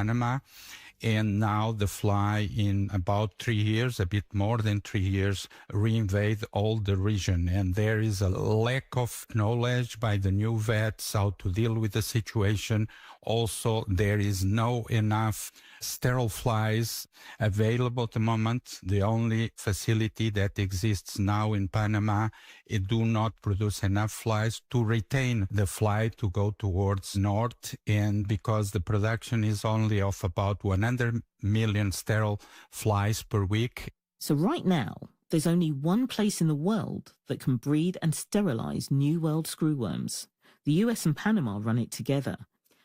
Panama. And now the fly, in about 3 years, a bit more than 3 years, reinvade all the region. And there is a lack of knowledge by the new vets how to deal with the situation. Also, there is no enough sterile flies available at the moment. The only facility that exists now in Panama, it do not produce enough flies to retain the fly to go towards north. And because the production is only of about 100 million sterile flies per week. So right now, there's only one place in the world that can breed and sterilize New World screwworms. The US and Panama run it together.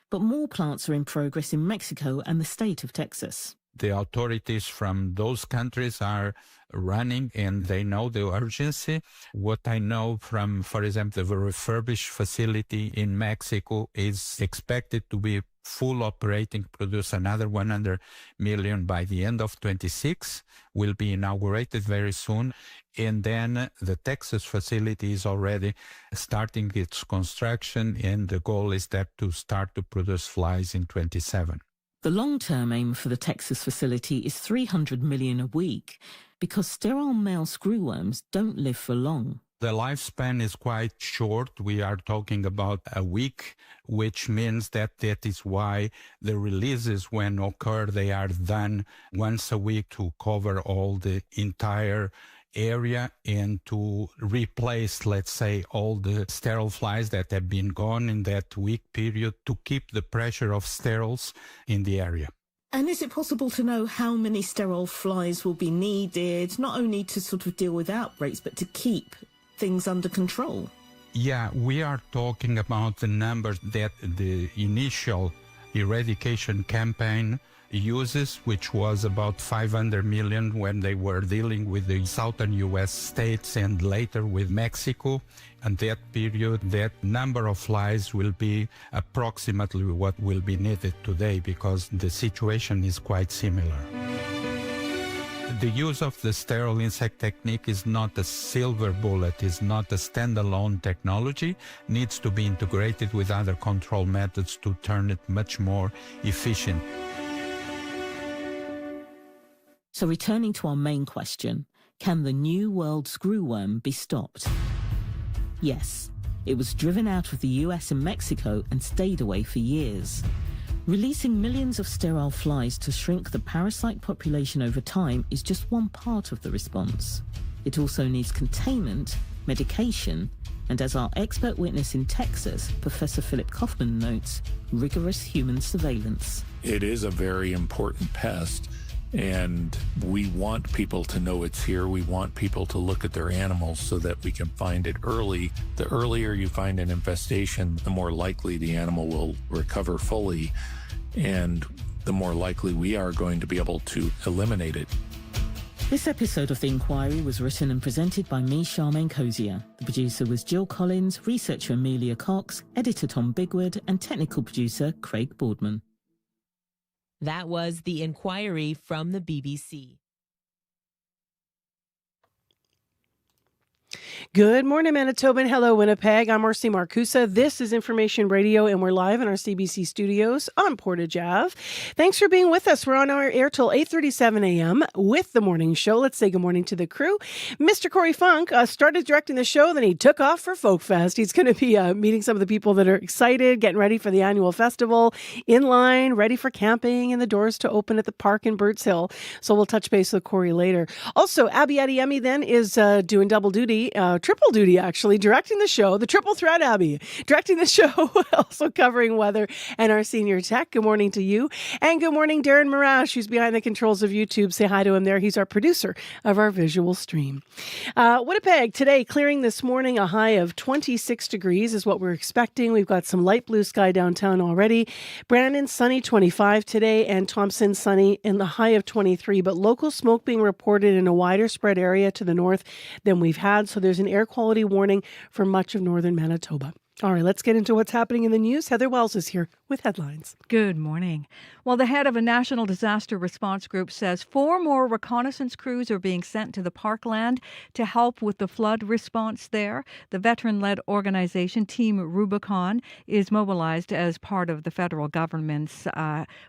But more plants are in progress in Mexico and the state of Texas. The authorities from those countries are running and they know the urgency. What I know from, for example, the refurbished facility in Mexico is expected to be full operating, produce another 100 million by the end of 26, will be inaugurated very soon. And then the Texas facility is already starting its construction, and the goal is that to start to produce flies in 27. The long-term aim for the Texas facility is 300 million a week because sterile male screwworms don't live for long. The lifespan is quite short. We are talking about a week, which means that is why the releases, when occur, they are done once a week to cover all the entire area and to replace, let's say, all the sterile flies that have been gone in that week period to keep the pressure of steriles in the area. And is it possible to know how many sterile flies will be needed, not only to sort of deal with outbreaks, but to keep things under control? Yeah, we are talking about the numbers that the initial eradication campaign uses, which was about 500 million when they were dealing with the southern U.S. states and later with Mexico. And that period, that number of flies will be approximately what will be needed today because the situation is quite similar. The use of the sterile insect technique is not a silver bullet, is not a standalone technology, needs to be integrated with other control methods to turn it much more efficient. So returning to our main question, can the New World screwworm be stopped? Yes, it was driven out of the US and Mexico and stayed away for years. Releasing millions of sterile flies to shrink the parasite population over time is just one part of the response. It also needs containment, medication, and as our expert witness in Texas, Professor Philip Kaufman notes, rigorous human surveillance. It is a very important pest, and we want people to know it's here. We want people to look at their animals so that we can find it early. The earlier you find an infestation, the more likely the animal will recover fully, and the more likely we are going to be able to eliminate it. This episode of The Inquiry was written and presented by me, Charmaine Cozier. The producer was Jill Collins, researcher Amelia Cox, editor Tom Bigwood, and technical producer Craig Boardman. That was The Inquiry from the BBC. Good morning, Manitoba, and hello, Winnipeg. I'm Marcy Marcusa. This is Information Radio, and we're live in our CBC studios on Portage Ave. Thanks for being with us. We're on our air till 8:37 a.m. with the morning show. Let's say good morning to the crew. Mr. Corey Funk started directing the show, then he took off for Folk Fest. He's going to be meeting some of the people that are excited, getting ready for the annual festival, in line, ready for camping, and the doors to open at the park in Birds Hill. So we'll touch base with Corey later. Also, Abby Adeyemi then is doing double duty. Triple duty, actually, directing the show, the triple threat, Abby, directing the show, also covering weather and our senior tech. Good morning to you. And good morning, Darren Marash, who's behind the controls of YouTube. Say hi to him there. He's our producer of our visual stream. Winnipeg today, clearing this morning, a high of 26 degrees is what we're expecting. We've got some light blue sky downtown already. Brandon, sunny 25 today, and Thompson, sunny in the high of 23, but local smoke being reported in a wider spread area to the north than we've had. So there's an air quality warning for much of northern Manitoba. All right, let's get into what's happening in the news. Heather Wells is here with headlines. Good morning. Well, the head of a national disaster response group says 4 more reconnaissance crews are being sent to the parkland to help with the flood response there. The veteran-led organization Team Rubicon is mobilized as part of the federal government's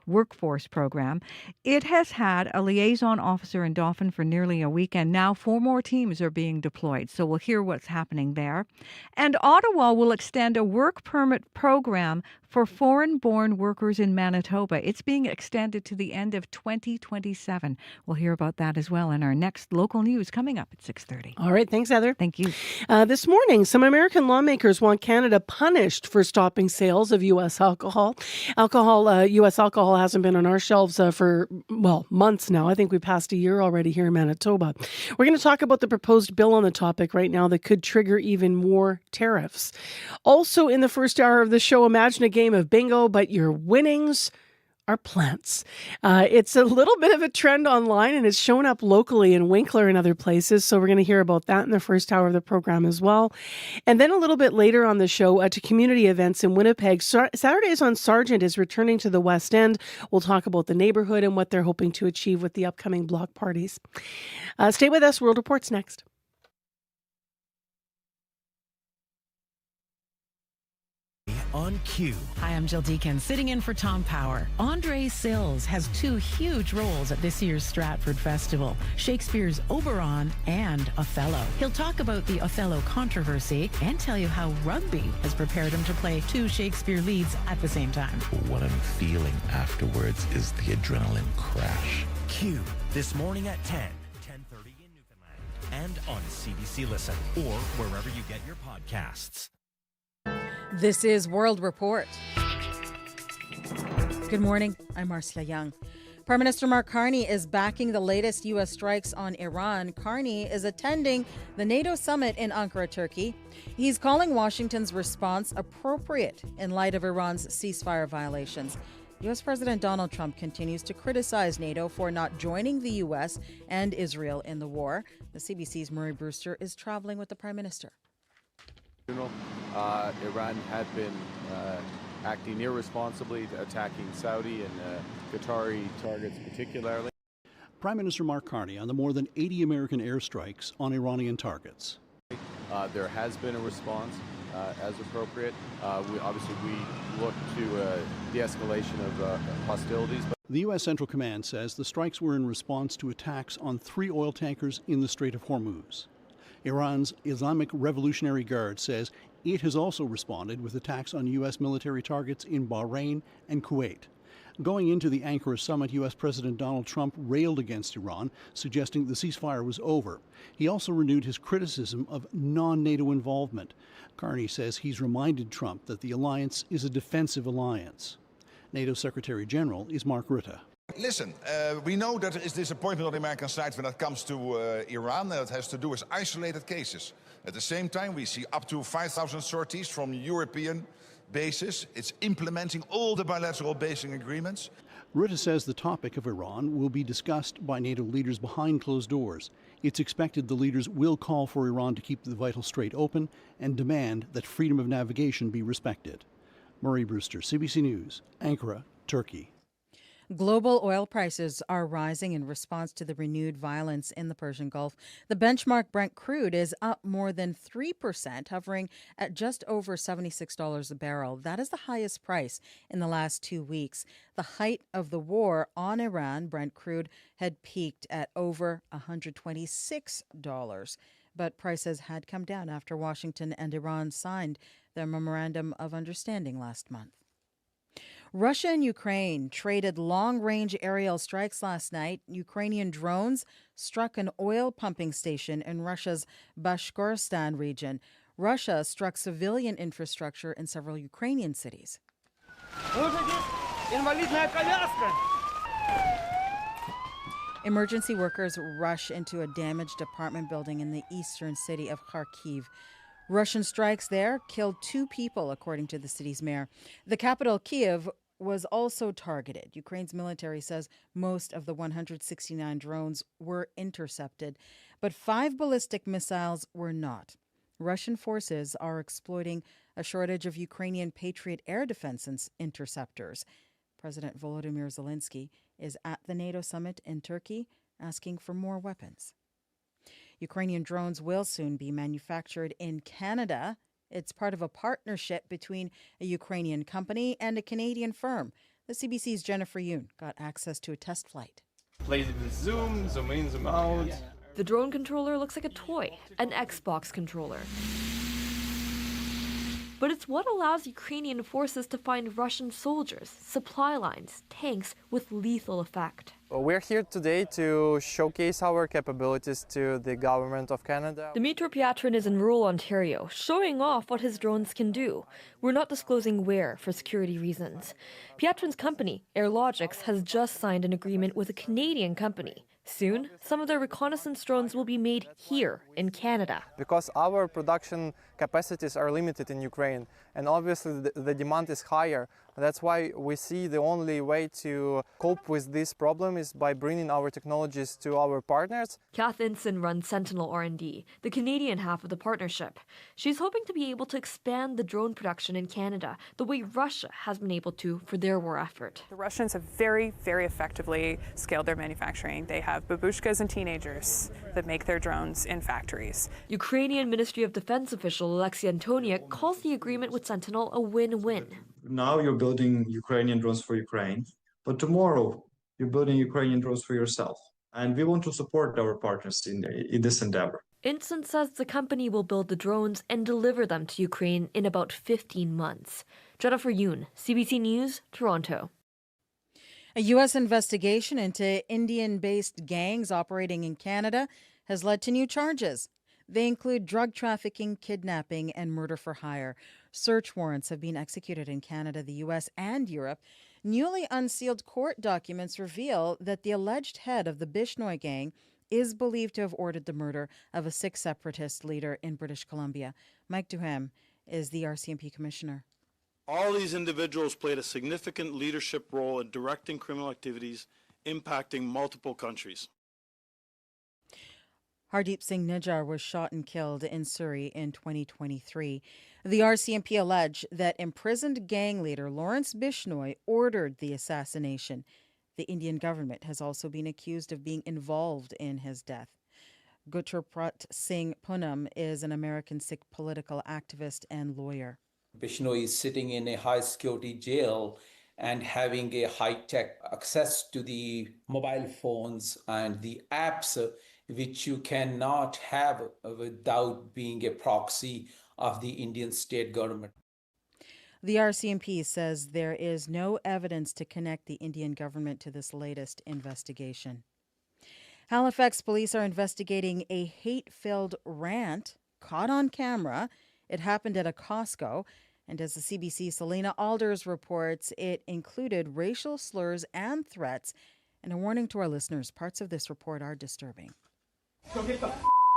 workforce program. It has had a liaison officer in Dauphin for nearly a week, and now 4 more teams are being deployed. So we'll hear what's happening there. And Ottawa will extend a work permit program for foreign-born workers in Manitoba. It's being extended to the end of 2027. We'll hear about that as well in our next local news coming up at 6:30. All right. Thanks, Heather. Thank you. This morning, some American lawmakers want Canada punished for stopping sales of U.S. alcohol. U.S. alcohol hasn't been on our shelves for, months now. I think we passed a year already here in Manitoba. We're going to talk about the proposed bill on the topic right now that could trigger even more tariffs. Also, in the first hour of the show, imagine a game of bingo, but your winnings are plants. It's a little bit of a trend online, and it's shown up locally in Winkler and other places. So we're going to hear about that in the first hour of the program as well. And then a little bit later on the show, to community events in Winnipeg. Saturdays on Sargent is returning to the West End. We'll talk about the neighborhood and what they're hoping to achieve with the upcoming block parties. Stay with us. World Report's next. On cue. Hi, I'm Jill Deacon, sitting in for Tom Power. Andre Sills has 2 huge roles at this year's Stratford Festival, Shakespeare's Oberon and Othello. He'll talk about the Othello controversy and tell you how rugby has prepared him to play 2 Shakespeare leads at the same time. What I'm feeling afterwards is the adrenaline crash. Cue this morning at 10:30 in Newfoundland, and on CBC Listen or wherever you get your podcasts. This is World Report. Good morning. I'm Marcia Young. Prime Minister Mark Carney is backing the latest U.S. strikes on Iran. Carney is attending the NATO summit in Ankara, Turkey. He's calling Washington's response appropriate in light of Iran's ceasefire violations. U.S. President Donald Trump continues to criticize NATO for not joining the U.S. and Israel in the war. The CBC's Murray Brewster is traveling with the Prime Minister. Iran had been acting irresponsibly, attacking Saudi and Qatari targets particularly. Prime Minister Mark Carney on the more than 80 American airstrikes on Iranian targets. There has been a response as appropriate. We look to de-escalation of hostilities. The U.S. Central Command says the strikes were in response to attacks on 3 oil tankers in the Strait of Hormuz. Iran's Islamic Revolutionary Guard says it has also responded with attacks on U.S. military targets in Bahrain and Kuwait. Going into the Ankara summit, U.S. President Donald Trump railed against Iran, suggesting the ceasefire was over. He also renewed his criticism of non-NATO involvement. Carney says he's reminded Trump that the alliance is a defensive alliance. NATO Secretary General is Mark Rutte. Listen, we know that there is disappointment on the American side when it comes to Iran. That has to do with isolated cases. At the same time, we see up to 5,000 sorties from European bases. It's implementing all the bilateral basing agreements. Rutte says the topic of Iran will be discussed by NATO leaders behind closed doors. It's expected the leaders will call for Iran to keep the vital strait open and demand that freedom of navigation be respected. Murray Brewster, CBC News, Ankara, Turkey. Global oil prices are rising in response to the renewed violence in the Persian Gulf. The benchmark Brent crude is up more than 3%, hovering at just over $76 a barrel. That is the highest price in the last 2 weeks. The height of the war on Iran, Brent crude had peaked at over $126. But prices had come down after Washington and Iran signed their memorandum of understanding last month. Russia and Ukraine traded long-range aerial strikes last night. Ukrainian drones struck an oil pumping station in Russia's Bashkortostan region. Russia struck civilian infrastructure in several Ukrainian cities. Emergency workers rush into a damaged apartment building in the eastern city of Kharkiv. Russian strikes there killed 2 people, according to the city's mayor. The capital, Kyiv, was also targeted. Ukraine's military says most of the 169 drones were intercepted, but 5 ballistic missiles were not. Russian forces are exploiting a shortage of Ukrainian Patriot air defense interceptors. President Volodymyr Zelensky is at the NATO summit in Turkey asking for more weapons. Ukrainian drones will soon be manufactured in Canada. It's part of a partnership between a Ukrainian company and a Canadian firm. The CBC's Jennifer Yoon got access to a test flight. Plays it with zoom in, zoom out. The drone controller looks like a toy, an Xbox controller. But it's what allows Ukrainian forces to find Russian soldiers, supply lines, tanks with lethal effect. We're here today to showcase our capabilities to the government of Canada. Dmitry Pyatrin is in rural Ontario, showing off what his drones can do. We're not disclosing where for security reasons. Pyatrin's company, Airlogics, has just signed an agreement with a Canadian company. Soon, some of their reconnaissance drones will be made here in Canada. Because our production capacities are limited in Ukraine, and obviously the demand is higher. That's why we see the only way to cope with this problem is by bringing our technologies to our partners. Kath Inson runs Sentinel R&D, the Canadian half of the partnership. She's hoping to be able to expand the drone production in Canada the way Russia has been able to for their war effort. The Russians have very, very effectively scaled their manufacturing. They have babushkas and teenagers that make their drones in factories. Ukrainian Ministry of Defense official Alexei Antoniuk calls the agreement with Sentinel a win-win. Now you're building Ukrainian drones for Ukraine, but tomorrow you're building Ukrainian drones for yourself. And we want to support our partners in this endeavor. Inson says the company will build the drones and deliver them to Ukraine in about 15 months. Jennifer Yoon, CBC News, Toronto. A U.S. investigation into Indian-based gangs operating in Canada has led to new charges. They include drug trafficking, kidnapping, and murder for hire. Search warrants have been executed in Canada, the U.S., and Europe. Newly unsealed court documents reveal that the alleged head of the Bishnoi gang is believed to have ordered the murder of a Sikh separatist leader in British Columbia. Mike Duham is the RCMP commissioner. All these individuals played a significant leadership role in directing criminal activities impacting multiple countries. Hardeep Singh Nijjar was shot and killed in Surrey in 2023. The RCMP alleged that imprisoned gang leader Lawrence Bishnoi ordered the assassination. The Indian government has also been accused of being involved in his death. Gurprat Singh Poonam is an American Sikh political activist and lawyer. Bishnoi is sitting in a high-security jail and having a high-tech access to the mobile phones and the apps which you cannot have without being a proxy of the Indian state government. The RCMP says there is no evidence to connect the Indian government to this latest investigation. Halifax police are investigating a hate-filled rant caught on camera. It happened at a Costco, and as the CBC's Selena Alders reports, it included racial slurs and threats. And a warning to our listeners, parts of this report are disturbing. So get the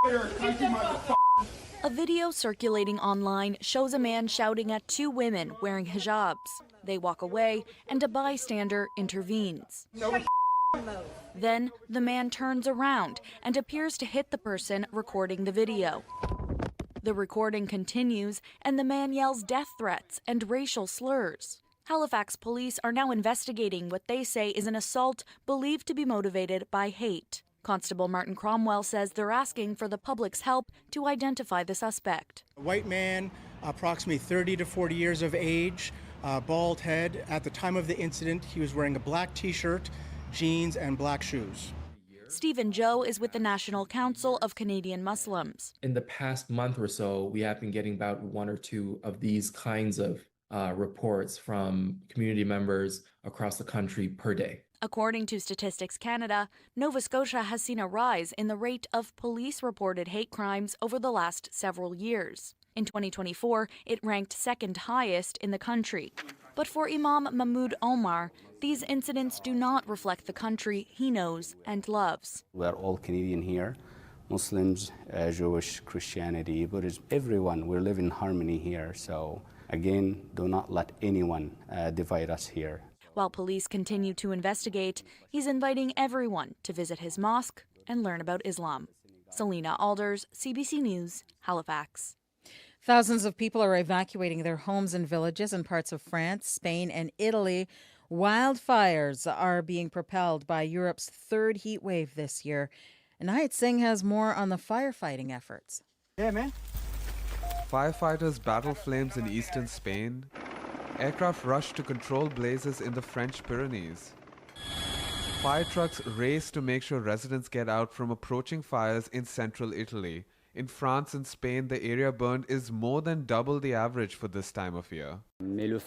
here, country motherfucker. A video circulating online shows a man shouting at two women wearing hijabs. They walk away, and a bystander intervenes. Then the man turns around and appears to hit the person recording the video. The recording continues, and the man yells death threats and racial slurs. Halifax police are now investigating what they say is an assault believed to be motivated by hate. Constable Martin Cromwell says they're asking for the public's help to identify the suspect. A white man, approximately 30 to 40 years of age, bald head. At the time of the incident, he was wearing a black t-shirt, jeans, and black shoes. Stephen Joe is with the National Council of Canadian Muslims. In the past month or so, we have been getting about one or two of these kinds of reports from community members across the country per day. According to Statistics Canada, Nova Scotia has seen a rise in the rate of police-reported hate crimes over the last several years. In 2024, it ranked second highest in the country. But for Imam Mahmoud Omar, these incidents do not reflect the country he knows and loves. We're all Canadian here, Muslims, Jewish, Christianity, Buddhism, everyone. We live in harmony here. So again, do not let anyone divide us here. While police continue to investigate, he's inviting everyone to visit his mosque and learn about Islam. Selena Alders, CBC News, Halifax. Thousands of people are evacuating their homes and villages in parts of France, Spain, and Italy. Wildfires are being propelled by Europe's third heat wave this year. Anayat Singh has more on the firefighting efforts. Yeah, man. Firefighters battle flames in eastern Spain. Aircraft rush to control blazes in the French Pyrenees. Fire trucks race to make sure residents get out from approaching fires in central Italy. In France and Spain, the area burned is more than double the average for this time of year. Colonel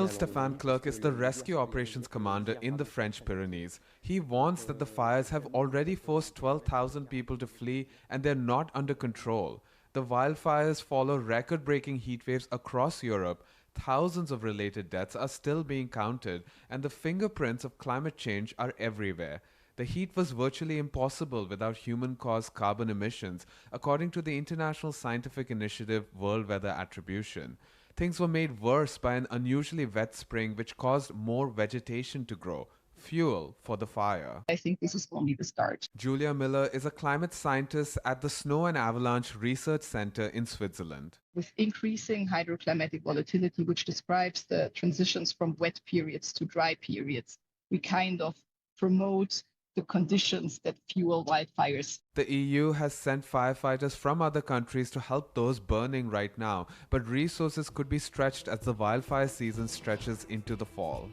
Stéphane Clerc is the rescue operations commander in the French Pyrenees. He warns that the fires have already forced 12,000 people to flee and they're not under control. The wildfires follow record-breaking heat waves across Europe. Thousands of related deaths are still being counted, and the fingerprints of climate change are everywhere. The heat was virtually impossible without human-caused carbon emissions, according to the international scientific initiative World Weather Attribution. Things were made worse by an unusually wet spring which caused more vegetation to grow, fuel for the fire. I think this is only the start. Julia Miller is a climate scientist at the Snow and Avalanche Research Center in Switzerland. With increasing hydroclimatic volatility, which describes the transitions from wet periods to dry periods, we kind of promote the conditions that fuel wildfires. The EU has sent firefighters from other countries to help those burning right now, but resources could be stretched as the wildfire season stretches into the fall.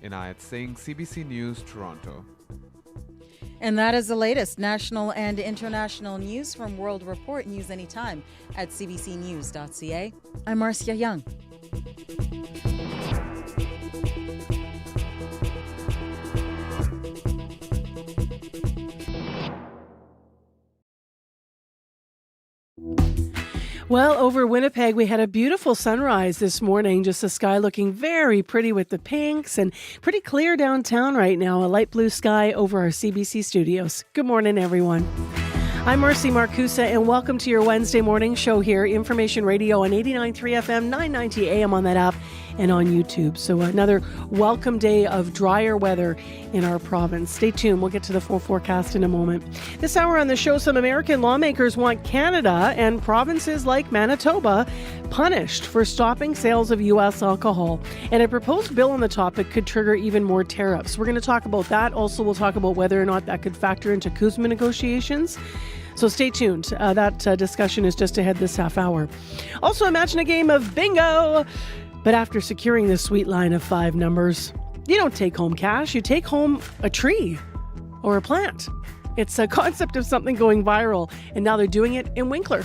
Anayat Singh, CBC News, Toronto. And that is the latest national and international news from World Report. News anytime at cbcnews.ca. I'm Marcia Young. Well, over Winnipeg, we had a beautiful sunrise this morning. Just the sky looking very pretty with the pinks and pretty clear downtown right now. A light blue sky over our CBC studios. Good morning, everyone. I'm Marcy Marcusa, and welcome to your Wednesday morning show here. Information Radio on 89.3 FM, 990 AM on that app and on YouTube. So another welcome day of drier weather in our province. Stay tuned. We'll get to the full forecast in a moment. This hour on the show, some American lawmakers want Canada and provinces like Manitoba punished for stopping sales of U.S. alcohol. And a proposed bill on the topic could trigger even more tariffs. We're going to talk about that. Also, we'll talk about whether or not that could factor into CUSMA negotiations. So stay tuned. That discussion is just ahead this half hour. Also, imagine a game of bingo. But after securing this sweet line of 5 numbers, you don't take home cash. You take home a tree or a plant. It's a concept of something going viral, and now they're doing it in Winkler.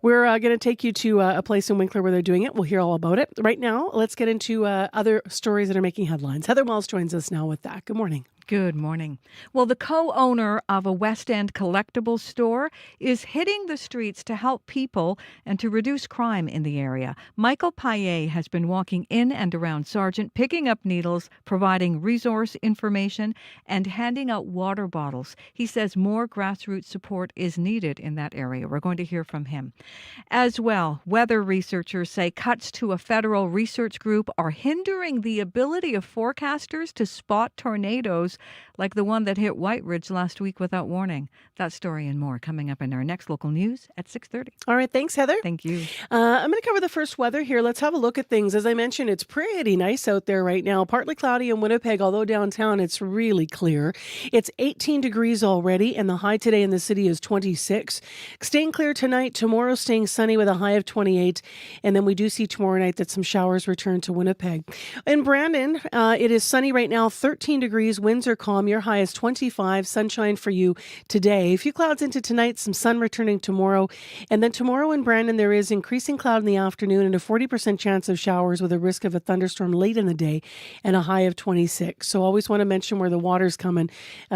We're going to take you to a place in Winkler where they're doing it. We'll hear all about it. Right now, let's get into other stories that are making headlines. Heather Wells joins us now with that. Good morning. Good morning. Well, the co-owner of a West End collectibles store is hitting the streets to help people and to reduce crime in the area. Michael Paillet has been walking in and around Sargent, picking up needles, providing resource information, and handing out water bottles. He says more grassroots support is needed in that area. We're going to hear from him. As well, weather researchers say cuts to a federal research group are hindering the ability of forecasters to spot tornadoes like the one that hit White Ridge last week without warning. That story and more coming up in our next local news at 6:30. All right. Thanks, Heather. Thank you. I'm going to cover the first weather here. Let's have a look at things. As I mentioned, it's pretty nice out there right now. Partly cloudy in Winnipeg, although downtown it's really clear. It's 18 degrees already, and the high today in the city is 26. Staying clear tonight. Tomorrow staying sunny with a high of 28. And then we do see tomorrow night that some showers return to Winnipeg. In Brandon, it is sunny right now, 13 degrees. Winds are calm. Your high is 25. Sunshine for you today. A few clouds into tonight, some sun returning tomorrow. And then tomorrow in Brandon, there is increasing cloud in the afternoon and a 40% chance of showers with a risk of a thunderstorm late in the day and a high of 26. So always want to mention where the water's coming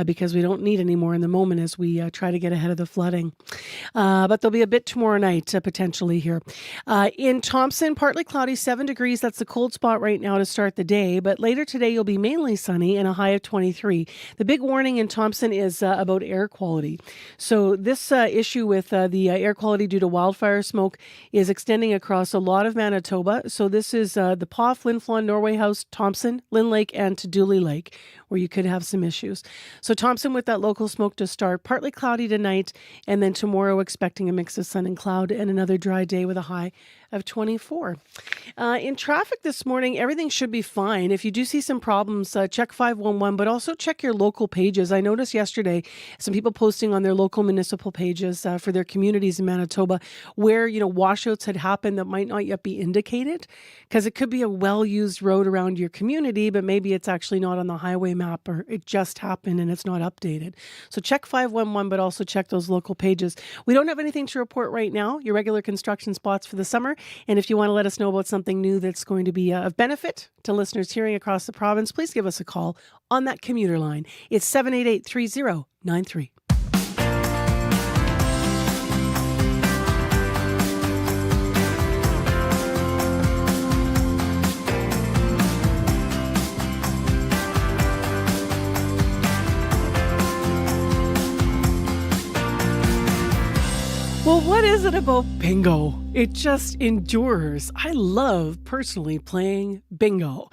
because we don't need any more in the moment as we try to get ahead of the flooding. But there'll be a bit tomorrow night potentially here. In Thompson, partly cloudy, 7 degrees. That's the cold spot right now to start the day. But later today, you'll be mainly sunny and a high of 23. The big warning in Thompson is about air quality. So this issue with the air quality due to wildfire smoke is extending across a lot of Manitoba. So this is the Paw, Flin Flon, Norway House, Thompson, Lynn Lake, and to Dooley Lake, where you could have some issues. So Thompson with that local smoke to start, partly cloudy tonight, and then tomorrow expecting a mix of sun sun and cloud, and another dry day with a high of 24. In traffic this morning, everything should be fine. If you do see some problems, check 511, but also check your local pages. I noticed yesterday some people posting on their local municipal pages for their communities in Manitoba where, washouts had happened that might not yet be indicated, because it could be a well-used road around your community, but maybe it's actually not on the highway map, or it just happened and it's not updated. So check 511, but also check those local pages. We don't have anything to report right now, your regular construction spots for the summer. And if you want to let us know about something new that's going to be of benefit to listeners hearing across the province, please give us a call on that commuter line. It's 788-3093. Well, what is it about bingo? It just endures. I love personally playing bingo.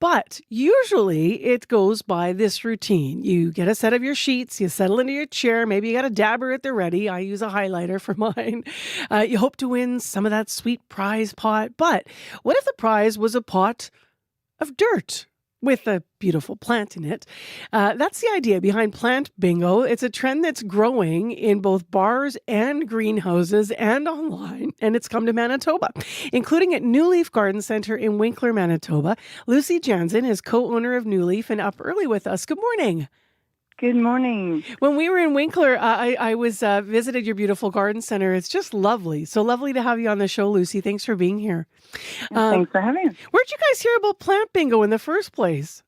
But usually it goes by this routine. You get a set of your sheets, you settle into your chair, maybe you got a dabber at the ready. I use a highlighter for mine. You hope to win some of that sweet prize pot. But what if the prize was a pot of dirt with a beautiful plant in it? That's the idea behind plant bingo. It's a trend that's growing in both bars and greenhouses and online, and it's come to Manitoba, including at New Leaf Garden Centre in Winkler, Manitoba. Lucy Jansen is co-owner of New Leaf and up early with us. Good morning. Good morning. When we were in Winkler, I was visited your beautiful garden center. It's just lovely. So lovely to have you on the show, Lucy. Thanks for being here. Thanks for having us. Where'd you guys hear about plant bingo in the first place?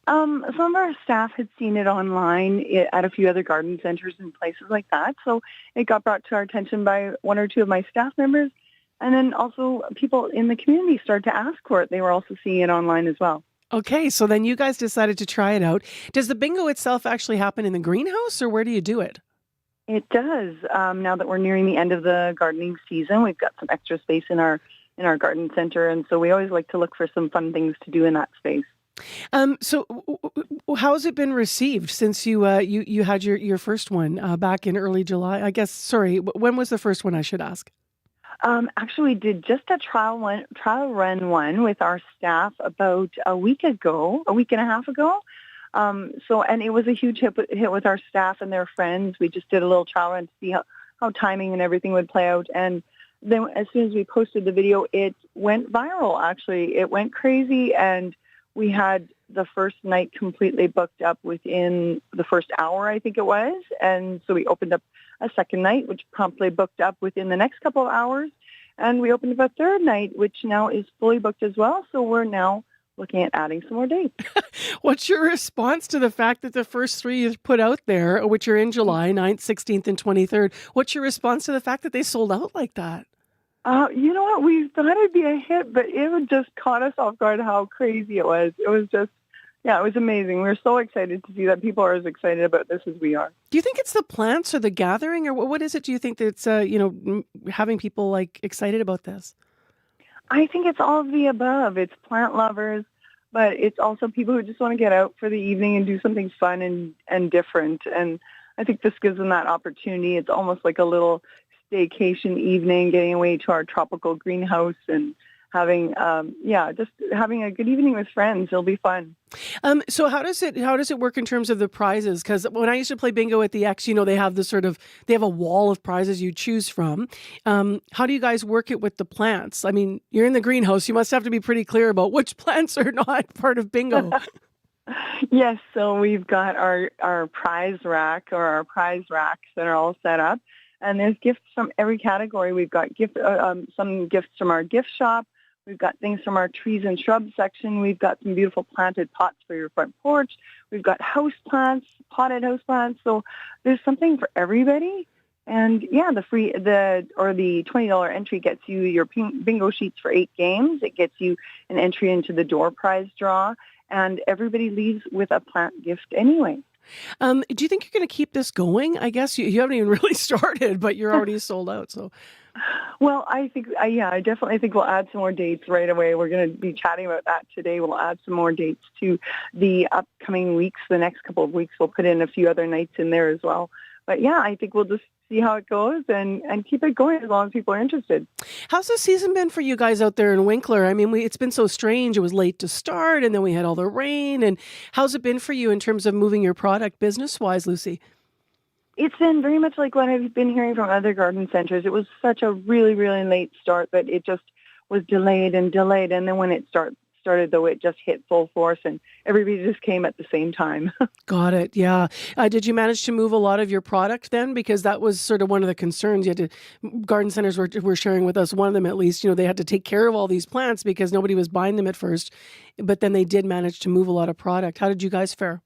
Some of our staff had seen it online at a few other garden centers and places like that. So it got brought to our attention by one or two of my staff members. And then also people in the community started to ask for it. They were also seeing it online as well. Okay, so then you guys decided to try it out. Does the bingo itself actually happen in the greenhouse, or where do you do it? It does. Now that we're nearing the end of the gardening season, we've got some extra space in our garden center, and so we always like to look for some fun things to do in that space. So how has it been received since you had your first one back in early July? I guess, sorry, when was the first one, I should ask? Actually, we did just a trial run one with our staff about a week and a half ago. And it was a huge hit with our staff and their friends. We just did a little trial run to see how timing and everything would play out. And then as soon as we posted the video, it went viral, actually. It went crazy, and we had the first night completely booked up within the first hour, I think it was. And so we opened up a second night, which promptly booked up within the next couple of hours. And we opened up a third night, which now is fully booked as well. So we're now looking at adding some more dates. What's your response to the fact that the first three you put out there, which are in July 9th, 16th, and 23rd, what's your response to the fact that they sold out like that? You know what? We thought it'd be a hit, but it just caught us off guard how crazy it was. It was just, it was amazing. We were so excited to see that people are as excited about this as we are. Do you think it's the plants or the gathering, or what is it? Do you think that's, having people excited about this? I think it's all of the above. It's plant lovers, but it's also people who just want to get out for the evening and do something fun and different. And I think this gives them that opportunity. It's almost like a little staycation evening, getting away to our tropical greenhouse and having, just having a good evening with friends. It'll be fun. So how does it work in terms of the prizes? Because when I used to play bingo at the X, they have they have a wall of prizes you choose from. How do you guys work it with the plants? I mean, you're in the greenhouse. You must have to be pretty clear about which plants are not part of bingo. Yes. So we've got our prize rack or our prize racks that are all set up. And there's gifts from every category. We've got some gifts from our gift shop. We've got things from our trees and shrubs section. We've got some beautiful planted pots for your front porch. We've got house plants, potted house plants. So there's something for everybody. And the $20 entry gets you your bingo sheets for 8 games. It gets you an entry into the door prize draw. And everybody leaves with a plant gift anyway. Do you think you're going to keep this going? I guess you haven't even really started, but you're already sold out. So, well, I think, I definitely think we'll add some more dates right away. We're going to be chatting about that today. We'll add some more dates to the upcoming weeks. The next couple of weeks, we'll put in a few other nights in there as well. But yeah, I think we'll just see how it goes and keep it going as long as people are interested. How's the season been for you guys out there in Winkler? I mean, it's been so strange. It was late to start, and then we had all the rain. And how's it been for you in terms of moving your product business-wise, Lucy? It's been very much like what I've been hearing from other garden centers. It was such a really, really late start that it just was delayed. And then when it started, though, it just hit full force and everybody just came at the same time. Got it. Yeah. Did you manage to move a lot of your product then? Because that was sort of one of the concerns. Garden centers were sharing with us, one of them at least, they had to take care of all these plants because nobody was buying them at first. But then they did manage to move a lot of product. How did you guys fare?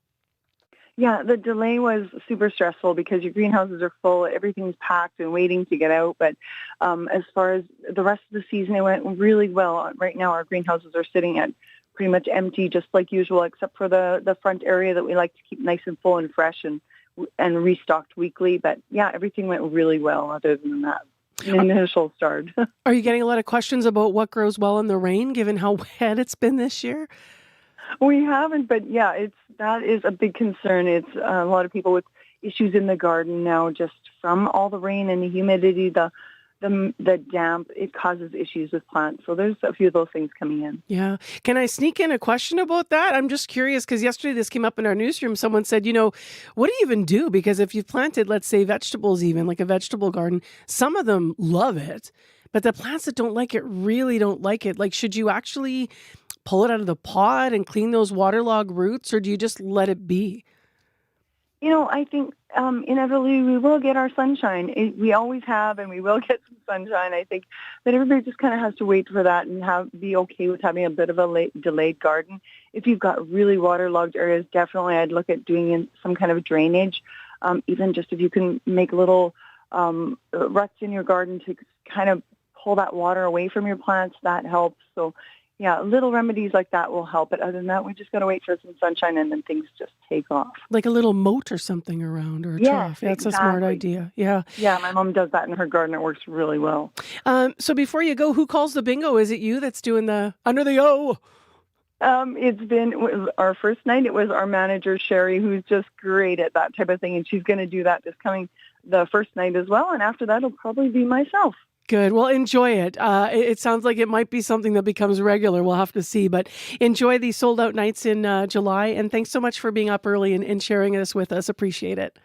Yeah, the delay was super stressful because your greenhouses are full, everything's packed and waiting to get out. But as far as the rest of the season, it went really well. Right now, our greenhouses are sitting at pretty much empty, just like usual, except for the front area that we like to keep nice and full and fresh and restocked weekly. But yeah, everything went really well other than that initial start. Are you getting a lot of questions about what grows well in the rain, given how wet it's been this year? We haven't, but yeah, that is a big concern. It's a lot of people with issues in the garden now, just from all the rain and the humidity, the damp. It causes issues with plants. So there's a few of those things coming in. Yeah. Can I sneak in a question about that? I'm just curious because yesterday this came up in our newsroom. Someone said, what do you even do? Because if you've planted, let's say, vegetables, even like a vegetable garden, some of them love it, but the plants that don't like it really don't like it. Like, should you actually pull it out of the pot and clean those waterlogged roots, or do you just let it be? I think inevitably we will get our sunshine. We always have, and we will get some sunshine. I think that everybody just kind of has to wait for that and be okay with having a bit of a delayed garden. If you've got really waterlogged areas, definitely I'd look at doing some kind of drainage. Even just if you can make little ruts in your garden to kind of pull that water away from your plants, that helps. So yeah, little remedies like that will help. But other than that, we just got to wait for some sunshine and then things just take off. Like a little moat or something around, or a trough. That's exactly a smart idea. Yeah. Yeah, my mom does that in her garden. It works really well. So before you go, who calls the bingo? Is it you that's doing the under the O? It's been our first night. It was our manager, Sherry, who's just great at that type of thing. And she's going to do that this coming the first night as well. And after that, it'll probably be myself. Good. Well, enjoy it. It sounds like it might be something that becomes regular. We'll have to see. But enjoy these sold-out nights in July. And thanks so much for being up early and sharing this with us. Appreciate it.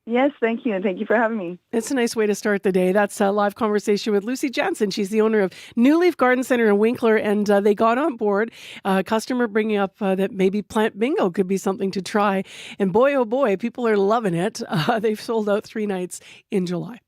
Yes, thank you. And thank you for having me. It's a nice way to start the day. That's a live conversation with Lucy Jansen. She's the owner of New Leaf Garden Center in Winkler. And they got on board a customer bringing up that maybe plant bingo could be something to try. And boy, oh boy, people are loving it. They've sold out 3 nights in July.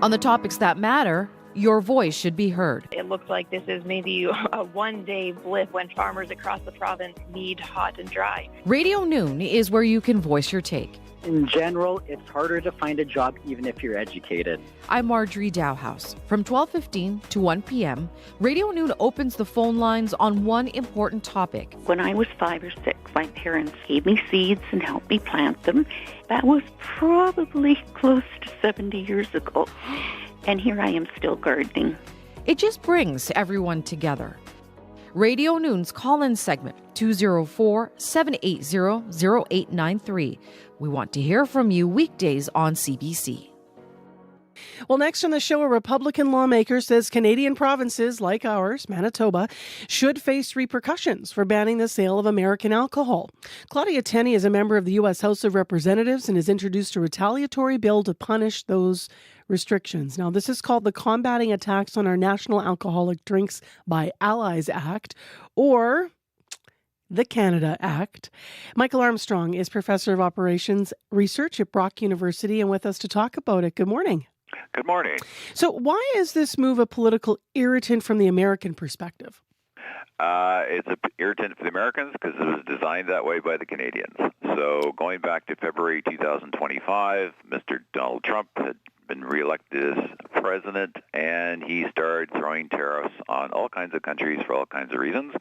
On the topics that matter, your voice should be heard. It looks like this is maybe a one-day blip when farmers across the province need hot and dry. Radio Noon is where you can voice your take. In general, it's harder to find a job even if you're educated. I'm Marjorie Dowhouse. From 12:15 to 1 p.m., Radio Noon opens the phone lines on one important topic. When I was 5 or 6, my parents gave me seeds and helped me plant them. That was probably close to 70 years ago. And here I am still gardening. It just brings everyone together. Radio Noon's call-in segment, 204-780-0893. We want to hear from you weekdays on CBC. Well, next on the show, a Republican lawmaker says Canadian provinces like ours, Manitoba, should face repercussions for banning the sale of American alcohol. Claudia Tenney is a member of the U.S. House of Representatives and has introduced a retaliatory bill to punish those restrictions. Now, this is called the Combating Attacks on Our National Alcoholic Drinks by Allies Act, or the Canada Act. Michael Armstrong is Professor of Operations Research at Brock University and with us to talk about it. Good morning. Good morning. So why is this move a political irritant from the American perspective? It's an irritant for the Americans because it was designed that way by the Canadians. So going back to February 2025, Mr. Donald Trump had been reelected as president, and he started throwing tariffs on all kinds of countries for all kinds of reasons,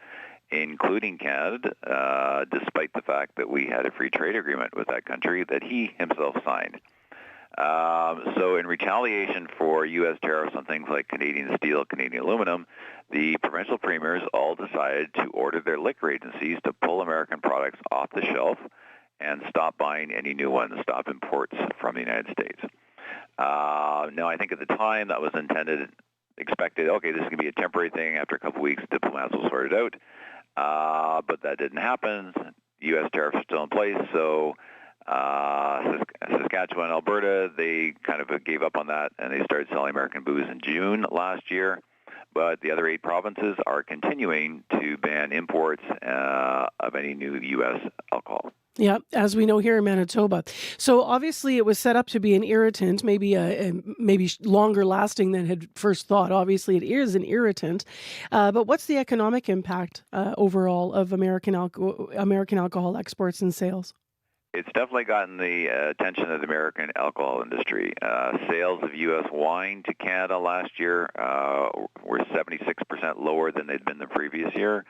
including Canada, despite the fact that we had a free trade agreement with that country that he himself signed. So in retaliation for U.S. tariffs on things like Canadian steel, Canadian aluminum, the provincial premiers all decided to order their liquor agencies to pull American products off the shelf and stop buying any new ones, stop imports from the United States. Now, I think at the time that was expected, okay, this is going to be a temporary thing. After a couple of weeks, diplomats will sort it out. But that didn't happen. U.S. tariffs are still in place, so Saskatchewan and Alberta, they kind of gave up on that, and they started selling American booze in June last year. But the other 8 provinces are continuing to ban imports of any new U.S. alcohol. Yeah, as we know here in Manitoba. So obviously it was set up to be an irritant, maybe longer lasting than had first thought. Obviously it is an irritant. But what's the economic impact overall of American alcohol exports and sales? It's definitely gotten the attention of the American alcohol industry. Sales of U.S. wine to Canada last year were 76% lower than they'd been the previous year.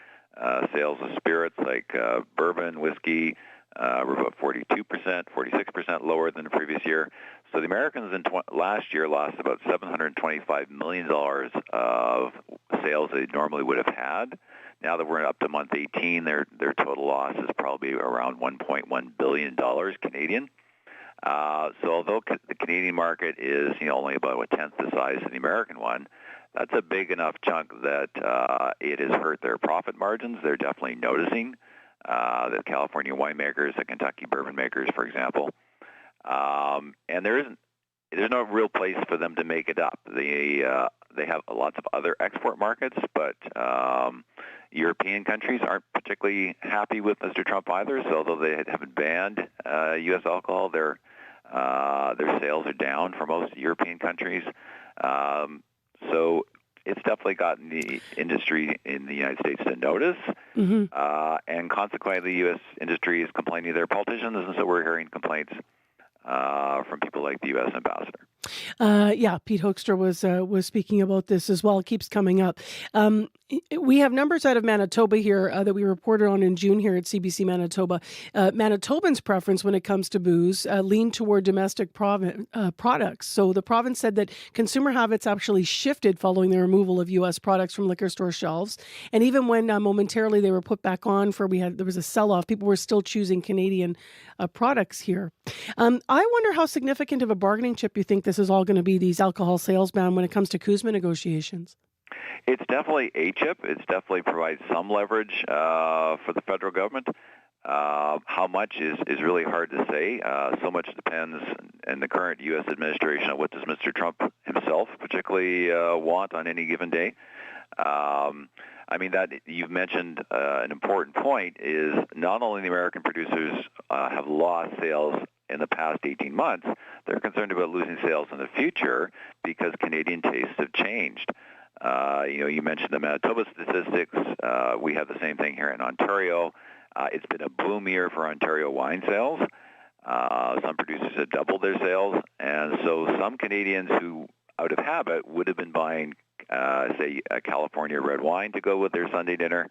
Sales of spirits like bourbon, whiskey, were about 42%, 46% lower than the previous year. So the Americans last year lost about $725 million of sales they normally would have had. Now that we're up to month 18, their total loss is probably around $1.1 billion Canadian. So although the Canadian market is only about a tenth the size of the American one, that's a big enough chunk that it has hurt their profit margins. They're definitely noticing. The California winemakers, the Kentucky bourbon makers, for example. And there's no real place for them to make it up. They have lots of other export markets, but European countries aren't particularly happy with Mr. Trump either. So although they haven't banned U.S. alcohol, their sales are down for most European countries. So it's definitely gotten the industry in the United States to notice, and consequently, the U.S. industry is complaining to their politicians, and so we're hearing complaints from people like the U.S. ambassador. Pete Hoekstra was speaking about this as well. It keeps coming up. We have numbers out of Manitoba here that we reported on in June here at CBC Manitoba. Manitobans' preference when it comes to booze lean toward domestic products. So the province said that consumer habits actually shifted following the removal of U.S. products from liquor store shelves. And even when momentarily they were put back on there was a sell-off, people were still choosing Canadian products here. I wonder how significant of a bargaining chip you think this is all going to be, these alcohol sales ban, when it comes to CUSMA negotiations. It's definitely a chip. It's definitely provides some leverage for the federal government. How much is really hard to say. So much depends in the current U.S. administration on what does Mr. Trump himself particularly want on any given day. That you've mentioned an important point is not only the American producers have lost sales in the past 18 months, they're concerned about losing sales in the future because Canadian tastes have changed. You mentioned the Manitoba statistics. We have the same thing here in Ontario. It's been a boom year for Ontario wine sales. Some producers have doubled their sales. And so some Canadians who, out of habit, would have been buying, say, a California red wine to go with their Sunday dinner,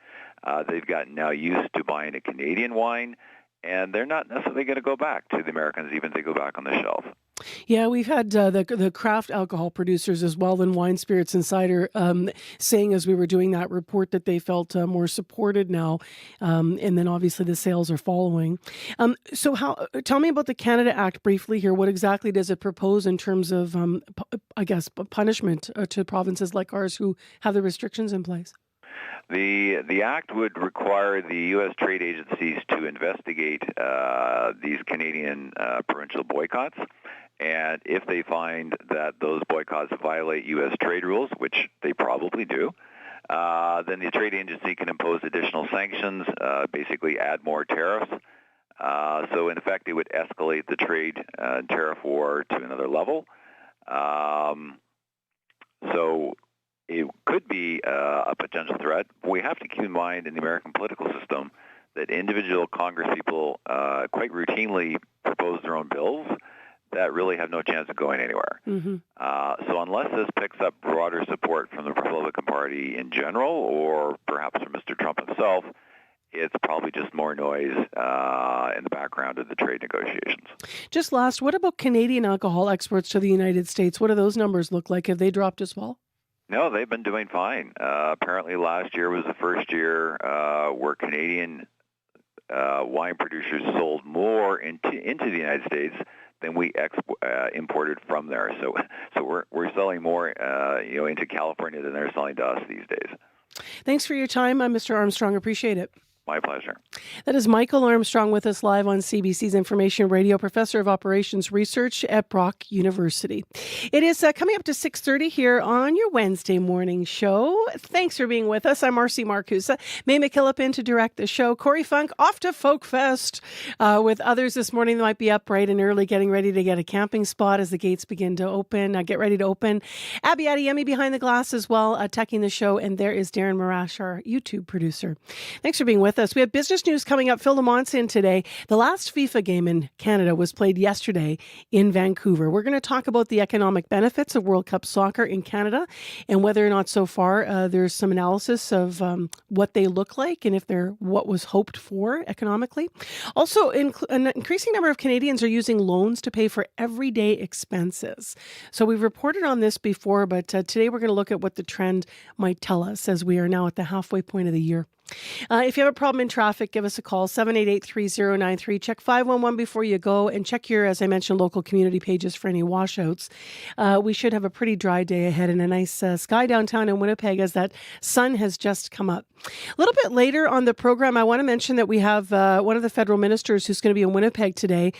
they've gotten now used to buying a Canadian wine, and they're not necessarily going to go back to the Americans, even if they go back on the shelf. Yeah, we've had the craft alcohol producers as well than wine, spirits, and cider saying as we were doing that report that they felt more supported now, and then obviously the sales are following. So tell me about the Canada Act briefly here. What exactly does it propose in terms of, punishment to provinces like ours who have the restrictions in place? The act would require the U.S. trade agencies to investigate these Canadian provincial boycotts. And if they find that those boycotts violate U.S. trade rules, which they probably do, then the trade agency can impose additional sanctions, basically add more tariffs. So in effect, it would escalate the trade and tariff war to another level. So it could be a potential threat. We have to keep in mind in the American political system that individual congresspeople quite routinely propose their own bills that really have no chance of going anywhere. So unless this picks up broader support from the Republican Party in general, or perhaps from Mr. Trump himself, it's probably just more noise in the background of the trade negotiations. Just last, what about Canadian alcohol exports to the United States? What do those numbers look like? Have they dropped as well? No, they've been doing fine. Apparently last year was the first year where Canadian wine producers sold more into the United States than we imported from there. So we're selling more into California than they're selling to us these days. Thanks for your time, Mr. Armstrong. Appreciate it. My pleasure. That is Michael Armstrong with us live on CBC's Information Radio, Professor of Operations Research at Brock University. It is coming up to 6:30 here on your Wednesday morning show. Thanks for being with us. I'm Marcy Marcusa. May McKillop to direct the show. Corey Funk off to Folk Fest with others this morning that might be up bright and early, getting ready to get a camping spot as the gates begin to open. Get ready to open. Abby Adeyemi behind the glass as well, teching the show. And there is Darren Marash, our YouTube producer. Thanks for being with us. We have business news coming up. Phil Lamont's in today. The last FIFA game in Canada was played yesterday in Vancouver. We're going to talk about the economic benefits of World Cup soccer in Canada and whether or not so far there's some analysis of what they look like and if they're what was hoped for economically. Also, an increasing number of Canadians are using loans to pay for everyday expenses. So we've reported on this before, but today we're going to look at what the trend might tell us as we are now at the halfway point of the year. If you have a problem in traffic, give us a call, 788-3093. Check 511 before you go and check your, as I mentioned, local community pages for any washouts. We should have a pretty dry day ahead and a nice sky downtown in Winnipeg as that sun has just come up. A little bit later on the program, I want to mention that we have one of the federal ministers who's going to be in Winnipeg today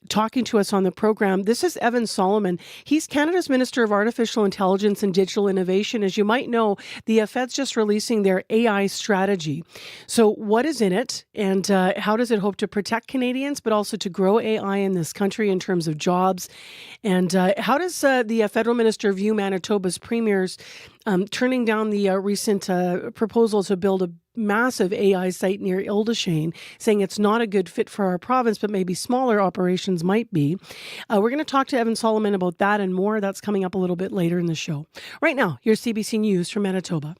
talking to us on the program. This is Evan Solomon. He's Canada's Minister of Artificial Intelligence and Digital Innovation. As you might know, the Fed's just releasing their AI strategy. So what is in it and how does it hope to protect Canadians, but also to grow AI in this country in terms of jobs? And how does the federal minister view Manitoba's premiers turning down the recent proposal to build a massive AI site near Ildeshane, saying it's not a good fit for our province, but maybe smaller operations might be. We're going to talk to Evan Solomon about that and more. That's coming up a little bit later in the show. Right now, here's CBC News from Manitoba.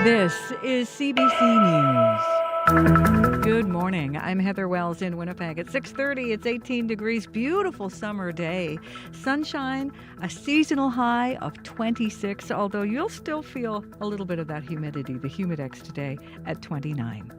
This is CBC News. Good morning. I'm Heather Wells in Winnipeg. At 6:30, it's 18 degrees. Beautiful summer day. Sunshine, a seasonal high of 26, although you'll still feel a little bit of that humidity. The Humidex today at 29.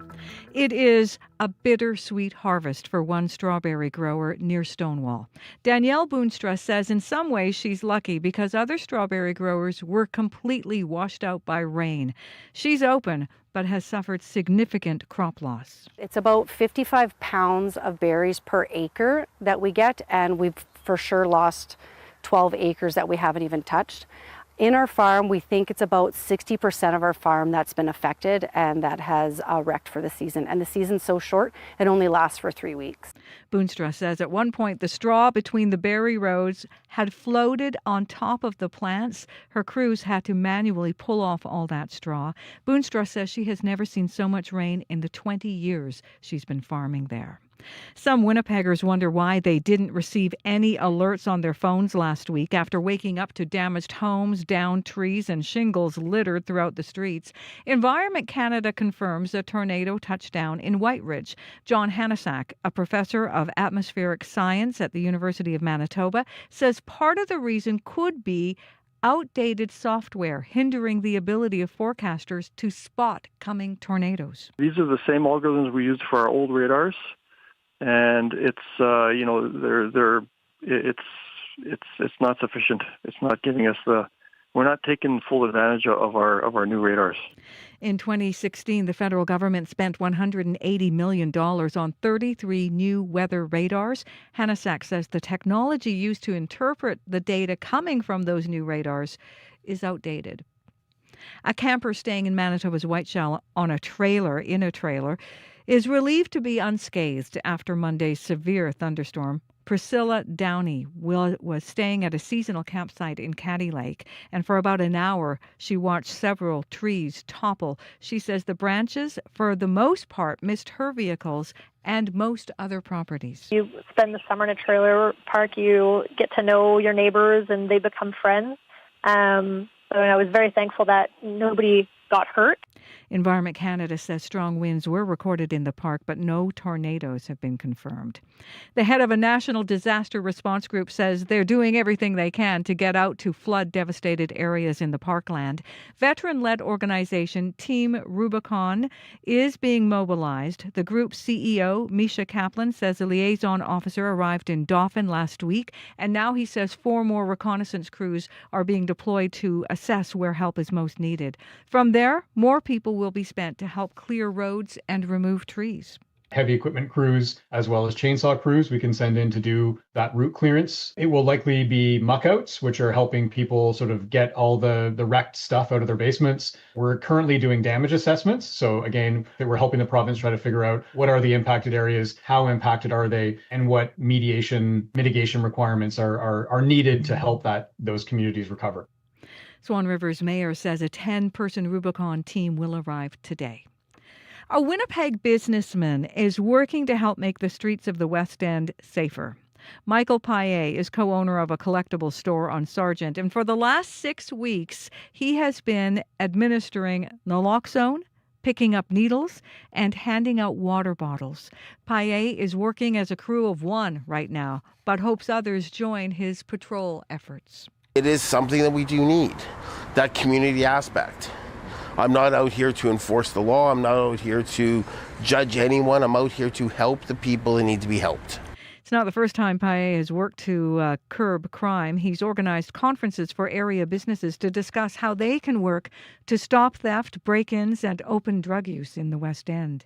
It is a bittersweet harvest for one strawberry grower near Stonewall. Danielle Boonstra says in some ways she's lucky because other strawberry growers were completely washed out by rain. She's open, but has suffered significant crop loss. It's about 55 pounds of berries per acre that we get, and we've for sure lost 12 acres that we haven't even touched. In our farm, we think it's about 60% of our farm that's been affected and that has wrecked for the season. And the season's so short, it only lasts for 3 weeks. Boonstra says at one point the straw between the berry rows had floated on top of the plants. Her crews had to manually pull off all that straw. Boonstra says she has never seen so much rain in the 20 years she's been farming there. Some Winnipeggers wonder why they didn't receive any alerts on their phones last week after waking up to damaged homes, downed trees, and shingles littered throughout the streets. Environment Canada confirms a tornado touched down in White Ridge. John Hanasak, a professor of atmospheric science at the University of Manitoba, says part of the reason could be outdated software hindering the ability of forecasters to spot coming tornadoes. These are the same algorithms we used for our old radars. And it's it's not sufficient. It's not giving us we're not taking full advantage of our new radars. In 2016, the federal government spent $180 million on 33 new weather radars. Hanasak says the technology used to interpret the data coming from those new radars is outdated. A camper staying in Manitoba's Whiteshell on a trailer is relieved to be unscathed after Monday's severe thunderstorm. Priscilla Downey was staying at a seasonal campsite in Caddy Lake, and for about an hour, she watched several trees topple. She says the branches, for the most part, missed her vehicles and most other properties. You spend the summer in a trailer park, you get to know your neighbors, and they become friends. So I was very thankful that nobody got hurt. Environment Canada says strong winds were recorded in the park, but no tornadoes have been confirmed. The head of a national disaster response group says they're doing everything they can to get out to flood-devastated areas in the parkland. Veteran-led organization Team Rubicon is being mobilized. The group's CEO, Misha Kaplan, says a liaison officer arrived in Dauphin last week, and now he says 4 more reconnaissance crews are being deployed to assess where help is most needed. From there, more people will be spent to help clear roads and remove trees. Heavy equipment crews as well as chainsaw crews we can send in to do that route clearance. It will likely be muckouts, which are helping people sort of get all the wrecked stuff out of their basements. We're currently doing damage assessments. So again, we're helping the province try to figure out what are the impacted areas, how impacted are they, and what mitigation requirements are needed to help those communities recover. Swan River's mayor says a 10-person Rubicon team will arrive today. A Winnipeg businessman is working to help make the streets of the West End safer. Michael Paillet is co-owner of a collectible store on Sargent, and for the last 6 weeks, he has been administering naloxone, picking up needles, and handing out water bottles. Paillet is working as a crew of 1 right now, but hopes others join his patrol efforts. It is something that we do need, that community aspect. I'm not out here to enforce the law. I'm not out here to judge anyone. I'm out here to help the people that need to be helped. It's not the first time Paillet has worked to curb crime. He's organized conferences for area businesses to discuss how they can work to stop theft, break-ins, and open drug use in the West End.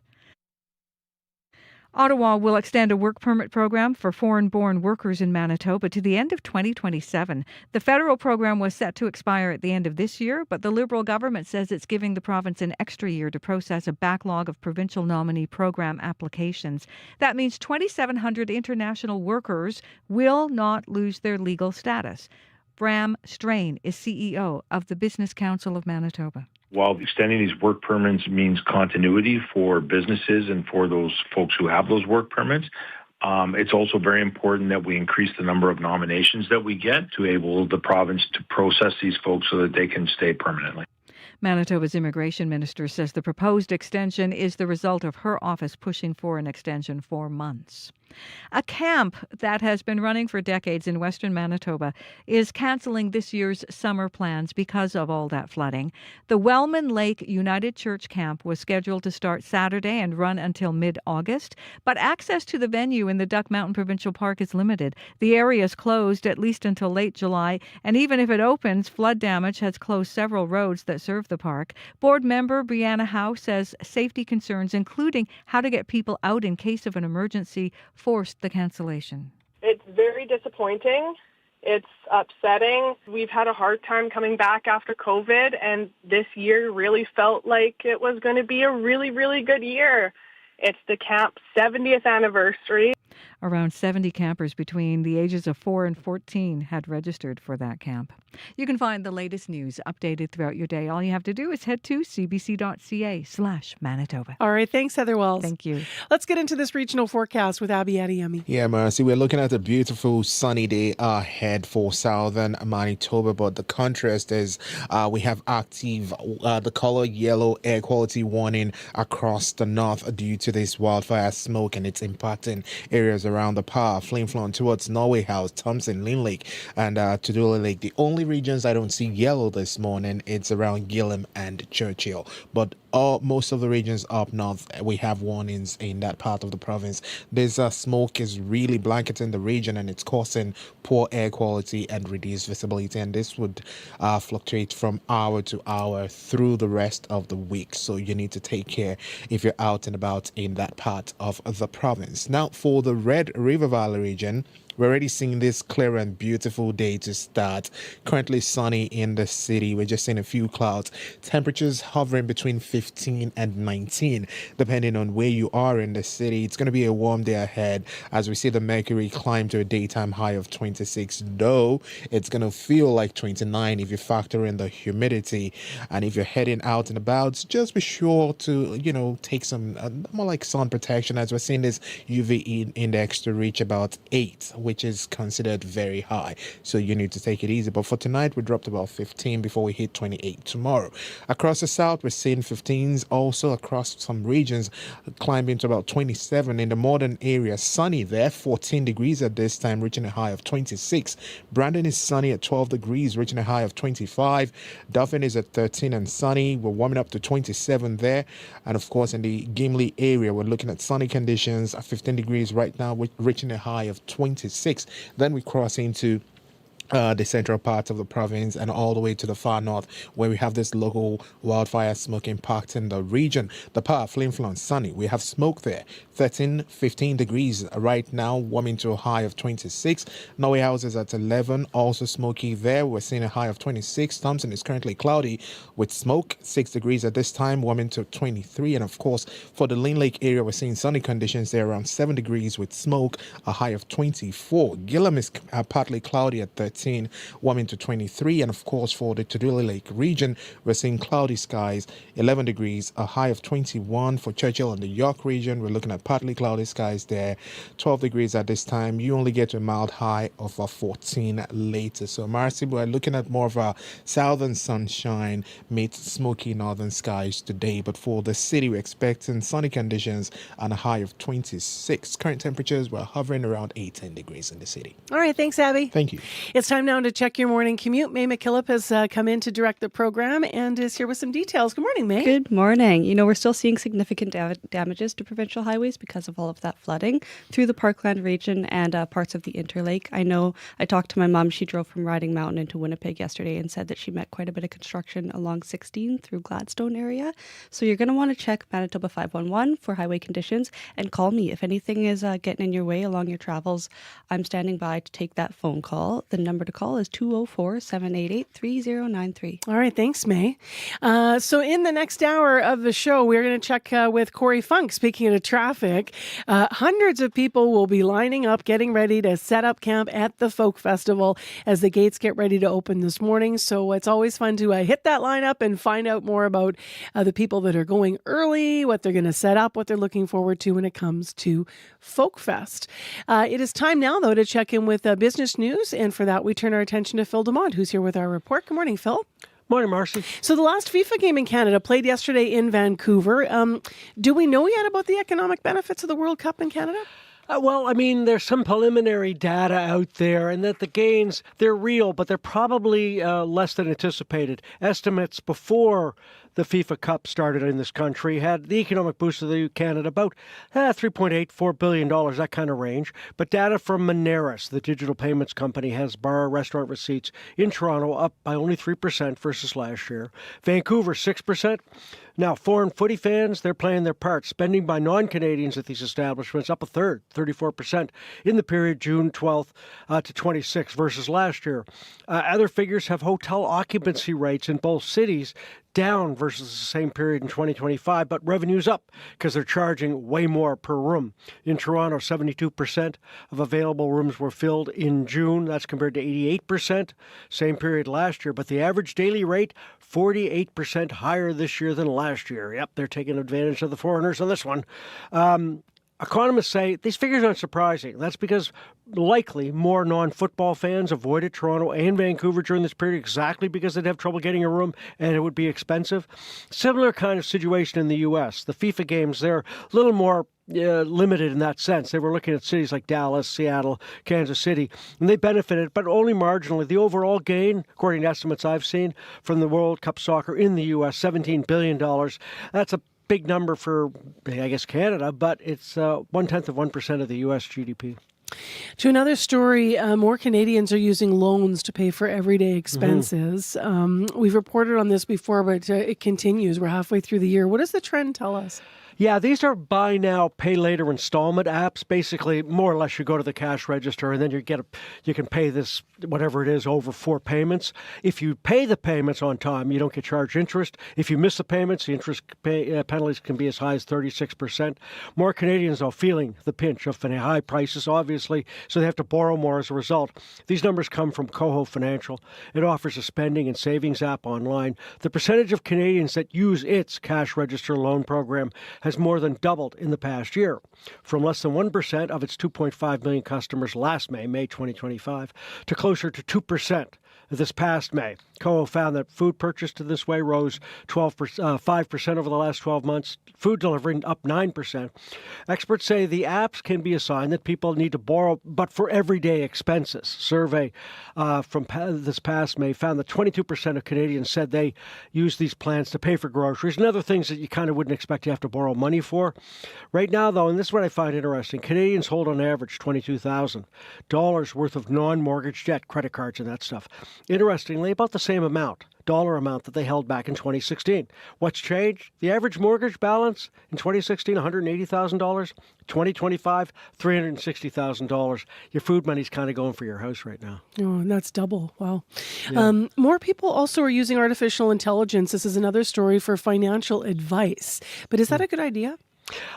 Ottawa will extend a work permit program for foreign-born workers in Manitoba to the end of 2027. The federal program was set to expire at the end of this year, but the Liberal government says it's giving the province an extra year to process a backlog of provincial nominee program applications. That means 2,700 international workers will not lose their legal status. Bram Strain is CEO of the Business Council of Manitoba. While extending these work permits means continuity for businesses and for those folks who have those work permits, it's also very important that we increase the number of nominations that we get to enable the province to process these folks so that they can stay permanently. Manitoba's immigration minister says the proposed extension is the result of her office pushing for an extension for months. A camp that has been running for decades in western Manitoba is cancelling this year's summer plans because of all that flooding. The Wellman Lake United Church Camp was scheduled to start Saturday and run until mid-August, but access to the venue in the Duck Mountain Provincial Park is limited. The area is closed at least until late July, and even if it opens, flood damage has closed several roads that serve the park. Board member Brianna Howe says safety concerns, including how to get people out in case of an emergency, forced the cancellation. It's very disappointing. It's upsetting. We've had a hard time coming back after COVID, and this year really felt like it was going to be a really, really good year. It's the camp's 70th anniversary. Around 70 campers between the ages of 4 and 14 had registered for that camp. You can find the latest news updated throughout your day. All you have to do is head to cbc.ca/Manitoba. All right. Thanks, Heather Wells. Thank you. Let's get into this regional forecast with Abby Adiyemi. Yeah, Marcy, we're looking at a beautiful sunny day ahead for southern Manitoba, but the contrast is we have active the color yellow air quality warning across the north due to this wildfire smoke, and it's impacting areas around the Par, Flin Flon towards Norway House, Thompson, Lynn Lake, and Tudula Lake. The only regions I don't see yellow this morning, it's around Gillam and Churchill. But most of the regions up north, we have warnings in that part of the province. This smoke is really blanketing the region, and it's causing poor air quality and reduced visibility. And this would fluctuate from hour to hour through the rest of the week. So you need to take care if you're out and about in that part of the province. Now, for the Red River Valley region, we're already seeing this clear and beautiful day to start. Currently sunny in the city. We're just seeing a few clouds. Temperatures hovering between 15 and 19, depending on where you are in the city. It's going to be a warm day ahead as we see the mercury climb to a daytime high of 26, though it's going to feel like 29 if you factor in the humidity. And if you're heading out and about, just be sure to, take some more like sun protection, as we're seeing this UV index to reach about 8. which is considered very high. So you need to take it easy. But for tonight, we dropped about 15 before we hit 28 tomorrow. Across the south, we're seeing 15s. Also across some regions, climbing to about 27. In the northern area, sunny there, 14 degrees at this time, reaching a high of 26. Brandon is sunny at 12 degrees, reaching a high of 25. Dauphin is at 13 and sunny. We're warming up to 27 there. And of course, in the Gimli area, we're looking at sunny conditions at 15 degrees right now, reaching a high of 26. Then we cross into the central parts of the province and all the way to the far north, where we have this local wildfire smoke impacting the region. The Par, Flin Flon, sunny. We have smoke there. 13, 15 degrees right now, warming to a high of 26. Norway House is at 11, also smoky there. We're seeing a high of 26. Thompson is currently cloudy with smoke, 6 degrees at this time, warming to 23. And of course, for the Lynn Lake area, we're seeing sunny conditions there, around 7 degrees with smoke, a high of 24. Gillam is partly cloudy at 13, warming to 23. And of course, for the Tuduli Lake region, we're seeing cloudy skies, 11 degrees, a high of 21. For Churchill and the York region, we're looking at partly cloudy skies there, 12 degrees at this time. You only get to a mild high of 14 later. So Marcy, we're looking at more of a southern sunshine meets smoky northern skies today. But for the city, we're expecting sunny conditions and a high of 26. Current temperatures, we're hovering around 18 degrees in the city. All right, thanks, Abby. Thank you. It's time now to check your morning commute. May McKillop has come in to direct the program and is here with some details. Good morning, May. Good morning. You know, we're still seeing significant damages to provincial highways because of all of that flooding through the Parkland region and parts of the Interlake. I know I talked to my mom. She drove from Riding Mountain into Winnipeg yesterday and said that she met quite a bit of construction along 16 through Gladstone area. So you're going to want to check Manitoba 511 for highway conditions and call me if anything is getting in your way along your travels. I'm standing by to take that phone call. The number to call is 204-788-3093. All right, thanks, May. So in the next hour of the show, we're going to check with Corey Funk. Speaking of traffic, hundreds of people will be lining up, getting ready to set up camp at the Folk Festival as the gates get ready to open this morning. So it's always fun to hit that lineup and find out more about the people that are going early, what they're going to set up, what they're looking forward to when it comes to Folk Fest. It is time now, though, to check in with business news. And for that, we turn our attention to Phil Demond, who's here with our report. Good morning, Phil. Morning, Marcy. So the last FIFA game in Canada played yesterday in Vancouver. Do we know yet about the economic benefits of the World Cup in Canada? Well, I mean, there's some preliminary data out there, and that the gains, they're real, but they're probably less than anticipated. Estimates before the FIFA Cup started in this country had the economic boost of Canada about $3.84 billion, that kind of range. But data from Moneris, the digital payments company, has bar restaurant receipts in Toronto up by only 3% versus last year. Vancouver, 6%. Now, foreign footy fans, they're playing their part. Spending by non-Canadians at these establishments up a third, 34%, in the period June 12th to 26th versus last year. Other figures have hotel occupancy rates in both cities down versus the same period in 2025, but revenue's up because they're charging way more per room. In Toronto, 72% of available rooms were filled in June. That's compared to 88% same period last year. But the average daily rate, 48% higher this year than last year. Yep, they're taking advantage of the foreigners on this one. Economists say these figures aren't surprising. That's because likely more non-football fans avoided Toronto and Vancouver during this period exactly because they'd have trouble getting a room and it would be expensive. Similar kind of situation in the U.S. The FIFA games, they're a little more limited in that sense. They were looking at cities like Dallas, Seattle, Kansas City, and they benefited, but only marginally. The overall gain, according to estimates I've seen from the World Cup soccer in the U.S., $17 billion. That's a big number for, I guess, Canada, but it's 0.1% of the U.S. GDP. To another story, more Canadians are using loans to pay for everyday expenses. We've reported on this before, but it continues. We're halfway through the year. What does the trend tell us? Yeah, these are buy now, pay later installment apps. Basically, more or less, you go to the cash register and then you can pay this, whatever it is, over 4 payments. If you pay the payments on time, you don't get charged interest. If you miss the payments, the interest penalties can be as high as 36%. More Canadians are feeling the pinch of high prices, obviously, so they have to borrow more as a result. These numbers come from Coho Financial. It offers a spending and savings app online. The percentage of Canadians that use its cash register loan program has more than doubled in the past year, from less than 1% of its 2.5 million customers last May 2025, to closer to 2% this past May. COO found that food purchased in this way rose 5% over the last 12 months, food delivery up 9%. Experts say the apps can be a sign that people need to borrow, but for everyday expenses. Survey from this past May found that 22% of Canadians said they use these plans to pay for groceries and other things that you kind of wouldn't expect you have to borrow money for. Right now, though, and this is what I find interesting, Canadians hold on average $22,000 worth of non-mortgage debt, credit cards and that stuff. Interestingly, about the same dollar amount that they held back in 2016. What's changed? The average mortgage balance in 2016, $180,000. 2025, $360,000. Your food money's kind of going for your house right now. Oh, and that's double. Wow. Yeah. More people also are using artificial intelligence. This is another story for financial advice. But is that a good idea?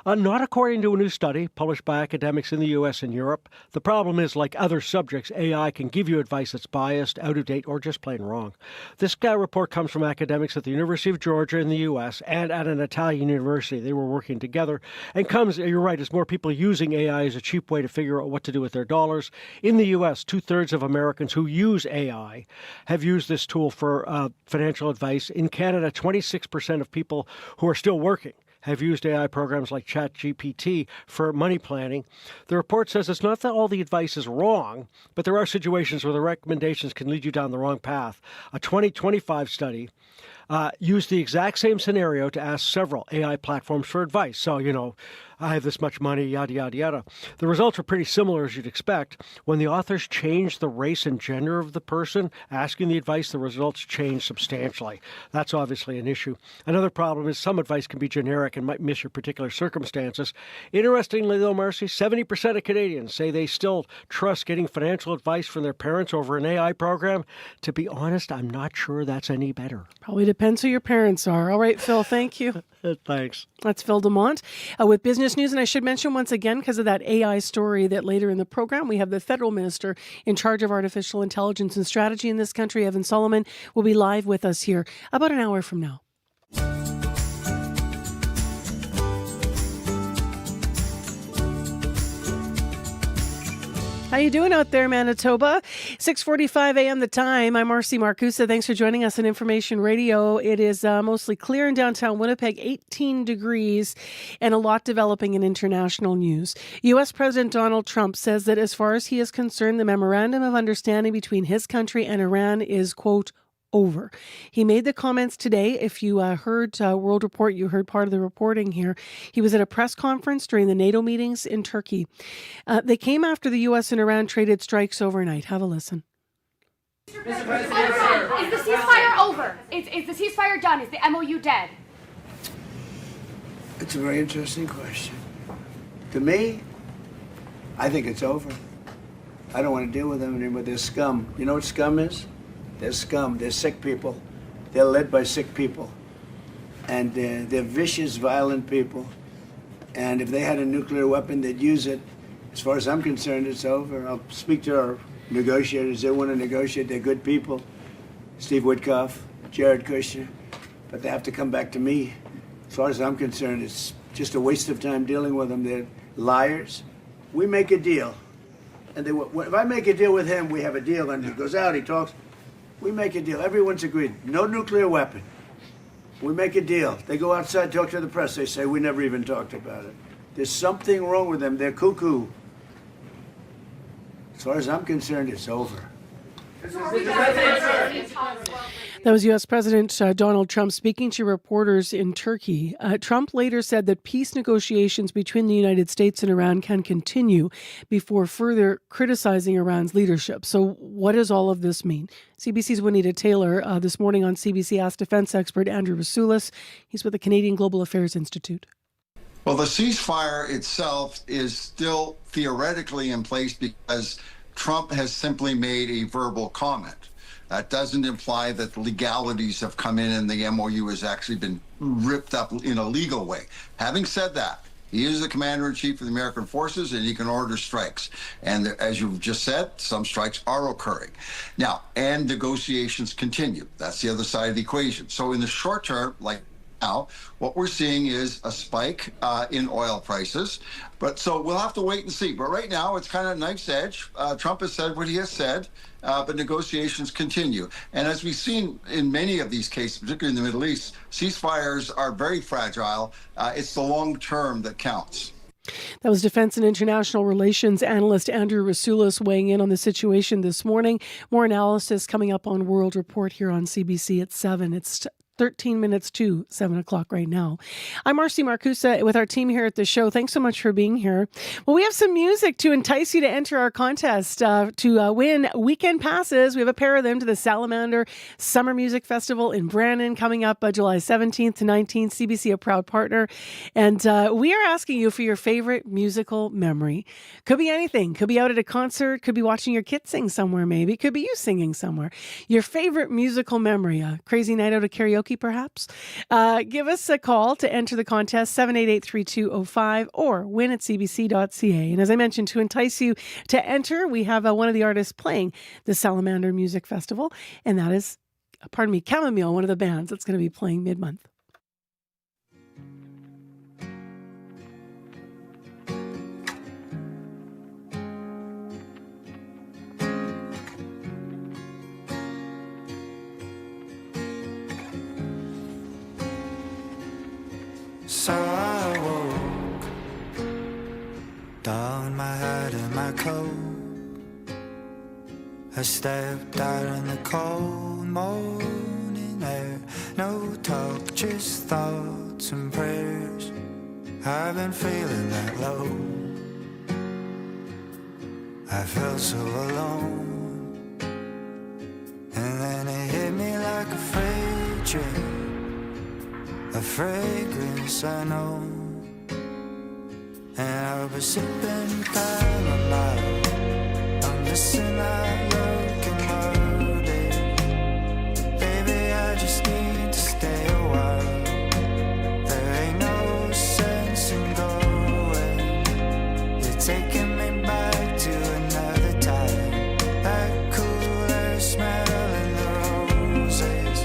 Not according to a new study published by academics in the U.S. and Europe. The problem is, like other subjects, AI can give you advice that's biased, out of date, or just plain wrong. This report comes from academics at the University of Georgia in the U.S. and at an Italian university. They were working together and comes, you're right, as more people using AI as a cheap way to figure out what to do with their dollars. In the U.S., 2/3 of Americans who use AI have used this tool for financial advice. In Canada, 26% of people who are still working have used AI programs like ChatGPT for money planning. The report says it's not that all the advice is wrong, but there are situations where the recommendations can lead you down the wrong path. A 2025 study used the exact same scenario to ask several AI platforms for advice. So, I have this much money, yada, yada, yada. The results are pretty similar, as you'd expect. When the authors changed the race and gender of the person asking the advice, the results changed substantially. That's obviously an issue. Another problem is some advice can be generic and might miss your particular circumstances. Interestingly, though, Marcy, 70% of Canadians say they still trust getting financial advice from their parents over an AI program. To be honest, I'm not sure that's any better. Probably depends who your parents are. All right, Phil, thank you. Thanks. That's Phil Demont with Business News. And I should mention once again, because of that AI story, that later in the program, we have the federal minister in charge of artificial intelligence and strategy in this country, Evan Solomon, will be live with us here about an hour from now. How you doing out there, Manitoba? 6:45 a.m. the time. I'm Marcy Marcusa. Thanks for joining us on Information Radio. It is mostly clear in downtown Winnipeg, 18 degrees, and a lot developing in international news. U.S. President Donald Trump says that as far as he is concerned, the memorandum of understanding between his country and Iran is, quote, over. He made the comments today. If you heard World Report, you heard part of the reporting here. He was at a press conference during the NATO meetings in Turkey. They came after the U.S. and Iran traded strikes overnight. Have a listen. Mr. President, is the ceasefire over? Is the ceasefire done? Is the MOU dead? It's a very interesting question. To me, I think it's over. I don't want to deal with them anymore. They're scum. You know what scum is? They're scum. They're sick people. They're led by sick people. And they're vicious, violent people. And if they had a nuclear weapon, they'd use it. As far as I'm concerned, it's over. I'll speak to our negotiators. They want to negotiate. They're good people. Steve Witkoff, Jared Kushner. But they have to come back to me. As far as I'm concerned, it's just a waste of time dealing with them. They're liars. We make a deal. And if I make a deal with him, we have a deal. And he goes out, he talks. We make a deal. Everyone's agreed. No nuclear weapon. We make a deal. They go outside, talk to the press. They say, we never even talked about it. There's something wrong with them. They're cuckoo. As far as I'm concerned, it's over. That was U.S. President Donald Trump speaking to reporters in Turkey. Trump later said that peace negotiations between the United States and Iran can continue before further criticizing Iran's leadership. So what does all of this mean? CBC's Juanita Taylor this morning on CBC asked defense expert Andrew Rasoulis. He's with the Canadian Global Affairs Institute. Well, the ceasefire itself is still theoretically in place because Trump has simply made a verbal comment. That doesn't imply that the legalities have come in and the MOU has actually been ripped up in a legal way. Having said that, he is the commander-in-chief of the American forces and he can order strikes. And as you've just said, some strikes are occurring. Now, and negotiations continue. That's the other side of the equation. So in the short term, like now, what we're seeing is a spike in oil prices. But so we'll have to wait and see. But right now, it's kind of knife's edge. Trump has said what he has said, but negotiations continue. And as we've seen in many of these cases, particularly in the Middle East, ceasefires are very fragile. It's the long term that counts. That was Defense and International Relations analyst Andrew Rasoulis weighing in on the situation this morning. More analysis coming up on World Report here on CBC at 7. It's 13 minutes to 7 o'clock right now. I'm Marcy Marcusa with our team here at the show. Thanks so much for being here. Well, we have some music to entice you to enter our contest to win weekend passes. We have a pair of them to the Salamander Summer Music Festival in Brandon coming up July 17th to 19th. CBC, a proud partner. And we are asking you for your favorite musical memory. Could be anything. Could be out at a concert. Could be watching your kids sing somewhere maybe. Could be you singing somewhere. Your favorite musical memory. A crazy night out of karaoke perhaps. Give us a call to enter the contest, 788-3205, or win at cbc.ca. And as I mentioned, to entice you to enter, we have one of the artists playing the Salamander Music Festival, and that is, Chamomile, one of the bands that's going to be playing mid-month. So I woke, down my head in my coat. I stepped out in the cold morning air. No talk, just thoughts and prayers. I've been feeling that low. I felt so alone. And then it hit me like a freight train. A fragrance I know. And I was sipping chamomile. I'm missing that locomotive. Baby, I just need to stay a while. There ain't no sense in going. You're taking me back to another time. That cooler smell in the roses.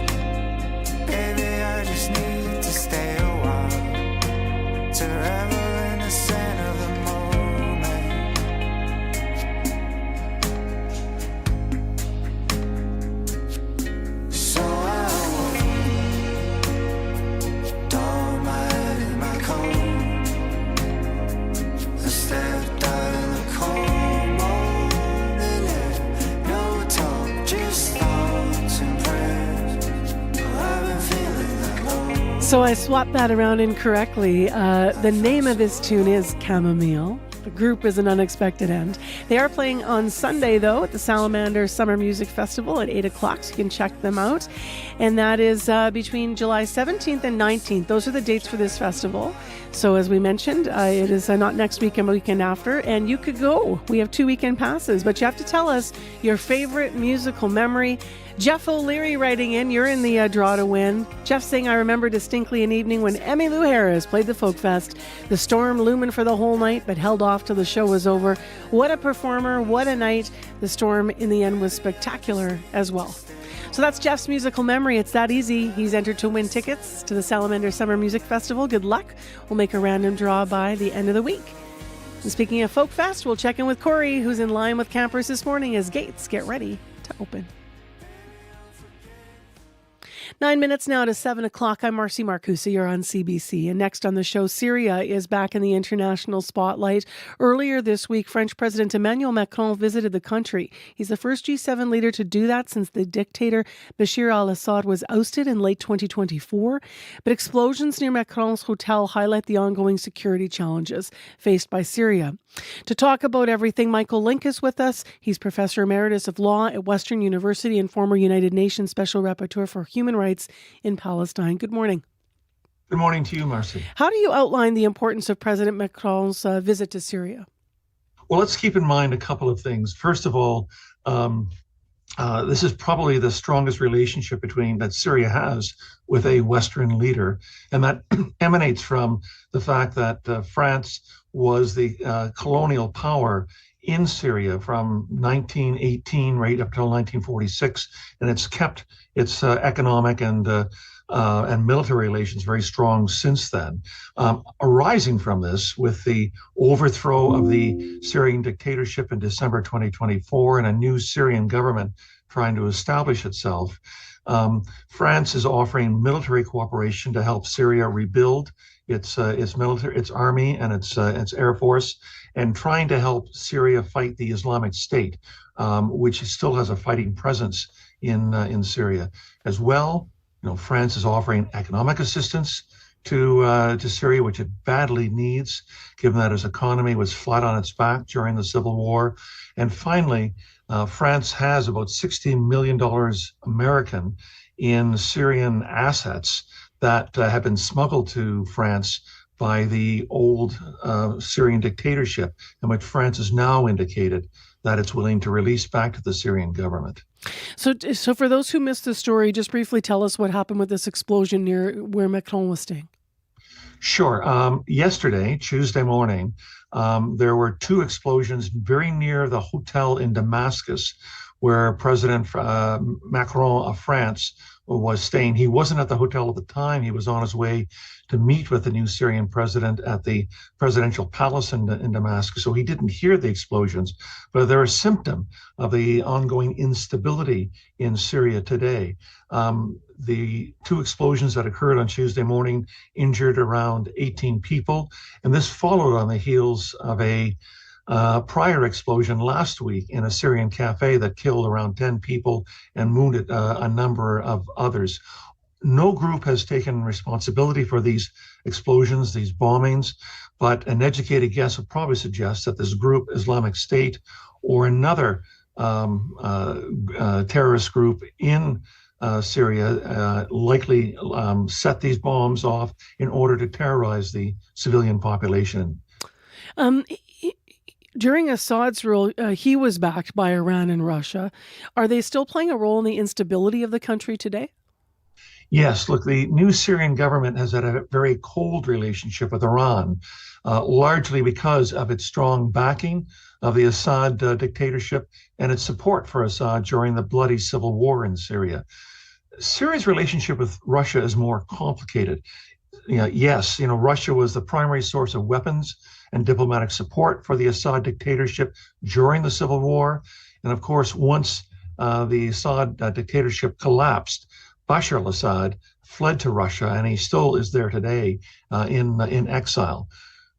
Baby, I just need stay a while to revel in the scent of the moment. So I woke, down my head in my coat. I stepped out in the cold morning air. No talk, just thoughts and prayers. I've been feeling that low. So I swapped that around incorrectly. The name of this tune is Chamomile. The group is An Unexpected End. They are playing on Sunday, though, at the Salamander Summer Music Festival at 8 o'clock, so you can check them out. And that is between July 17th and 19th. Those are the dates for this festival. So as we mentioned, it is not next weekend, but weekend after, and you could go. We have 2 weekend passes, but you have to tell us your favorite musical memory. Jeff O'Leary writing in, you're in the draw to win. Jeff saying, I remember distinctly an evening when Emmylou Harris played the Folk Fest. The storm looming for the whole night, but held off till the show was over. What a performer, what a night. The storm in the end was spectacular as well. So that's Jeff's musical memory. It's that easy. He's entered to win tickets to the Salamander Summer Music Festival. Good luck. We'll make a random draw by the end of the week. And speaking of Folk Fest, we'll check in with Corey, who's in line with campers this morning as gates get ready to open. 9 minutes now to 7 o'clock. I'm Marcy Marcusa. You're on CBC. And next on the show, Syria is back in the international spotlight. Earlier this week, French President Emmanuel Macron visited the country. He's the first G7 leader to do that since the dictator Bashir al-Assad was ousted in late 2024. But explosions near Macron's hotel highlight the ongoing security challenges faced by Syria. To talk about everything, Michael Link is with us. He's Professor Emeritus of Law at Western University and former United Nations Special Rapporteur for Human Rights in Palestine. Good morning. Good morning to you, Marcy. How do you outline the importance of President Macron's visit to Syria? Well, let's keep in mind a couple of things. First of all, this is probably the strongest relationship that Syria has with a Western leader, and that emanates from the fact that France was the colonial power in Syria from 1918 right up till 1946, and it's kept its economic and and military relations very strong since then. Arising from this, with the overthrow of the Syrian dictatorship in December 2024 and a new Syrian government trying to establish itself, France is offering military cooperation to help Syria rebuild its military, its army, and its air force, and trying to help Syria fight the Islamic State, which still has a fighting presence in Syria as well. France is offering economic assistance to Syria, which it badly needs, given that its economy was flat on its back during the civil war. And finally, France has about $60 million American in Syrian assets that have been smuggled to France by the old Syrian dictatorship, in which France has now indicated that it's willing to release back to the Syrian government. So for those who missed the story, just briefly tell us what happened with this explosion near where Macron was staying. Sure. Yesterday, Tuesday morning, there were two explosions very near the hotel in Damascus where President Macron of France was staying. He wasn't at the hotel at the time. He was on his way to meet with the new Syrian president at the presidential palace in Damascus. So he didn't hear the explosions, but they're a symptom of the ongoing instability in Syria today. The two explosions that occurred on Tuesday morning injured around 18 people, and this followed on the heels of a prior explosion last week in a Syrian cafe that killed around 10 people and wounded a number of others. No group has taken responsibility for these explosions, these bombings, but an educated guess would probably suggest that this group, Islamic State, or another terrorist group in Syria likely set these bombs off in order to terrorize the civilian population. During Assad's rule, he was backed by Iran and Russia. Are they still playing a role in the instability of the country today? Yes, look, the new Syrian government has had a very cold relationship with Iran, largely because of its strong backing of the Assad dictatorship and its support for Assad during the bloody civil war in Syria. Syria's relationship with Russia is more complicated. Yes, Russia was the primary source of weapons and diplomatic support for the Assad dictatorship during the civil war. And of course, once the Assad dictatorship collapsed, Bashar al-Assad fled to Russia, and he still is there today in exile.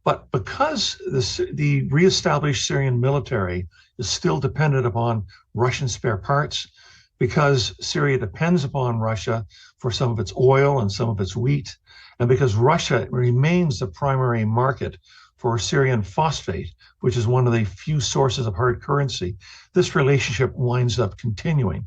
But because the reestablished Syrian military is still dependent upon Russian spare parts, because Syria depends upon Russia for some of its oil and some of its wheat, and because Russia remains the primary market for Syrian phosphate, which is one of the few sources of hard currency, this relationship winds up continuing.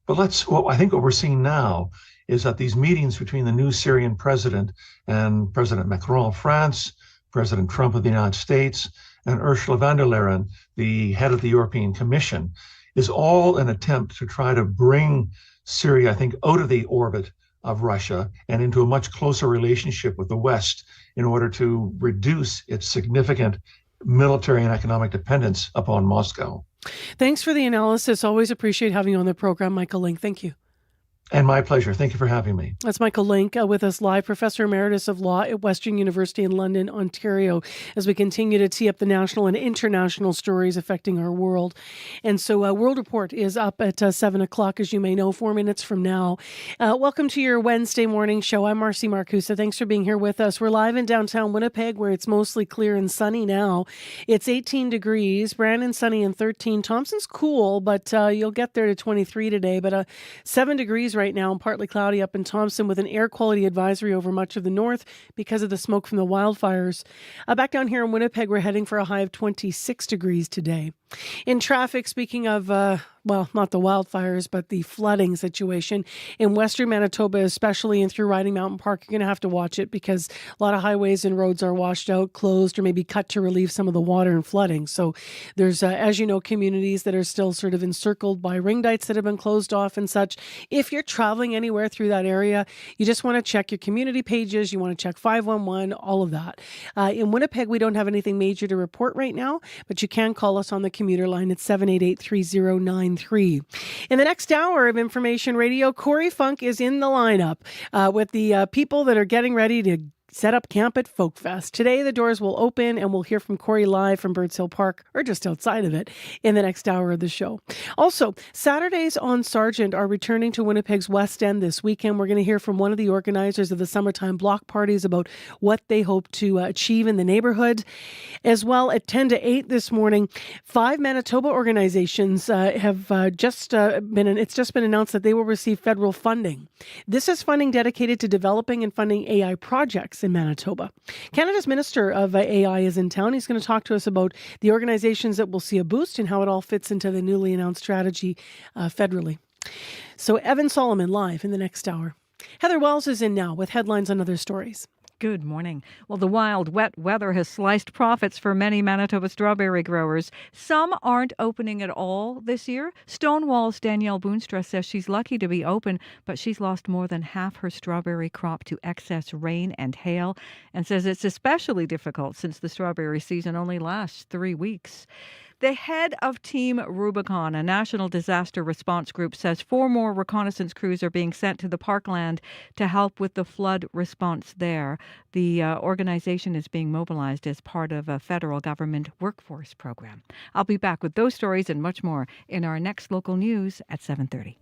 But what I think what we're seeing now is that these meetings between the new Syrian president and President Macron of France, President Trump of the United States, and Ursula von der Leyen, the head of the European Commission, is all an attempt to try to bring Syria, I think, out of the orbit of Russia and into a much closer relationship with the West in order to reduce its significant military and economic dependence upon Moscow. Thanks for the analysis. Always appreciate having you on the program, Michael Link. Thank you. And my pleasure. Thank you for having me. That's Michael Link with us live, Professor Emeritus of Law at Western University in London, Ontario, as we continue to tee up the national and international stories affecting our world. And so World Report is up at 7 o'clock, as you may know, 4 minutes from now. Welcome to your Wednesday morning show. I'm Marcy Marcusa. Thanks for being here with us. We're live in downtown Winnipeg, where it's mostly clear and sunny now. It's 18 degrees, Brandon sunny and 13. Thompson's cool, but you'll get there to 23 today, but 7 degrees right now and partly cloudy up in Thompson with an air quality advisory over much of the north because of the smoke from the wildfires. Back down here in Winnipeg, we're heading for a high of 26 degrees today. In traffic, speaking of, not the wildfires, but the flooding situation in western Manitoba, especially and through Riding Mountain Park, you're going to have to watch it because a lot of highways and roads are washed out, closed, or maybe cut to relieve some of the water and flooding. So there's, as you know, communities that are still sort of encircled by ring dikes that have been closed off and such. If you're traveling anywhere through that area, you just want to check your community pages. You want to check 511, all of that. In Winnipeg, we don't have anything major to report right now, but you can call us on the commuter line at 788-3090. 617-769-3713. In the next hour of Information Radio, Corey Funk is in the lineup with the people that are getting ready to set up camp at Folk Fest. Today, the doors will open and we'll hear from Corey live from Birds Hill Park, or just outside of it, in the next hour of the show. Also, Saturdays on Sargent are returning to Winnipeg's West End this weekend. We're going to hear from one of the organizers of the summertime block parties about what they hope to achieve in the neighborhood. As well, at 10 to 8 this morning, 5 Manitoba organizations have just been announced that they will receive federal funding. This is funding dedicated to developing and funding AI projects in Manitoba. Canada's Minister of AI is in town. He's going to talk to us about the organizations that will see a boost and how it all fits into the newly announced strategy federally. So Evan Solomon live in the next hour. Heather Wells is in now with headlines on other stories. Good morning. Well, the wild, wet weather has sliced profits for many Manitoba strawberry growers. Some aren't opening at all this year. Stonewall's Danielle Boonstra says she's lucky to be open, but she's lost more than half her strawberry crop to excess rain and hail, and says it's especially difficult since the strawberry season only lasts 3 weeks. The head of Team Rubicon, a national disaster response group, says 4 more reconnaissance crews are being sent to the parkland to help with the flood response there. The organization is being mobilized as part of a federal government workforce program. I'll be back with those stories and much more in our next local news at 7:30.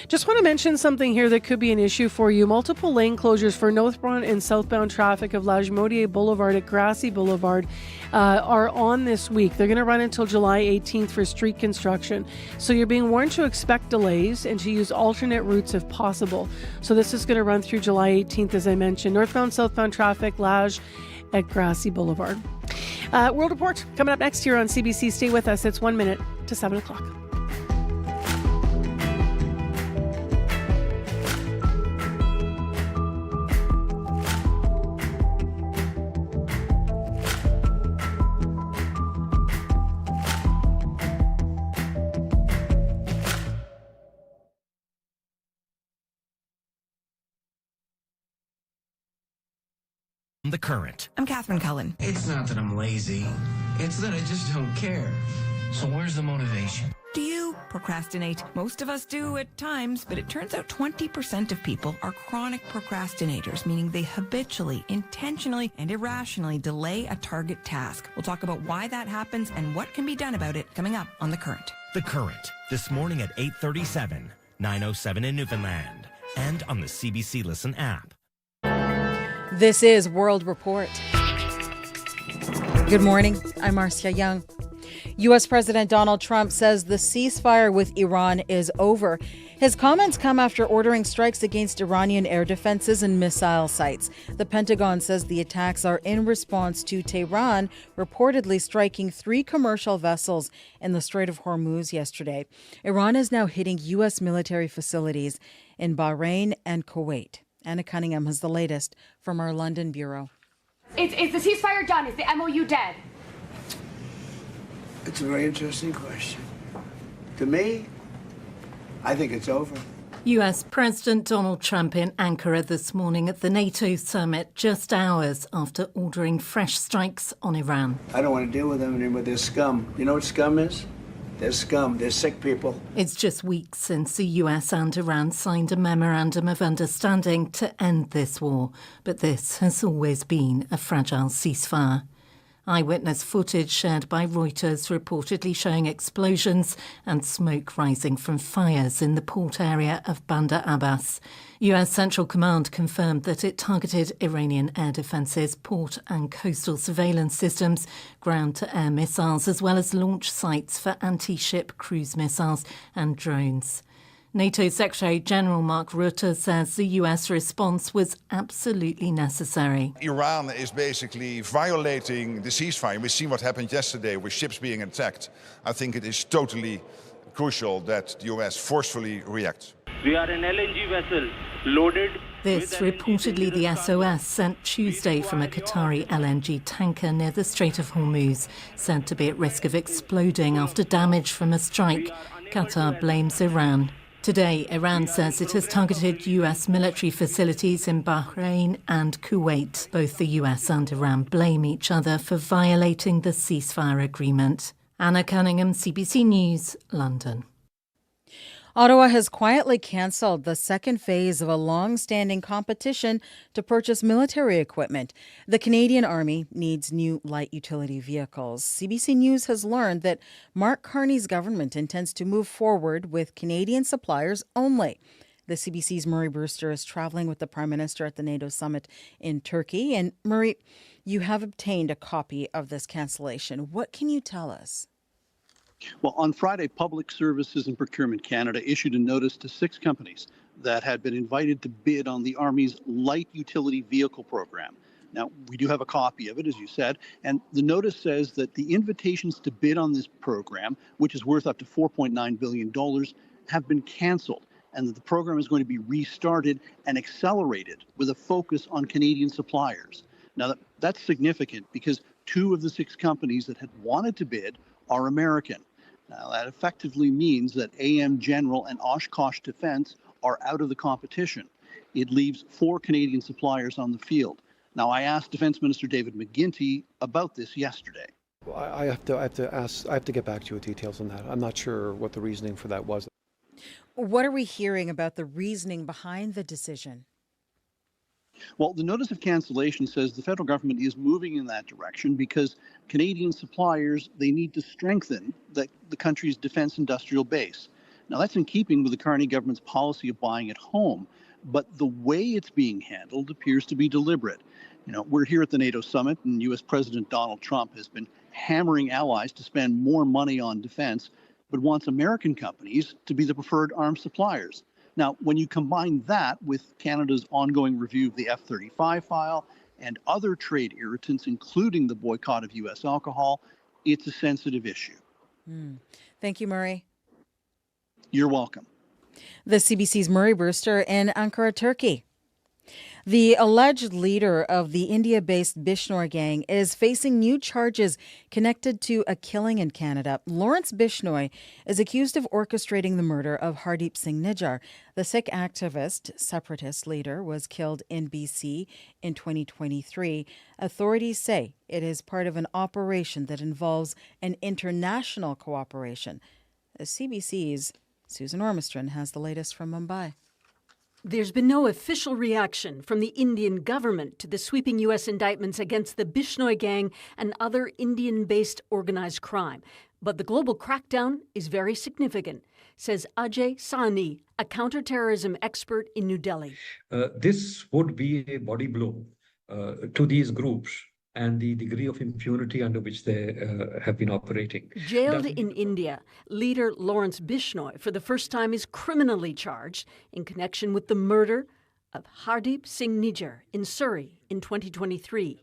Just want to mention something here that could be an issue for you. Multiple lane closures for northbound and southbound traffic of Lagimodiere Boulevard at Grassy Boulevard are on this week. They're going to run until July 18th for street construction. So you're being warned to expect delays and to use alternate routes if possible. So this is going to run through July 18th, as I mentioned. Northbound, southbound traffic, Lage at Grassy Boulevard. World Report coming up next here on CBC. Stay with us. It's 1 minute to 7 o'clock. The Current. I'm Catherine Cullen. It's not that I'm lazy. It's that I just don't care. So where's the motivation? Do you procrastinate? Most of us do at times, but it turns out 20% of people are chronic procrastinators, meaning they habitually, intentionally, and irrationally delay a target task. We'll talk about why that happens and what can be done about it coming up on The Current. The Current, this morning at 8:37, 9:07 in Newfoundland, and on the CBC Listen app. This is World Report. Good morning. I'm Marcia Young. U.S. President Donald Trump says the ceasefire with Iran is over. His comments come after ordering strikes against Iranian air defenses and missile sites. The Pentagon says the attacks are in response to Tehran reportedly striking 3 commercial vessels in the Strait of Hormuz yesterday. Iran is now hitting U.S. military facilities in Bahrain and Kuwait. Anna Cunningham has the latest from our London bureau. Is the ceasefire done? Is the MOU dead? It's a very interesting question. To me, I think it's over. US President Donald Trump in Ankara this morning at the NATO summit, just hours after ordering fresh strikes on Iran. I don't want to deal with them anymore. They're scum. You know what scum is? They're scum. They're sick people. It's just weeks since the US and Iran signed a memorandum of understanding to end this war, but this has always been a fragile ceasefire. Eyewitness footage shared by Reuters reportedly showing explosions and smoke rising from fires in the port area of Bandar Abbas. US Central Command confirmed that it targeted Iranian air defences, port and coastal surveillance systems, ground-to-air missiles, as well as launch sites for anti-ship cruise missiles and drones. NATO Secretary-General Mark Rutte says the US response was absolutely necessary. Iran is basically violating the ceasefire. We've seen what happened yesterday with ships being attacked. I think it is totally crucial that the US forcefully reacts. We are an LNG vessel loaded. This reportedly the SOS sent Tuesday from a Qatari LNG tanker near the Strait of Hormuz, said to be at risk of exploding after damage from a strike. Qatar blames Iran. Today, Iran says it has targeted US military facilities in Bahrain and Kuwait. Both the US and Iran blame each other for violating the ceasefire agreement. Anna Cunningham, CBC News, London. Ottawa has quietly canceled the second phase of a long-standing competition to purchase military equipment. The Canadian Army needs new light utility vehicles. CBC News has learned that Mark Carney's government intends to move forward with Canadian suppliers only. The CBC's Murray Brewster is traveling with the Prime Minister at the NATO summit in Turkey. And Murray, you have obtained a copy of this cancellation. What can you tell us? Well, on Friday, Public Services and Procurement Canada issued a notice to 6 companies that had been invited to bid on the Army's light utility vehicle program. Now, we do have a copy of it, as you said, and the notice says that the invitations to bid on this program, which is worth up to $4.9 billion, have been canceled, and that the program is going to be restarted and accelerated with a focus on Canadian suppliers. Now, that's significant because 2 of the 6 companies that had wanted to bid are American. Now, that effectively means that AM General and Oshkosh Defense are out of the competition. It leaves 4 Canadian suppliers on the field. Now, I asked Defense Minister David McGuinty about this yesterday. Well, I have to get back to you with details on that. I'm not sure what the reasoning for that was. What are we hearing about the reasoning behind the decision? Well, the notice of cancellation says the federal government is moving in that direction because Canadian suppliers, they need to strengthen the country's defense industrial base. Now, that's in keeping with the Carney government's policy of buying at home, but the way it's being handled appears to be deliberate. You know, we're here at the NATO summit, and U.S. President Donald Trump has been hammering allies to spend more money on defense, but wants American companies to be the preferred arms suppliers. Now, when you combine that with Canada's ongoing review of the F-35 file and other trade irritants, including the boycott of U.S. alcohol, it's a sensitive issue. Thank you, Murray. You're welcome. The CBC's Murray Brewster in Ankara, Turkey. The alleged leader of the India-based Bishnoi gang is facing new charges connected to a killing in Canada. Lawrence Bishnoi is accused of orchestrating the murder of Hardeep Singh Nijjar. The Sikh activist, separatist leader was killed in BC in 2023. Authorities say it is part of an operation that involves an international cooperation. CBC's Susan Ormstrand has the latest from Mumbai. There's been no official reaction from the Indian government to the sweeping U.S. indictments against the Bishnoi gang and other Indian-based organized crime. But the global crackdown is very significant, says Ajay Sahni, a counterterrorism expert in New Delhi. This would be a body blow to these groups and the degree of impunity under which they have been operating. Jailed in India, leader Lawrence Bishnoi for the first time is criminally charged in connection with the murder of Hardeep Singh Nijjar in Surrey in 2023.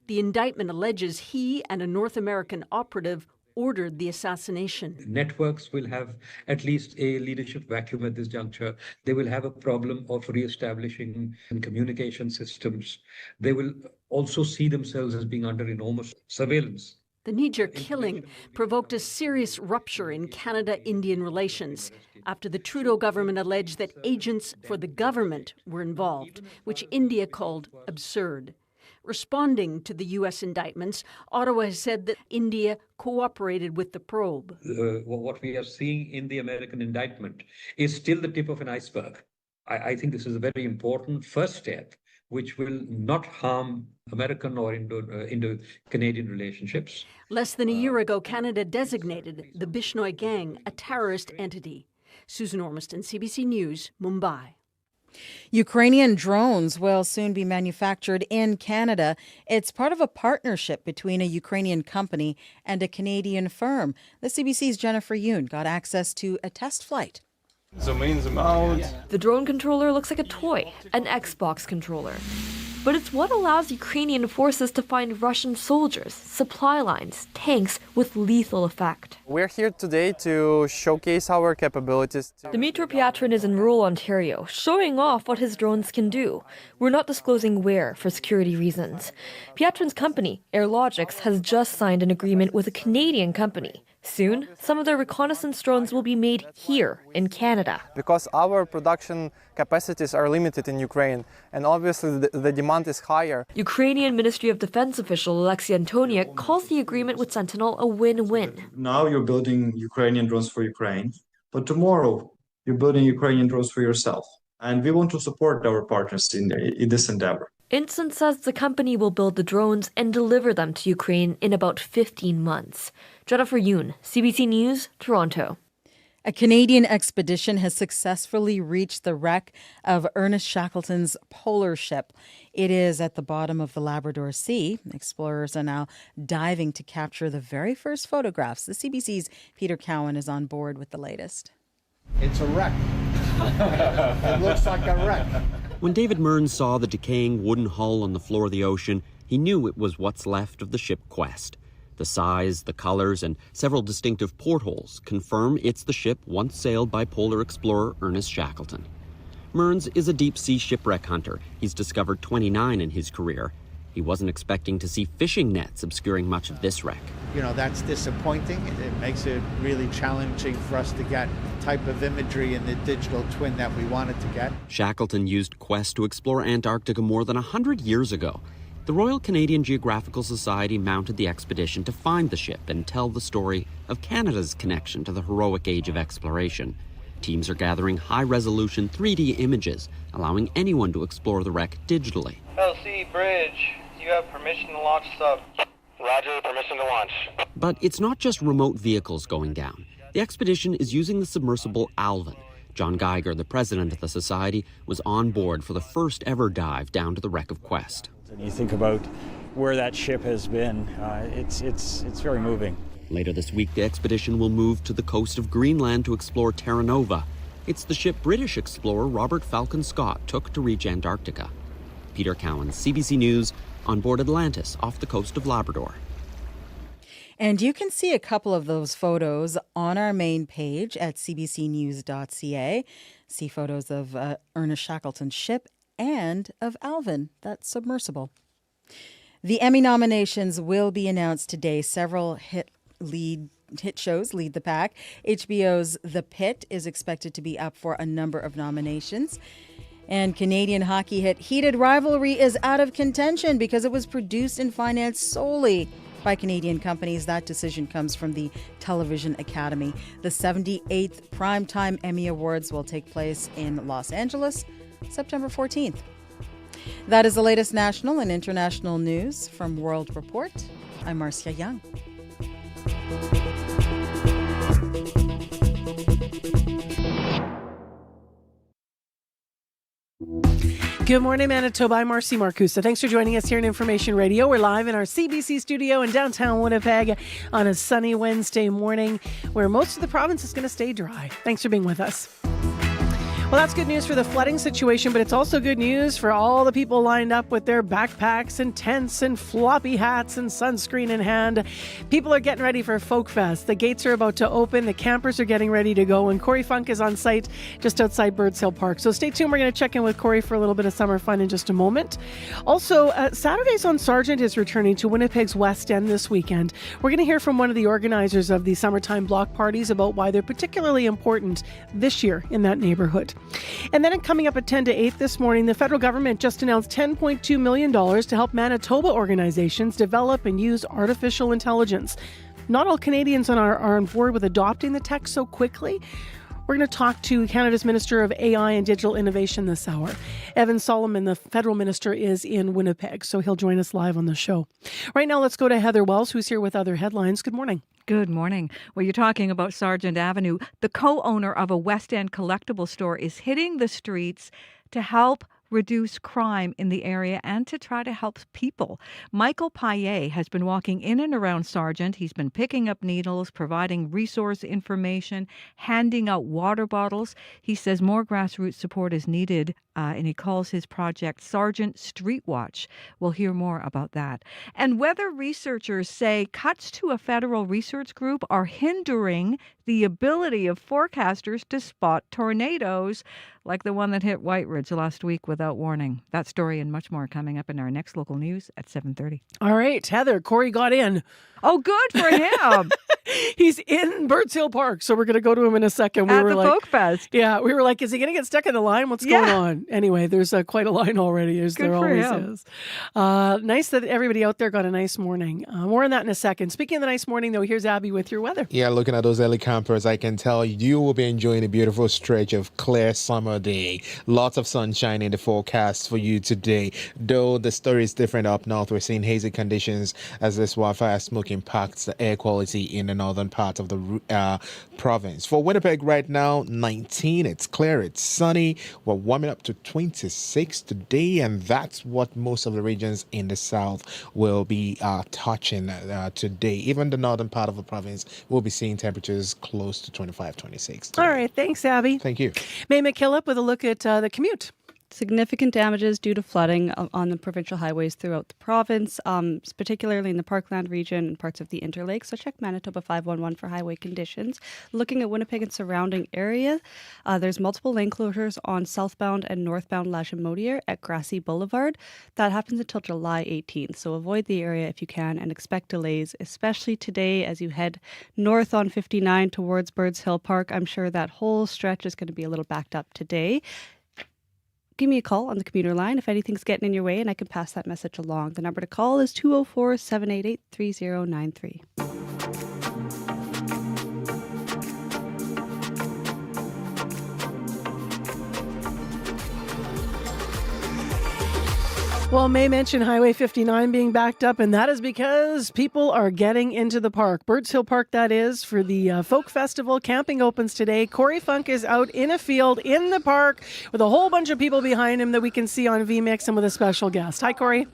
The indictment alleges he and a North American operative ordered the assassination. Networks will have at least a leadership vacuum at this juncture. They will have a problem of re-establishing communication systems. They will also see themselves as being under enormous surveillance. The Nijjar killing provoked a serious rupture in Canada-Indian relations after the Trudeau government alleged that agents for the government were involved, which India called absurd. Responding to the U.S. indictments, Ottawa has said that India cooperated with the probe. What we are seeing in the American indictment is still the tip of an iceberg. I think this is a very important first step, which will not harm American or Indo-Canadian relationships. Less than a year ago, Canada designated the Bishnoi gang a terrorist entity. Susan Ormiston, CBC News, Mumbai. Ukrainian drones will soon be manufactured in Canada. It's part of a partnership between a Ukrainian company and a Canadian firm. The CBC's Jennifer Yoon got access to a test flight. Zoom in, zoom out. The drone controller looks like a toy, an Xbox controller. But it's what allows Ukrainian forces to find Russian soldiers, supply lines, tanks with lethal effect. We're here today to showcase our capabilities. Dmitry Piatrin is in rural Ontario, showing off what his drones can do. We're not disclosing where for security reasons. Piatrin's company, AirLogix, has just signed an agreement with a Canadian company. Soon, some of their reconnaissance drones will be made here in Canada. Because our production capacities are limited in Ukraine, and obviously the demand is higher. Ukrainian Ministry of Defense official Alexei Antonia calls the agreement with Sentinel a win-win. Now you're building Ukrainian drones for Ukraine. but tomorrow you're building Ukrainian drones for yourself. And we want to support our partners in this endeavor. Instant says the company will build the drones and deliver them to Ukraine in about 15 months. Jennifer Yoon, CBC News, Toronto. A Canadian expedition has successfully reached the wreck of Ernest Shackleton's polar ship. It is at the bottom of the Labrador Sea. Explorers are now diving to capture the very first photographs. The CBC's Peter Cowan is on board with the latest. It's a wreck. It looks like a wreck. When David Mearns saw the decaying wooden hull on the floor of the ocean, he knew it was what's left of the ship Quest. The size, the colors, and several distinctive portholes confirm it's the ship once sailed by polar explorer Ernest Shackleton. Mearns is a deep-sea shipwreck hunter. He's discovered 29 in his career. He wasn't expecting to see fishing nets obscuring much of this wreck. You know, that's disappointing. It makes it really challenging for us to get the type of imagery in the digital twin that we wanted to get. Shackleton used Quest to explore Antarctica more than 100 years ago. The Royal Canadian Geographical Society mounted the expedition to find the ship and tell the story of Canada's connection to the heroic age of exploration. Teams are gathering high-resolution 3D images, allowing anyone to explore the wreck digitally. LC Bridge, you have permission to launch sub. Roger, permission to launch. But it's not just remote vehicles going down. The expedition is using the submersible Alvin. John Geiger, the president of the society, was on board for the first ever dive down to the wreck of Quest. And you think about where that ship has been, it's very moving. Later this week, the expedition will move to the coast of Greenland to explore Terra Nova. It's the ship British explorer Robert Falcon Scott took to reach Antarctica. Peter Cowan, CBC News, on board Atlantis off the coast of Labrador. And you can see a couple of those photos on our main page at cbcnews.ca. See photos of Ernest Shackleton's ship and of Alvin, that submersible. The Emmy nominations will be announced today. Several hit shows lead the pack. HBO's The Pit is expected to be up for a number of nominations. And Canadian hockey hit Heated Rivalry is out of contention because it was produced and financed solely by Canadian companies. That decision comes from the Television Academy. The 78th Primetime Emmy Awards will take place in Los Angeles, September 14th. That is the latest national and international news from World Report. I'm Marcia Young. Good morning, Manitoba. I'm Marcy Marcusa. Thanks for joining us here in Information Radio. We're live in our CBC studio in downtown Winnipeg on a sunny Wednesday morning where most of the province is going to stay dry. Thanks for being with us. Well, that's good news for the flooding situation, but it's also good news for all the people lined up with their backpacks and tents and floppy hats and sunscreen in hand. People are getting ready for Folk Fest. The gates are about to open. The campers are getting ready to go, and Corey Funk is on site just outside Birds Hill Park. So stay tuned. We're going to check in with Corey for a little bit of summer fun in just a moment. Also, Saturdays on Sargent is returning to Winnipeg's West End this weekend. We're going to hear from one of the organizers of the summertime block parties about why they're particularly important this year in that neighborhood. And then coming up at 10 to 8 this morning, the federal government just announced $10.2 million to help Manitoba organizations develop and use artificial intelligence. Not all Canadians are on board with adopting the tech so quickly. We're going to talk to Canada's Minister of AI and Digital Innovation this hour. Evan Solomon, the federal minister, is in Winnipeg, so he'll join us live on the show. Right now, let's go to Heather Wells, who's here with other headlines. Good morning. Good morning. Well, you're talking about Sargent Avenue. The co-owner of a West End collectible store is hitting the streets to help reduce crime in the area and to try to help people. Michael Paillet has been walking in and around Sargent. He's been picking up needles, providing resource information, handing out water bottles. He says more grassroots support is needed, and he calls his project Sargent Street Watch. We'll hear more about that. And weather researchers say cuts to a federal research group are hindering the ability of forecasters to spot tornadoes like the one that hit White Ridge last week without warning. That story and much more coming up in our next local news at 7:30. All right, Heather, Corey got in. Oh, good for him. He's in Birds Hill Park, so we're going to go to him in a second. At the Folk Fest. Yeah, we were like, is he going to get stuck in the line? What's going on? Anyway, there's quite a line already, as there always is. Nice that everybody out there got a nice morning. More on that in a second. Speaking of the nice morning, though, here's Abby with your weather. Yeah, looking at those early campers, I can tell you will be enjoying a beautiful stretch of clear summer day. Lots of sunshine in the forecast for you today. Though the story is different up north, we're seeing hazy conditions as this wildfire smoke impacts the air quality in the northern part of the province. For Winnipeg right now, 19. It's clear, it's sunny. We're warming up to 26 today, and that's what most of the regions in the south will be touching today. Even the northern part of the province will be seeing temperatures close to 25, 26. All right, thanks, Abby. Thank you. May McKillop with a look at the commute. Significant damages due to flooding on the provincial highways throughout the province, particularly in the Parkland region and parts of the Interlake. So check Manitoba 511 for highway conditions. Looking at Winnipeg and surrounding area, there's multiple lane closures on southbound and northbound Lachemodiere at Grassy Boulevard. That happens until July 18th. So avoid the area if you can and expect delays, especially today as you head north on 59 towards Birds Hill Park. I'm sure that whole stretch is going to be a little backed up today. Give me a call on the commuter line if anything's getting in your way, and I can pass that message along. The number to call is 204-788-3093. Well, May mentioned Highway 59 being backed up, and that is because people are getting into the park. Birds Hill Park, that is, for the Folk Festival. Camping opens today. Corey Funk is out in a field in the park with a whole bunch of people behind him that we can see on VMix and with a special guest. Hi, Corey.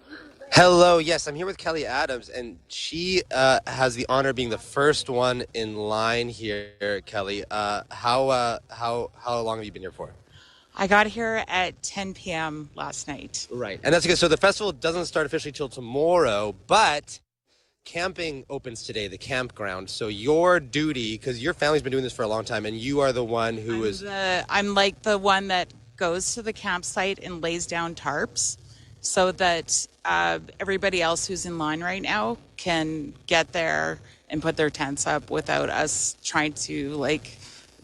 Hello. Yes, I'm here with Kelly Adams, and she has the honor of being the first one in line here. Kelly, how long have you been here for? I got here at 10 p.m. last night. Right. And that's good. So the festival doesn't start officially till tomorrow, but camping opens today, the campground. So your duty, because your family's been doing this for a long time, and you are the one who I'm like the one that goes to the campsite and lays down tarps so that everybody else who's in line right now can get there and put their tents up without us trying to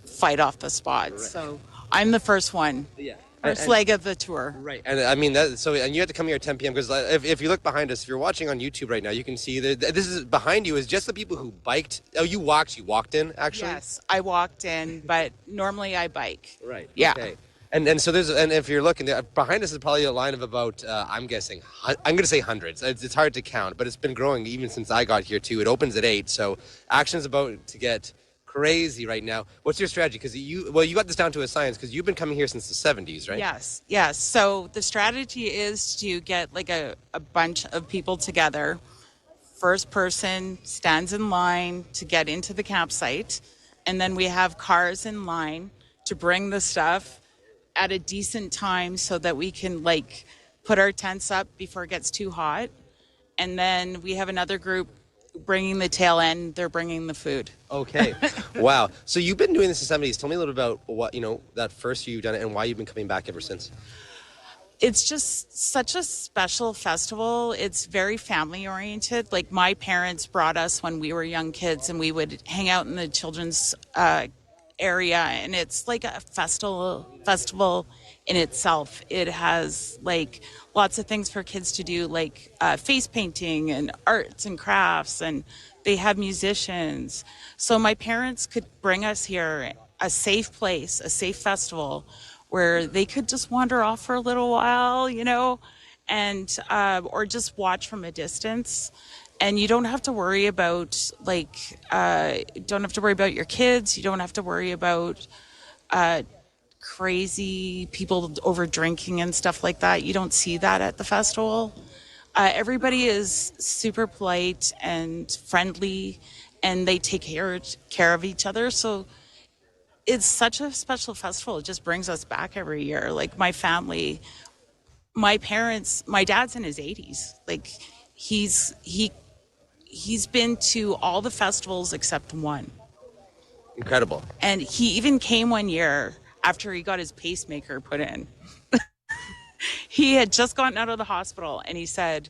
fight off the spots. Right. So I'm the first one. Yeah. First leg of the tour. Right. And I mean, and you had to come here at 10 p.m. because if you look behind us, if you're watching on YouTube right now, you can see that this is behind you is just the people who biked. Oh, you walked in, actually? Yes, I walked in, but normally I bike. Right. Yeah. Okay. And so if you're looking there, behind us is probably a line of about, I'm going to say hundreds. It's hard to count, but it's been growing even since I got here too. It opens at 8, so action's about to get crazy right now. What's your strategy? Because you got this down to a science because you've been coming here since the 70s, right? Yes. So the strategy is to get a bunch of people together. First person stands in line to get into the campsite, and then we have cars in line to bring the stuff at a decent time so that we can put our tents up before it gets too hot. And then we have another group bringing the tail end. They're bringing the food. Okay. Wow. So you've been doing this in the 70s. Tell me a little about what, that first year you've done it and why you've been coming back ever since. It's just such a special festival. It's very family oriented. My parents brought us when we were young kids and we would hang out in the children's area, and it's like a festival in itself. It has lots of things for kids to do, face painting and arts and crafts, and they have musicians. So my parents could bring us here, a safe place, a safe festival where they could just wander off for a little while, and or just watch from a distance. And you don't have to worry about your kids. You don't have to worry about crazy people over drinking and stuff like that. You don't see that at the festival. Everybody is super polite and friendly, and they take care of each other. So it's such a special festival. It just brings us back every year. My family, my parents, my dad's in his 80s. He's been to all the festivals except one. Incredible. And he even came one year after he got his pacemaker put in. He had just gotten out of the hospital and he said,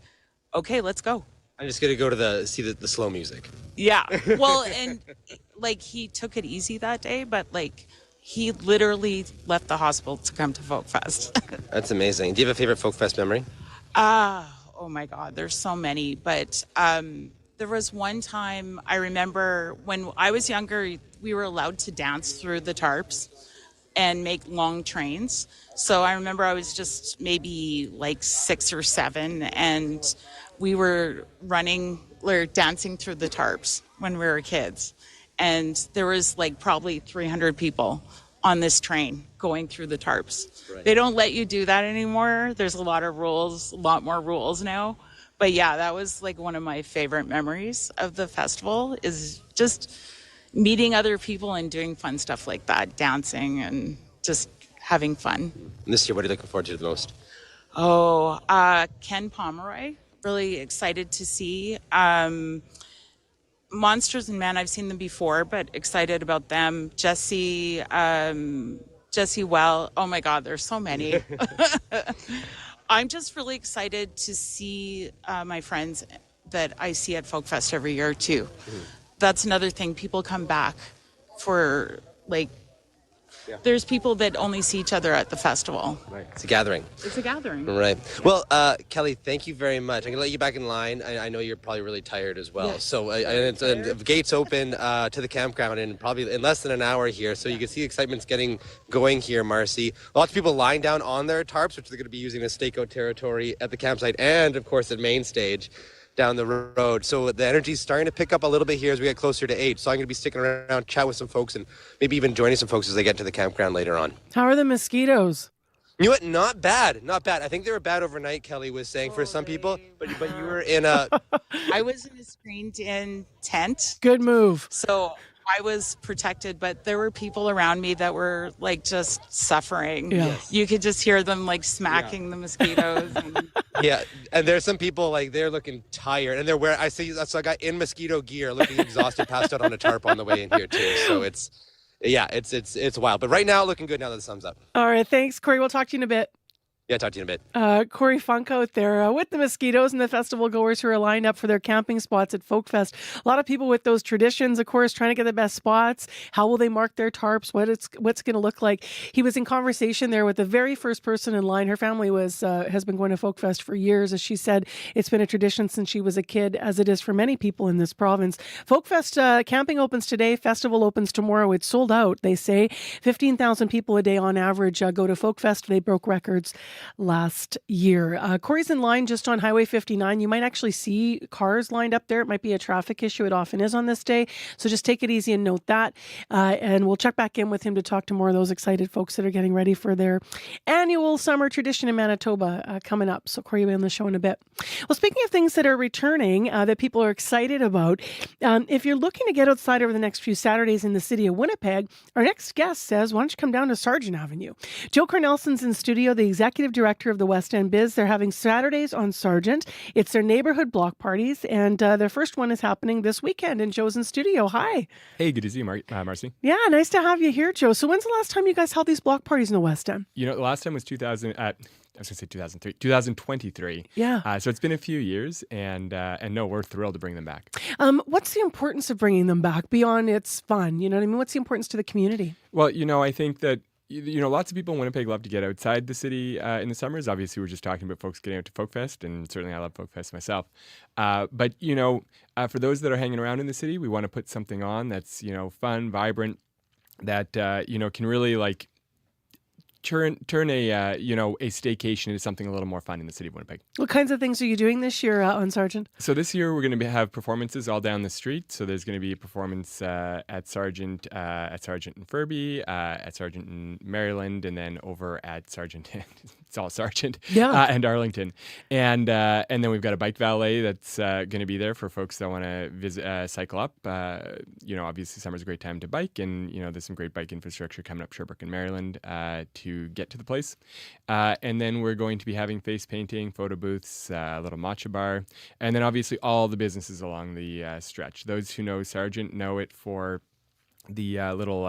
okay, let's go. I'm just gonna go to see the slow music. Yeah. Well, and like he took it easy that day, but like he literally left the hospital to come to Folk Fest. That's amazing. Do you have a favorite Folk Fest memory? Oh my God, there's so many. But there was one time I remember when I was younger, we were allowed to dance through the tarps and make long trains. So I remember I was just maybe like 6 or 7, and we were dancing through the tarps when we were kids. And there was like probably 300 people on this train going through the tarps. Right. They don't let you do that anymore. There's a lot more rules now. But yeah, that was like one of my favorite memories of the festival, is just meeting other people and doing fun stuff like that, dancing and just having fun. And this year, what are you looking forward to the most? Ken Pomeroy, really excited to see. Monsters and Men, I've seen them before, but excited about them. Jesse Well, oh my God, there's so many. I'm just really excited to see my friends that I see at Folk Fest every year too. That's another thing. People come back for there's people that only see each other at the festival. Right. It's a gathering. Right. Well, Kelly, thank you very much. I'm going to let you back in line. I know you're probably really tired as well. Yes. So and gates open to the campground in probably in less than an hour here. So you can see excitement's getting going here, Marcy. Lots of people lying down on their tarps, which they're going to be using as stakeout territory at the campsite and, of course, at main stage down the road. So the energy's starting to pick up a little bit here as we get closer to 8. So I'm going to be sticking around, chat with some folks, and maybe even joining some folks as they get to the campground later on. How are the mosquitoes? You know what? Not bad. I think they were bad overnight, Kelly was saying, for some people. But you were in a... I was in a screened-in tent. Good move. So I was protected, but there were people around me that were like just suffering. Yeah. You could just hear them like smacking the mosquitoes. Yeah, and there's some people like they're looking tired, and they're wearing. I see. So I got in mosquito gear, looking exhausted, passed out on a tarp on the way in here too. So it's wild. But right now, looking good now that the sun's up. All right, thanks, Corey. We'll talk to you in a bit. Yeah, talk to you in a bit. Corey Funk out there with the mosquitoes and the festival goers who are lined up for their camping spots at Folk Fest. A lot of people with those traditions, of course, trying to get the best spots. How will they mark their tarps? What's going to look like? He was in conversation there with the very first person in line. Her family has been going to Folk Fest for years. As she said, it's been a tradition since she was a kid, as it is for many people in this province. Folk Fest camping opens today. Festival opens tomorrow. It's sold out, they say. 15,000 people a day on average go to Folk Fest. They broke records last year. Corey's in line just on Highway 59. You might actually see cars lined up there. It might be a traffic issue. It often is on this day. So just take it easy and note that. And we'll check back in with him to talk to more of those excited folks that are getting ready for their annual summer tradition in Manitoba coming up. So Corey will be on the show in a bit. Well, speaking of things that are returning that people are excited about, if you're looking to get outside over the next few Saturdays in the city of Winnipeg, our next guest says, why don't you come down to Sargent Avenue? Joe Cornelson's in studio, the executive director of the West End Biz. They're having Saturdays on Sargent. It's their neighborhood block parties, and their first one is happening this weekend, and Joe's in studio. Hi. Hey, good to see you, Marcy. Yeah, nice to have you here, Joe. So when's the last time you guys held these block parties in the West End? You know, the last time was 2023. Yeah. So it's been a few years, and no, we're thrilled to bring them back. What's the importance of bringing them back beyond it's fun? You know what I mean? What's the importance to the community? Well, you know, I think that lots of people in Winnipeg love to get outside the city in the summers. Obviously, we're just talking about folks getting out to Folk Fest, and certainly I love Folk Fest myself. But, for those that are hanging around in the city, we want to put something on that's, fun, vibrant, that, can really, turn a staycation into something a little more fun in the city of Winnipeg. What kinds of things are you doing this year on Sargent? So this year we're going to have performances all down the street. So there's going to be a performance at Sargent in Furby, at Sargent in Maryland, and then over at Sargent. It's all Sargent. Yeah. And Arlington, and then we've got a bike valet that's going to be there for folks that want to visit, cycle up. Obviously summer's a great time to bike, and there's some great bike infrastructure coming up Sherbrooke and Maryland to get to the place. And then we're going to be having face painting, photo booths, a little matcha bar, and then obviously all the businesses along the stretch. Those who know Sargent know it for the little,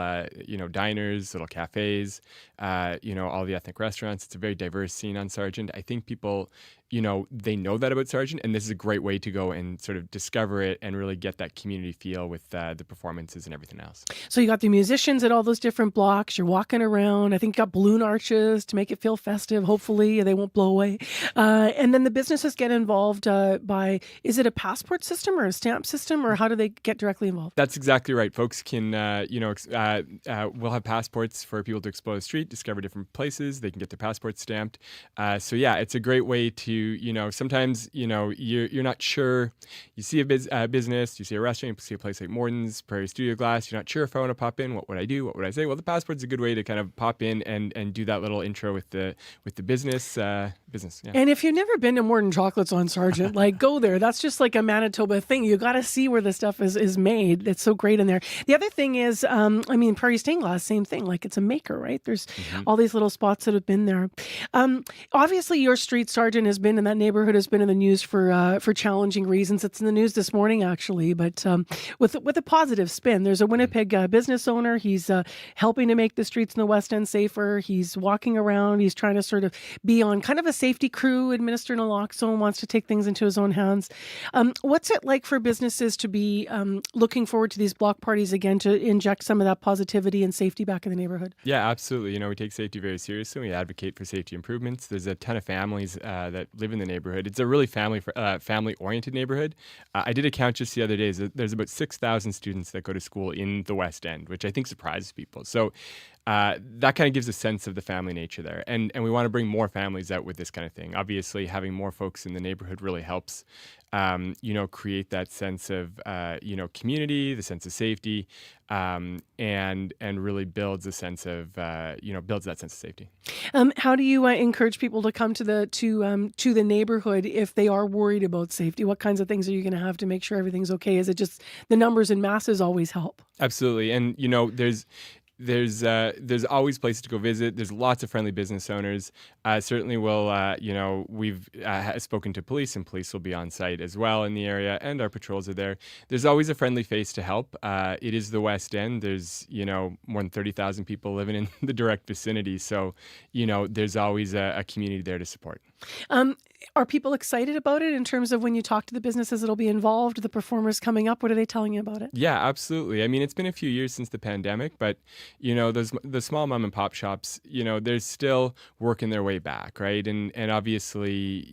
diners, little cafes, all the ethnic restaurants. It's a very diverse scene on Sargent. I think people, they know that about Sargent, and this is a great way to go and sort of discover it and really get that community feel with the performances and everything else. So you got the musicians at all those different blocks. You're walking around. I think you got balloon arches to make it feel festive. Hopefully they won't blow away. And then the businesses get involved by, is it a passport system or a stamp system, or how do they get directly involved? That's exactly right. Folks can, we'll have passports for people to explore the street, discover different places. They can get their passports stamped. So yeah, it's a great way to, sometimes, you're not sure. You see a business, you see a restaurant, you see a place like Morton's, Prairie Studio Glass. You're not sure if I want to pop in. What would I do? What would I say? Well, the passport's a good way to kind of pop in and do that little intro with the business. Yeah. And if you've never been to Morton Chocolates on Sargent, go there. That's just like a Manitoba thing. You got to see where the stuff is made. It's so great in there. The other thing is, Prairie Stained Glass, same thing. It's a maker, right? There's all these little spots that have been there. Obviously, your street, Sargent, has been in that neighborhood, has been in the news for challenging reasons. It's in the news this morning, actually, but with a positive spin. There's a Winnipeg business owner. He's helping to make the streets in the West End safer. He's walking around. He's trying to sort of be on kind of a safety crew, administer naloxone, wants to take things into his own hands. What's it like for businesses to be looking forward to these block parties again, to inject some of that positivity and safety back in the neighborhood? Yeah, absolutely. We take safety very seriously. We advocate for safety improvements. There's a ton of families that live in the neighborhood. It's a really family-oriented neighborhood. I did a count just the other day. There's about 6,000 students that go to school in the West End, which I think surprises people. So that kind of gives a sense of the family nature there. And we want to bring more families out with this kind of thing. Obviously, having more folks in the neighborhood really helps, create that sense of, community, the sense of safety, and really builds a sense of, builds that sense of safety. How do you encourage people to come to the neighborhood if they are worried about safety? What kinds of things are you going to have to make sure everything's okay? Is it just the numbers and masses always help? Absolutely. And, there's always places to go visit. There's lots of friendly business owners. Certainly we've spoken to police, and police will be on site as well in the area, and our patrols are there. There's always a friendly face to help. It is the West End. There's, more than 30,000 people living in the direct vicinity. So, there's always a community there to support. Are people excited about it in terms of when you talk to the businesses that'll be involved, the performers coming up? What are they telling you about it? Yeah, absolutely. It's been a few years since the pandemic, but, the small mom and pop shops, they're still working their way back, right? And obviously,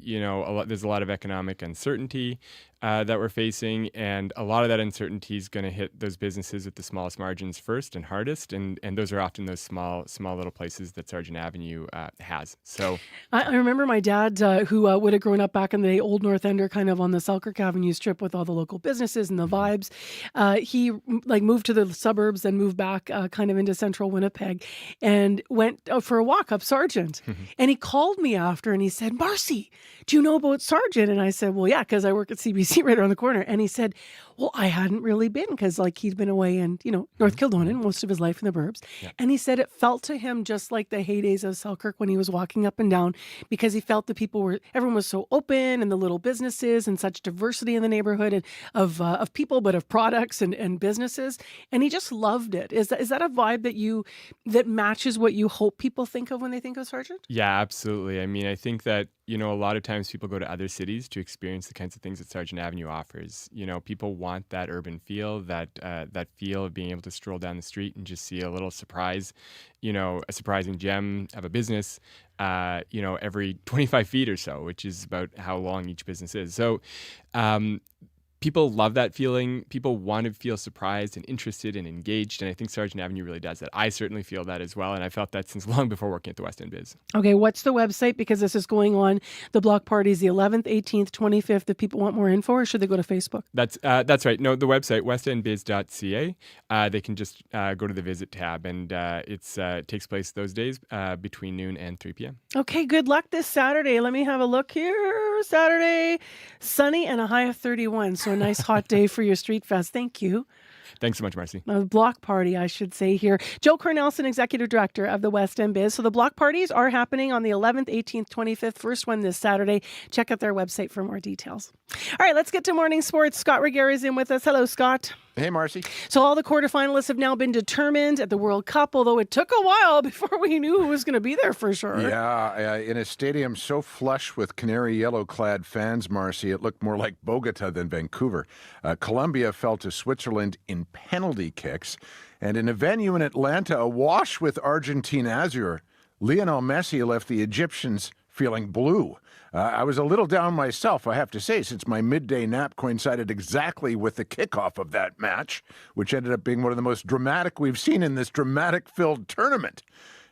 there's a lot of economic uncertainty that we're facing, and a lot of that uncertainty is going to hit those businesses with the smallest margins first and hardest, and those are often those small little places that Sargent Avenue has. So I remember my dad, who would have grown up back in the day, Old North Ender, kind of on the Selkirk Avenue strip with all the local businesses and the vibes. He moved to the suburbs and moved back kind of into central Winnipeg, and went for a walk up Sargent. And he called me after and he said, "Marcy, do you know about Sargent?" And I said, "Well, yeah, because I work at CBC right around the corner." And he said, "Well, I hadn't really been, because he'd been away in, North Kildonan most of his life in the burbs." Yeah. And he said it felt to him just like the heydays of Selkirk when he was walking up and down, because he felt everyone was so open, and the little businesses, and such diversity in the neighborhood, and of people, but of products and businesses. And he just loved it. Is that a vibe that matches what you hope people think of when they think of Sargent? Yeah, absolutely. I think that, a lot of times people go to other cities to experience the kinds of things that Sargent Avenue offers. People want that urban feel, that feel of being able to stroll down the street and just see a little surprise, a surprising gem of a business, every 25 feet or so, which is about how long each business is. So, people love that feeling. People want to feel surprised and interested and engaged. And I think Sargent Avenue really does that. I certainly feel that as well. And I felt that since long before working at the West End Biz. Okay, what's the website? Because this is going on. The block parties the 11th, 18th, 25th. If people want more info, or should they go to Facebook? That's right. No, the website, westendbiz.ca. They can just go to the visit tab. And it takes place those days between noon and 3 p.m. Okay, good luck this Saturday. Let me have a look here. Saturday, sunny and a high of 31. So a nice hot day for your street fest. Thank you. Thanks so much, Marcy. A block party, I should say here. Joe Cornelson, Executive Director of the West End Biz. So the block parties are happening on the 11th, 18th, 25th. First one this Saturday. Check out their website for more details. All right, let's get to morning sports. Scott Reguera is in with us. Hello, Scott. Hey, Marcy. So all the quarterfinalists have now been determined at the World Cup, although it took a while before we knew who was going to be there for sure. Yeah, in a stadium so flush with canary yellow-clad fans, Marcy, it looked more like Bogota than Vancouver. Colombia fell to Switzerland in penalty kicks. And in a venue in Atlanta, awash with Argentine azure, Lionel Messi left the Egyptians feeling blue. I was a little down myself, I have to say, since my midday nap coincided exactly with the kickoff of that match, which ended up being one of the most dramatic we've seen in this dramatic-filled tournament.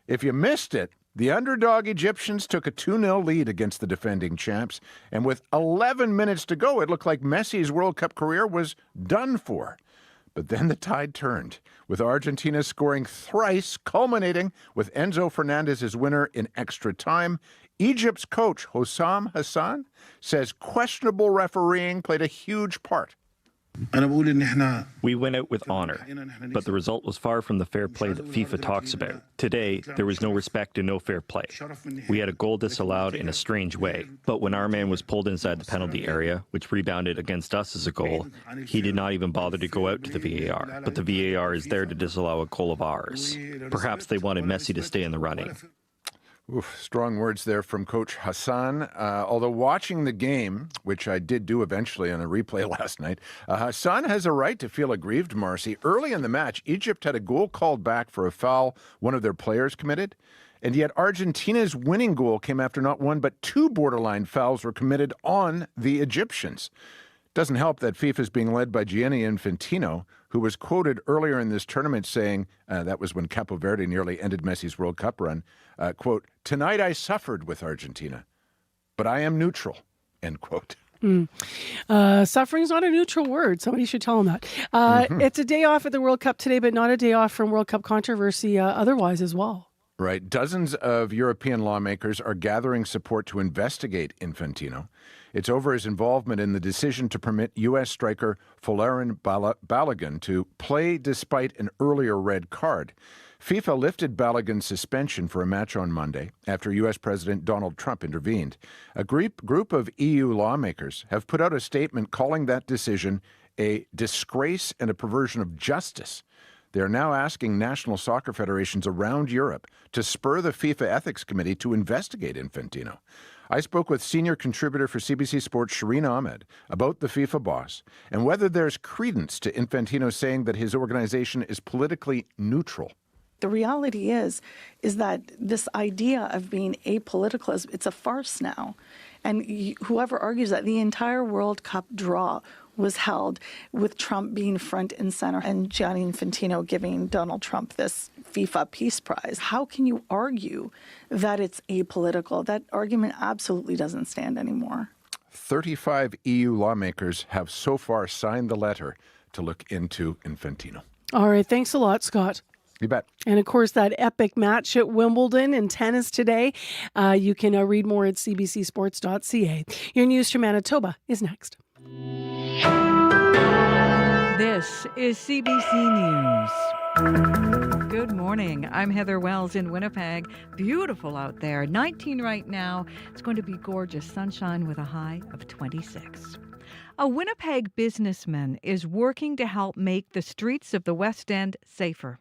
If you missed it, the underdog Egyptians took a 2-0 lead against the defending champs, and with 11 minutes to go, it looked like Messi's World Cup career was done for. But then the tide turned, with Argentina scoring thrice, culminating with Enzo Fernandez's winner in extra time. Egypt's coach, Hossam Hassan, says questionable refereeing played a huge part. We went out with honor, but the result was far from the fair play that FIFA talks about. Today, there was no respect and no fair play. We had a goal disallowed in a strange way, but when our man was pulled inside the penalty area, which rebounded against us as a goal, he did not even bother to go out to the VAR. But the VAR is there to disallow a goal of ours. Perhaps they wanted Messi to stay in the running. Oof, strong words there from Coach Hassan. Although watching the game, which I did do eventually on a replay last night, Hassan has a right to feel aggrieved, Marcy. Early in the match, Egypt had a goal called back for a foul one of their players committed. And yet Argentina's winning goal came after not one but two borderline fouls were committed on the Egyptians. Doesn't help that FIFA is being led by Gianni Infantino, who was quoted earlier in this tournament saying, that was when Capo Verde nearly ended Messi's World Cup run, quote, "Tonight I suffered with Argentina, but I am neutral," end quote. Suffering's not a neutral word. Somebody should tell him that. It's a day off at the World Cup today, but not a day off from World Cup controversy otherwise as well. Right. Dozens of European lawmakers are gathering support to investigate Infantino. It's over his involvement in the decision to permit U.S. striker Folarin Balogun to play despite an earlier red card. FIFA lifted Balogun's suspension for a match on Monday after U.S. President Donald Trump intervened. A group of EU lawmakers have put out a statement calling that decision a disgrace and a perversion of justice. They are now asking national soccer federations around Europe to spur the FIFA Ethics Committee to investigate Infantino. I spoke with senior contributor for CBC Sports, Shireen Ahmed, about the FIFA boss and whether there's credence to Infantino saying that his organization is politically neutral. The reality is that this idea of being apolitical, it's a farce now. And whoever argues that the entire World Cup draw was held with Trump being front and center and Gianni Infantino giving Donald Trump this FIFA Peace Prize. How can you argue that it's apolitical? That argument absolutely doesn't stand anymore. 35 EU lawmakers have so far signed the letter to look into Infantino. All right. Thanks a lot, Scott. You bet. And of course, that epic match at Wimbledon in tennis today. You can read more at cbcsports.ca. Your news from Manitoba is next. This is CBC News. Good morning. I'm Heather Wells in Winnipeg. Beautiful out there. 19 right now. It's going to be gorgeous sunshine with a high of 26. A Winnipeg businessman is working to help make the streets of the West End safer.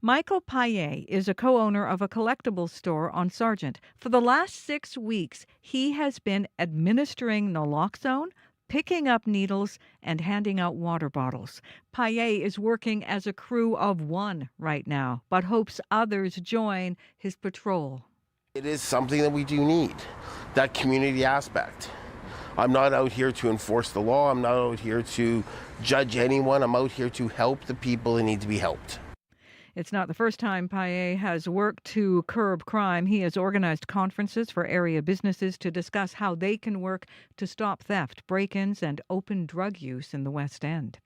Michael Paillet is a co-owner of a collectibles store on Sargent. For the last 6 weeks, he has been administering naloxone, picking up needles, and handing out water bottles. Paillet is working as a crew of one right now, but hopes others join his patrol. It is something that we do need, that community aspect. I'm not out here to enforce the law. I'm not out here to judge anyone. I'm out here to help the people who need to be helped. It's not the first time Paillet has worked to curb crime. He has organized conferences for area businesses to discuss how they can work to stop theft, break-ins, and open drug use in the West End.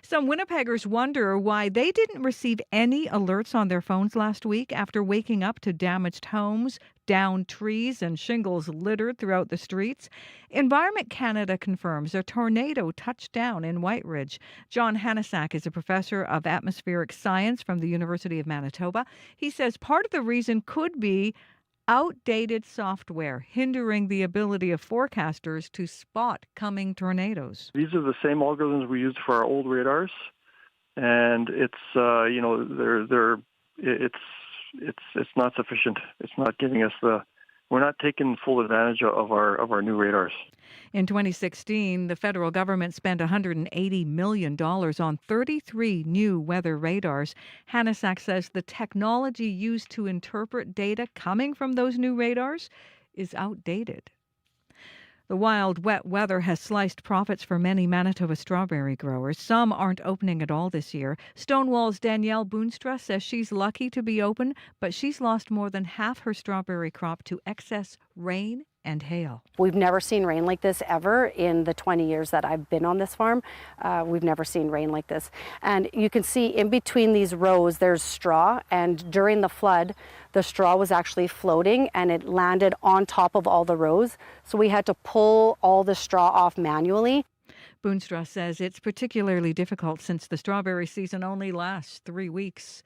Some Winnipeggers wonder why they didn't receive any alerts on their phones last week after waking up to damaged homes, downed trees, and shingles littered throughout the streets. Environment Canada confirms a tornado touched down in White Ridge. John Hanasak is a professor of atmospheric science from the University of Manitoba. He says part of the reason could be outdated software hindering the ability of forecasters to spot coming tornadoes. These are the same algorithms we used for our old radars, and it's it's not sufficient. It's not giving us we're not taking full advantage of our new radars. In 2016, the federal government spent $180 million on 33 new weather radars. Hanasak says the technology used to interpret data coming from those new radars is outdated. The wild, wet weather has sliced profits for many Manitoba strawberry growers. Some aren't opening at all this year. Stonewall's Danielle Boonstra says she's lucky to be open, but she's lost more than half her strawberry crop to excess rain and hail. We've never seen rain like this ever in the 20 years that I've been on this farm. We've never seen rain like this. And you can see in between these rows there's straw, and during the flood the straw was actually floating and it landed on top of all the rows. So we had to pull all the straw off manually. Boonstra says it's particularly difficult since the strawberry season only lasts 3 weeks.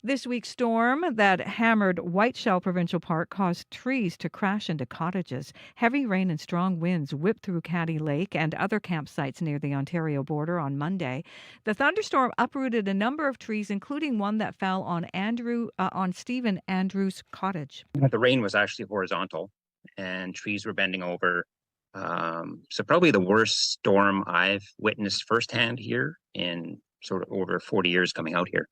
This week's storm that hammered Whiteshell Provincial Park caused trees to crash into cottages. Heavy rain and strong winds whipped through Caddy Lake and other campsites near the Ontario border on Monday. The thunderstorm uprooted a number of trees, including one that fell on Stephen Andrews' cottage. The rain was actually horizontal and trees were bending over. So probably the worst storm I've witnessed firsthand here in sort of over 40 years coming out here.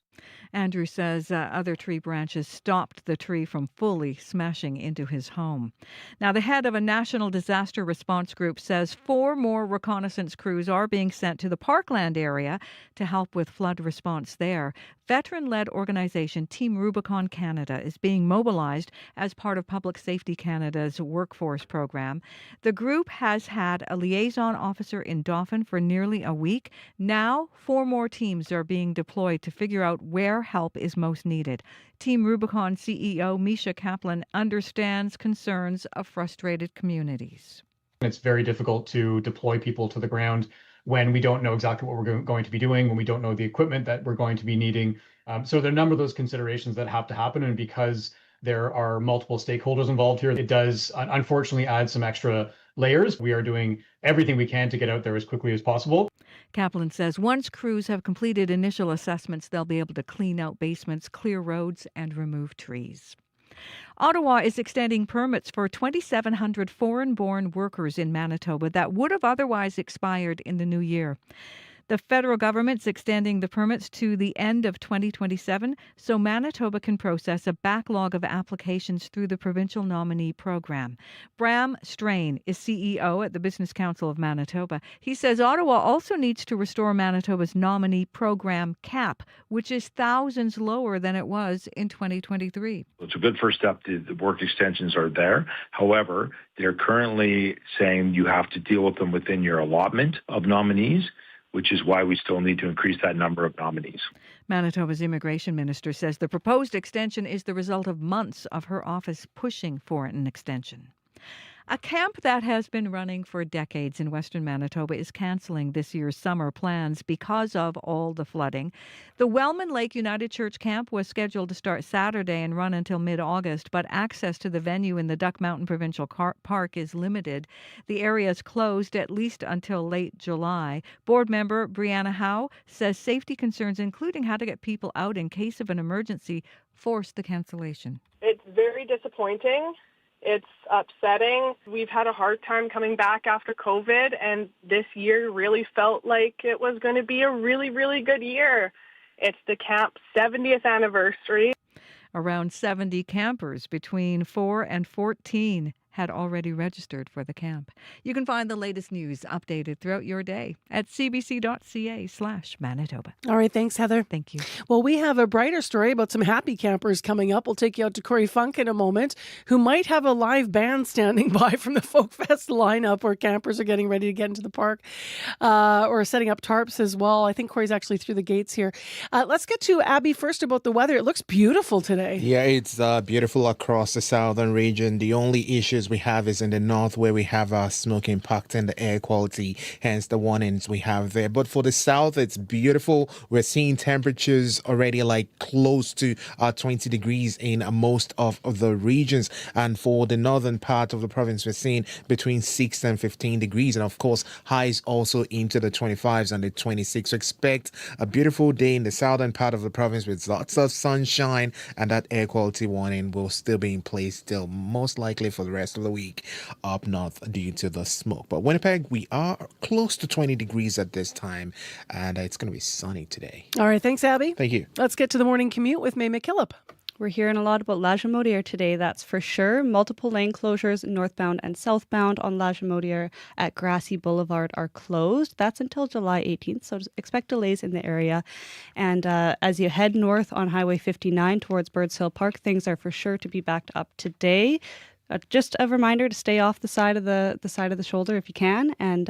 Andrew says other tree branches stopped the tree from fully smashing into his home. Now, the head of a national disaster response group says 4 more reconnaissance crews are being sent to the Parkland area to help with flood response there. Veteran-led organization Team Rubicon Canada is being mobilized as part of Public Safety Canada's workforce program. The group has had a liaison officer in Dauphin for nearly a week. Now, 4 more teams are being deployed to figure out where help is most needed. Team Rubicon CEO Misha Kaplan understands concerns of frustrated communities. It's very difficult to deploy people to the ground when we don't know exactly what we're going to be doing, when we don't know the equipment that we're going to be needing. So there are a number of those considerations that have to happen. And because there are multiple stakeholders involved here, it does unfortunately add some extra layers. We are doing everything we can to get out there as quickly as possible. Kaplan says once crews have completed initial assessments, they'll be able to clean out basements, clear roads, and remove trees. Ottawa is extending permits for 2,700 foreign-born workers in Manitoba that would have otherwise expired in the new year. The federal government's extending the permits to the end of 2027 so Manitoba can process a backlog of applications through the provincial nominee program. Bram Strain is CEO at the Business Council of Manitoba. He says Ottawa also needs to restore Manitoba's nominee program cap, which is thousands lower than it was in 2023. It's a good first step. The work extensions are there. However, they're currently saying you have to deal with them within your allotment of nominees, which is why we still need to increase that number of nominees. Manitoba's immigration minister says the proposed extension is the result of months of her office pushing for an extension. A camp that has been running for decades in Western Manitoba is cancelling this year's summer plans because of all the flooding. The Wellman Lake United Church Camp was scheduled to start Saturday and run until mid-August, but access to the venue in the Duck Mountain Provincial Park is limited. The area is closed at least until late July. Board member Brianna Howe says safety concerns, including how to get people out in case of an emergency, forced the cancellation. It's very disappointing. It's upsetting. We've had a hard time coming back after COVID, and this year really felt like it was going to be a really, really good year. It's the camp's 70th anniversary. Around 70 campers between 4 and 14 had already registered for the camp. You can find the latest news updated throughout your day at cbc.ca/Manitoba. All right, thanks, Heather. Thank you. Well, we have a brighter story about some happy campers coming up. We'll take you out to Corey Funk in a moment, who might have a live band standing by from the Folk Fest lineup where campers are getting ready to get into the park or setting up tarps as well. I think Corey's actually through the gates here. Let's get to Abby first about the weather. It looks beautiful today. Yeah, it's beautiful across the southern region. The only issues we have is in the north, where we have our smoke impacting the air quality, hence the warnings we have there. But for the south, it's beautiful. We're seeing temperatures already like close to 20 degrees in most of the regions. And for the northern part of the province, we're seeing between 6 and 15 degrees. And of course, highs also into the 25s and the 26. So expect a beautiful day in the southern part of the province with lots of sunshine, and that air quality warning will still be in place still most likely for the rest of the week up north due to the smoke. But Winnipeg, we are close to 20 degrees at this time, and it's going to be sunny today. All right, thanks, Abby. Thank you. Let's get to the morning commute with May McKillop. We're hearing a lot about Lagimodiere today, that's for sure. Multiple lane closures northbound and southbound on Lagimodiere at Grassy Boulevard are closed. That's until July 18th, so expect delays in the area. And as you head north on Highway 59 towards Birds Hill Park, things are for sure to be backed up today. Just a reminder to stay off the side of the shoulder if you can, and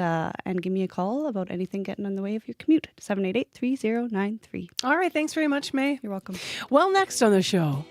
give me a call about anything getting in the way of your commute. 788-3093. All right, thanks very much, May. You're welcome. Well, next on the show,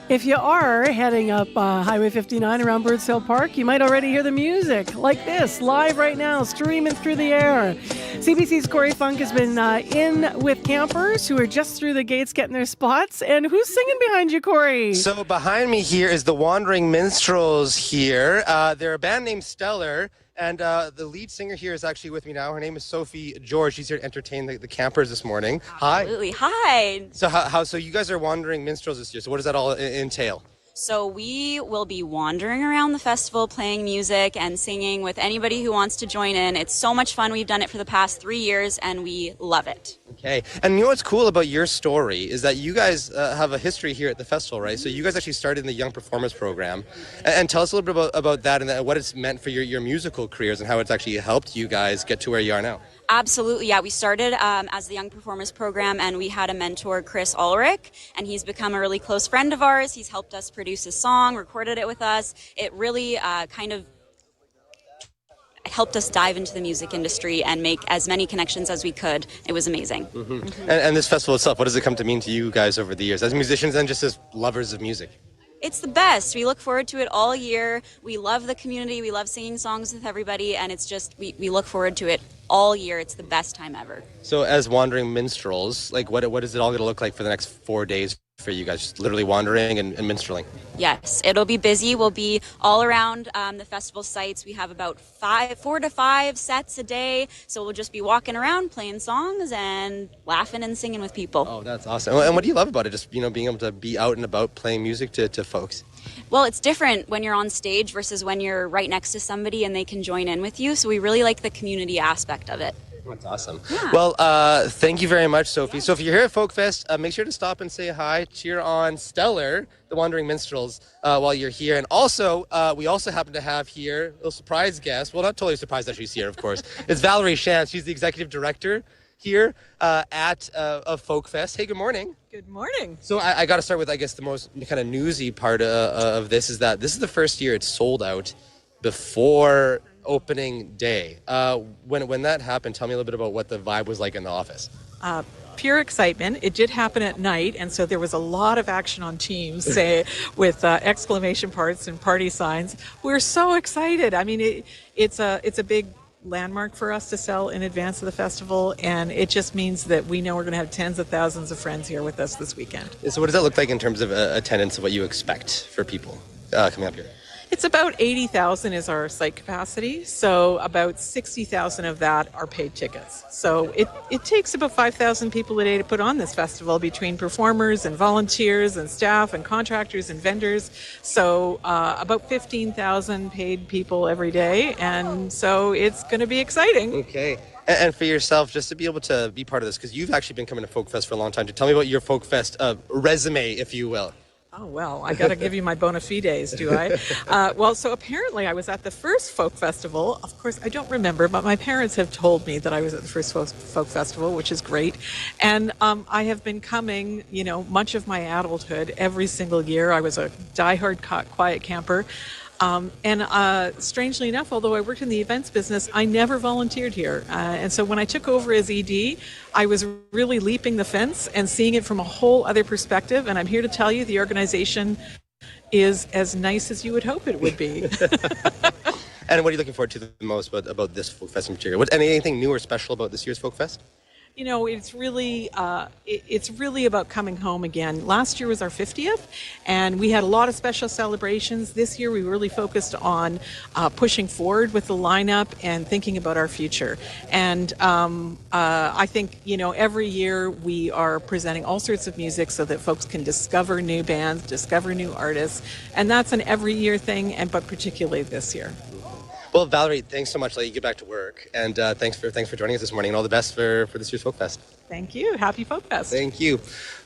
if you are heading up Highway 59 around Birds Hill Park, you might already hear the music like this, live right now, streaming through the air. CBC's Corey Funk has been in with campers who are just through the gates getting their spots. And who's singing behind you, Corey? So behind me here is the Wandering Minstrels here. They're a band named Stellar. And the lead singer here is actually with me now. Her name is Sophie George. She's here to entertain the campers this morning. Absolutely. Hi. So so you guys are Wandering Minstrels this year. So what does that all entail? So we will be wandering around the festival, playing music and singing with anybody who wants to join in. It's so much fun. We've done it for the past 3 years, and we love it. Okay. And you know what's cool about your story is that you guys have a history here at the festival, right? So you guys actually started in the Young Performers Program. And tell us a little bit about that and what it's meant for your musical careers and how it's actually helped you guys get to where you are now. Absolutely, yeah. We started as the Young Performers Program, and we had a mentor, Chris Ulrich, and he's become a really close friend of ours. He's helped us produce a song, recorded it with us. It really kind of helped us dive into the music industry and make as many connections as we could. It was amazing. Mm-hmm. Mm-hmm. And this festival itself, what does it come to mean to you guys over the years as musicians and just as lovers of music? It's the best. We look forward to it all year. We love the community. We love singing songs with everybody, and it's just, we look forward to it all year. It's the best time ever. So as Wandering Minstrels, like what is it all going to look like for the next 4 days for you guys? Just literally wandering and minstreling? Yes, it'll be busy. We'll be all around the festival sites. We have about 4 to 5 sets a day. So we'll just be walking around, playing songs and laughing and singing with people. Oh, that's awesome. And what do you love about it? Just, being able to be out and about playing music to folks? Well, it's different when you're on stage versus when you're right next to somebody and they can join in with you. So we really like the community aspect of it. That's awesome. Yeah. Well, thank you very much, Sophie. So if you're here at Folk Fest, make sure to stop and say hi, cheer on Stellar, the Wandering Minstrels, while you're here. And also, we also happen to have here a little surprise guest. Well, not totally surprised that she's here, of course. It's Valerie Shantz. She's the executive director here at Folk Fest. Hey, good morning. Good morning. So I got to start with, I guess, the most kind of newsy part of this is that this is the first year it's sold out before opening day. When that happened, tell me a little bit about what the vibe was like in the office. Pure excitement. It did happen at night, and so there was a lot of action on Teams, with exclamation parts and party signs. We're so excited. I mean, it's a big landmark for us to sell in advance of the festival, and it just means that we know we're going to have tens of thousands of friends here with us this weekend. So what does that look like in terms of attendance of what you expect for people coming up here? It's about 80,000 is our site capacity, so about 60,000 of that are paid tickets. So it takes about 5,000 people a day to put on this festival between performers and volunteers and staff and contractors and vendors. So about 15,000 paid people every day, and so it's going to be exciting. Okay. And for yourself, just to be able to be part of this, because you've actually been coming to Folk Fest for a long time, to tell me about your Folk Fest resume, if you will. Oh, well, I got to give you my bona fides, do I? Well, so apparently I was at the first folk festival. Of course, I don't remember, but my parents have told me that I was at the first folk festival, which is great. And I have been coming, much of my adulthood, every single year. I was a diehard quiet camper. And strangely enough, although I worked in the events business, I never volunteered here. And so when I took over as ED, I was really leaping the fence and seeing it from a whole other perspective. And I'm here to tell you the organization is as nice as you would hope it would be. And what are you looking forward to the most about this Folk Fest in particular? Anything new or special about this year's Folk Fest? You know, it's really about coming home again. Last year was our 50th, and we had a lot of special celebrations. This year, we really focused on pushing forward with the lineup and thinking about our future. And I think, you know, every year we are presenting all sorts of music so that folks can discover new bands, discover new artists, and that's an every year thing, but particularly this year. Well, Valerie, thanks so much. Let you get back to work, and thanks for joining us this morning, and all the best for this year's Folk Fest. Thank you. Happy Folk Fest. Thank you.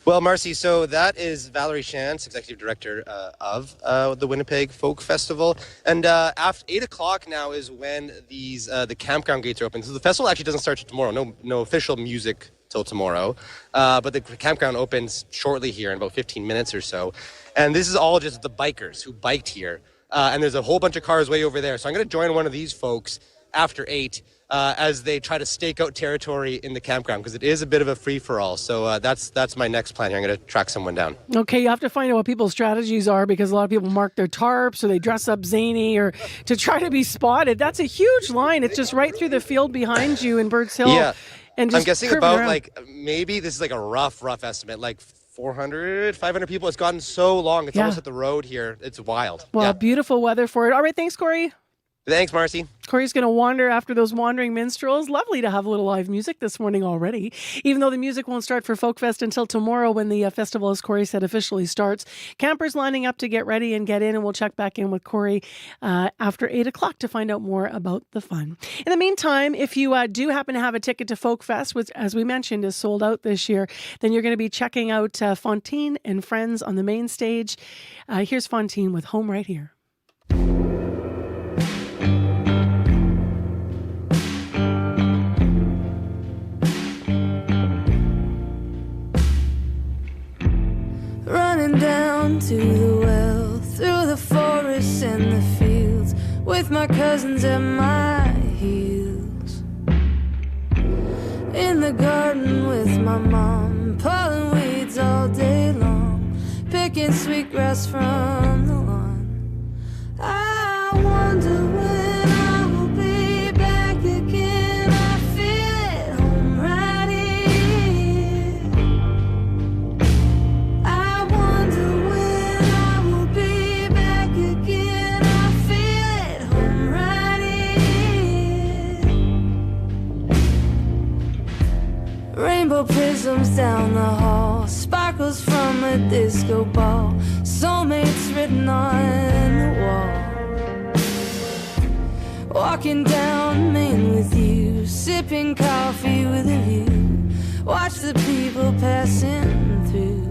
Well, Marcy, so that is Valerie Shantz, Executive Director of the Winnipeg Folk Festival, and after 8 o'clock now is when the campground gates are open. So the festival actually doesn't start till tomorrow. No official music till tomorrow, but the campground opens shortly here in about 15 minutes or so, and this is all just the bikers who biked here. And there's a whole bunch of cars way over there. So I'm going to join one of these folks after 8 as they try to stake out territory in the campground, because it is a bit of a free-for-all. So that's my next plan here. I'm going to track someone down. Okay, you have to find out what people's strategies are, because a lot of people mark their tarps or they dress up zany or to try to be spotted. That's a huge line. It's just right through the field behind you in Birds Hill. Yeah, and just I'm guessing curving about around. maybe this is like a rough estimate, like 400, 500 people. It's gotten so long. It's almost at the road here. It's wild. Well, beautiful weather for it. All right, thanks, Corey. Thanks, Marcy. Corey's going to wander after those wandering minstrels. Lovely to have a little live music this morning already, even though the music won't start for Folk Fest until tomorrow when the festival, as Corey said, officially starts. Campers lining up to get ready and get in, and we'll check back in with Corey after 8 o'clock to find out more about the fun. In the meantime, if you do happen to have a ticket to Folk Fest, which, as we mentioned, is sold out this year, then you're going to be checking out Fontaine and Friends on the main stage. Here's Fontaine with Home Right Here. Running down to the well, through the forests and the fields, with my cousins at my heels. In the garden with my mom, pulling weeds all day long, picking sweetgrass from the lawn. I wonder when I will be back again. I feel at home right here. I wonder when I will be back again. I feel at home right here. Rainbow prisms down the hall, sparkles from a disco ball, soulmates written on the wall. Walking down Main with you, sipping coffee with a view, watch the people passing through.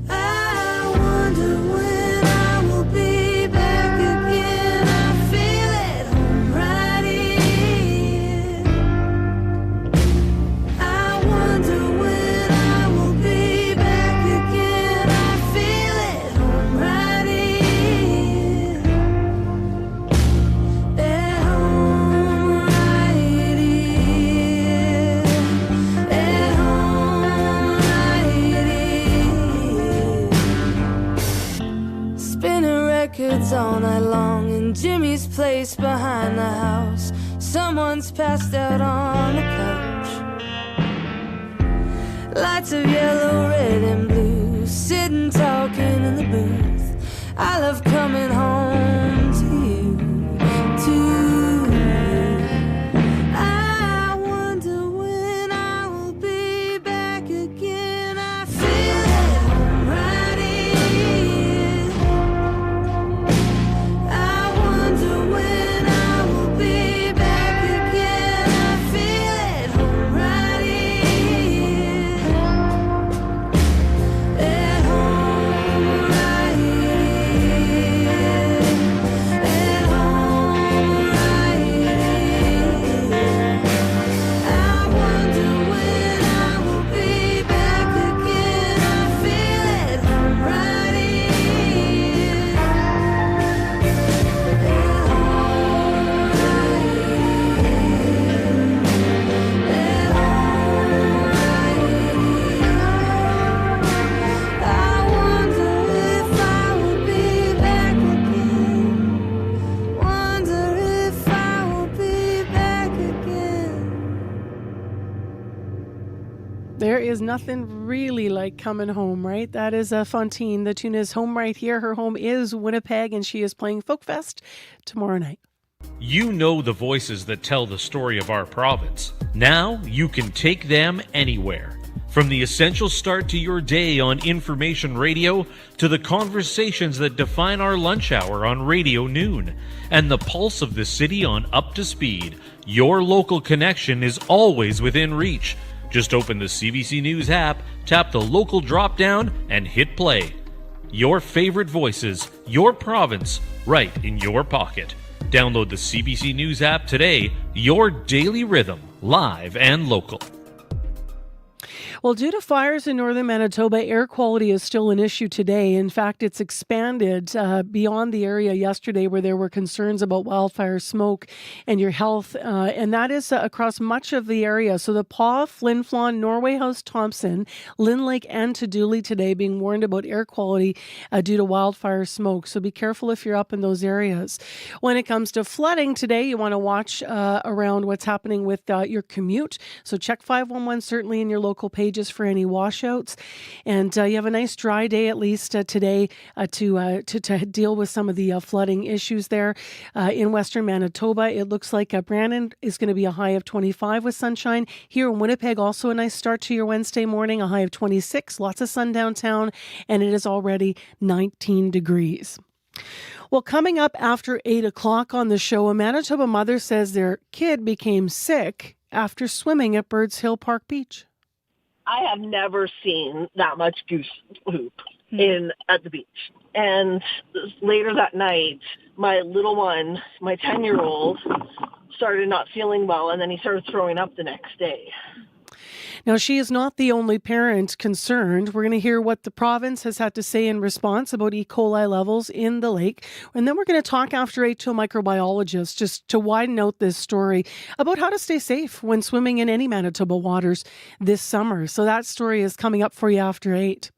I wonder when I will be back again. I feel at home right here. I wonder when I will be back again. I feel at home right here. At home right here. At home right here. Spinning records all night long in Jimmy's place behind the house. Someone's passed out on the couch. Lights of yellow, red, and blue, sitting talking in the booth. I love coming home to you, to you. I wonder when I will be back again. I feel at home right here. I wonder when I will be back again. I feel at home right here. nothing really like coming home, right? That is Fontaine. The tune is Home Right Here. Her home is Winnipeg, and she is playing Folk Fest tomorrow night. You know the voices that tell the story of our province. Now you can take them anywhere. From the essential start to your day on information radio to the conversations that define our lunch hour on Radio Noon and the pulse of the city on Up to Speed, your local connection is always within reach. Just open the CBC News app, tap the local drop-down, and hit play. Your favorite voices, your province, right in your pocket. Download the CBC News app today, your daily rhythm, live and local. Well, due to fires in northern Manitoba, air quality is still an issue today. In fact, it's expanded beyond the area yesterday where there were concerns about wildfire smoke and your health, and that is across much of the area. So the Paw, Flin Flon, Norway House, Thompson, Lynn Lake, and Tadouli today being warned about air quality due to wildfire smoke. So be careful if you're up in those areas. When it comes to flooding today, you want to watch around what's happening with your commute. So check 511 certainly in your local pages for any washouts. And you have a nice dry day at least today to deal with some of the flooding issues there in western Manitoba. It looks like Brandon is going to be a high of 25 with sunshine. Here in Winnipeg, also a nice start to your Wednesday morning, a high of 26. Lots of sun downtown, and it is already 19 degrees. Well, coming up after 8 o'clock on the show, a Manitoba mother says their kid became sick after swimming at Birds Hill Park Beach. I have never seen that much goose poop at the beach. And later that night, my little one, my 10-year-old, started not feeling well, and then he started throwing up the next day. Now, she is not the only parent concerned. We're going to hear what the province has had to say in response about E. coli levels in the lake. And then we're going to talk after 8 to a microbiologist just to widen out this story about how to stay safe when swimming in any Manitoba waters this summer. So that story is coming up for you after 8.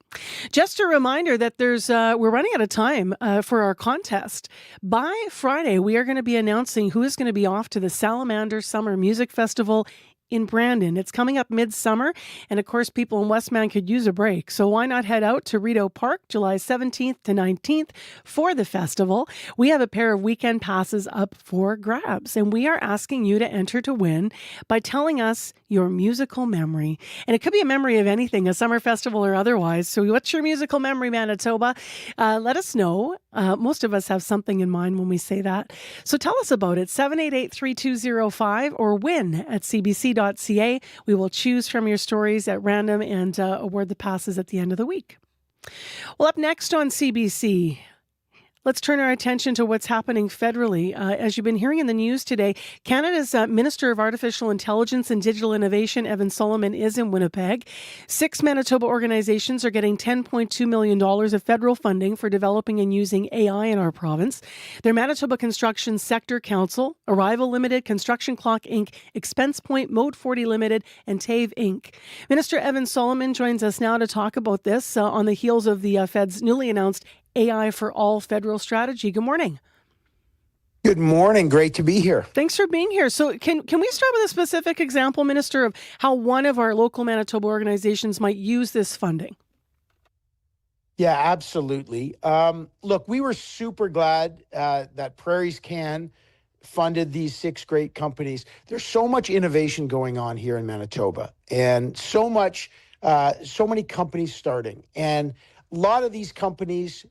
Just a reminder that we're running out of time for our contest. By Friday, we are going to be announcing who is going to be off to the Salamander Summer Music Festival in Brandon. It's coming up midsummer, and of course, people in Westman could use a break. So why not head out to Rideau Park July 17th to 19th for the festival? We have a pair of weekend passes up for grabs, and we are asking you to enter to win by telling us your musical memory. And it could be a memory of anything, a summer festival or otherwise. So what's your musical memory, Manitoba? Let us know. Most of us have something in mind when we say that. So tell us about it, 788-3205 or win at cbc.ca. We will choose from your stories at random and award the passes at the end of the week. Well, up next on CBC, let's turn our attention to what's happening federally. As you've been hearing in the news today, Canada's Minister of Artificial Intelligence and Digital Innovation, Evan Solomon, is in Winnipeg. 6 Manitoba organizations are getting $10.2 million of federal funding for developing and using AI in our province. They're Manitoba Construction Sector Council, Arrival Limited, Construction Clock Inc., Expense Point, Mode 40 Limited, and TAVE Inc. Minister Evan Solomon joins us now to talk about this on the heels of the Fed's newly announced AI for All federal strategy. Good morning. Good morning. Great to be here. Thanks for being here. So can we start with a specific example, Minister, of how one of our local Manitoba organizations might use this funding? Yeah, absolutely. Look, we were super glad that Prairie's Can funded these 6 great companies. There's so much innovation going on here in Manitoba, and so many companies starting. And a lot of these companies,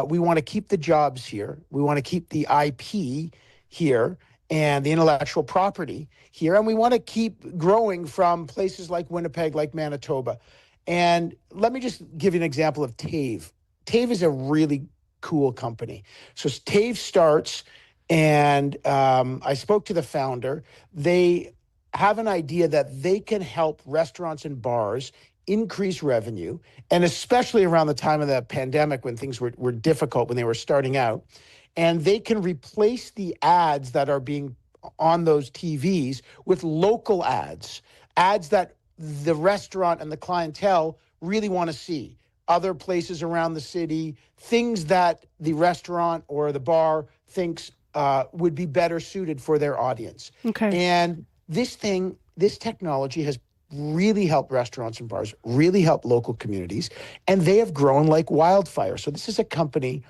we want to keep the jobs here. We want to keep the IP here and the intellectual property here. And we want to keep growing from places like Winnipeg, like Manitoba. And let me just give you an example of TAVE. TAVE is a really cool company. So TAVE starts, and I spoke to the founder. They have an idea that they can help restaurants and bars increase revenue, and especially around the time of the pandemic when things were difficult, when they were starting out, and they can replace the ads that are being on those TVs with local ads that the restaurant and the clientele really want to see. Other places around the city, things that the restaurant or the bar thinks would be better suited for their audience. Okay. And this technology has really helped restaurants and bars, really helped local communities, and they have grown like wildfire. So this is a company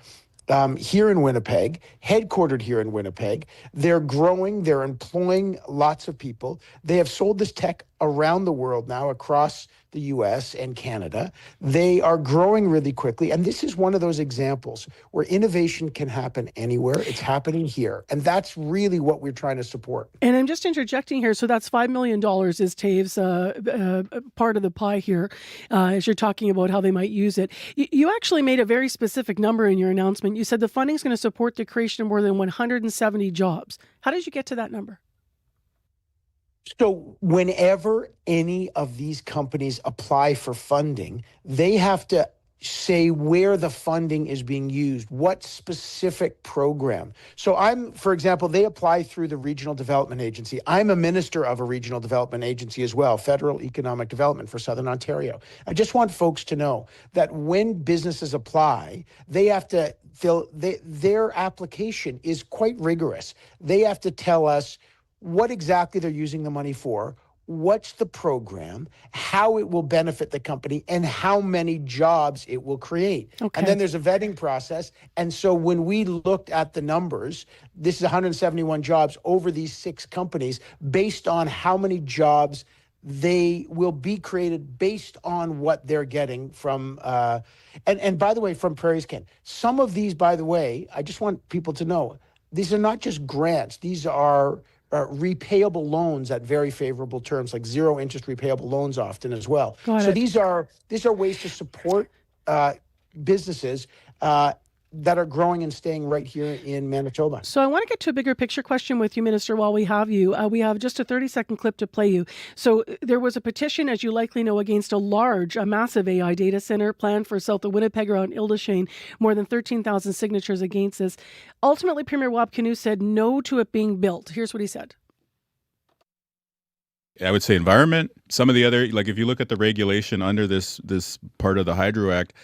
here in Winnipeg, headquartered here in Winnipeg. They're growing, they're employing lots of people. They have sold this tech around the world now, across the US and Canada. They are growing really quickly. And this is one of those examples where innovation can happen anywhere. It's happening here. And that's really what we're trying to support. And I'm just interjecting here. So that's $5 million is Tave's part of the pie here, as you're talking about how they might use it. You actually made a very specific number in your announcement. You said the funding is going to support the creation of more than 170 jobs. How did you get to that number? So whenever any of these companies apply for funding, they have to say where the funding is being used, what specific program. So for example, they apply through the Regional Development Agency. I'm a minister of a regional development agency as well, Federal Economic Development for Southern Ontario. I just want folks to know that when businesses apply, they have to fill, their application is quite rigorous. They have to tell us what exactly they're using the money for, what's the program, how it will benefit the company, and how many jobs it will create. Okay. And then there's a vetting process. And so when we looked at the numbers, this is 171 jobs over these 6 companies based on how many jobs they will be created based on what they're getting from, and by the way, from Prairie's Can. Some of these, by the way, I just want people to know, these are not just grants. These are repayable loans at very favorable terms, like zero interest repayable loans often as well. So these are ways to support businesses that are growing and staying right here in Manitoba. So I want to get to a bigger picture question with you, Minister, while we have you. We have just a 30-second clip to play you. So there was a petition, as you likely know, against a massive AI data center planned for south of Winnipeg around Ildishane, more than 13,000 signatures against this. Ultimately, Premier Wab Kinew said no to it being built. Here's what he said. I would say environment. Some of the other, like if you look at the regulation under this part of the Hydro Act,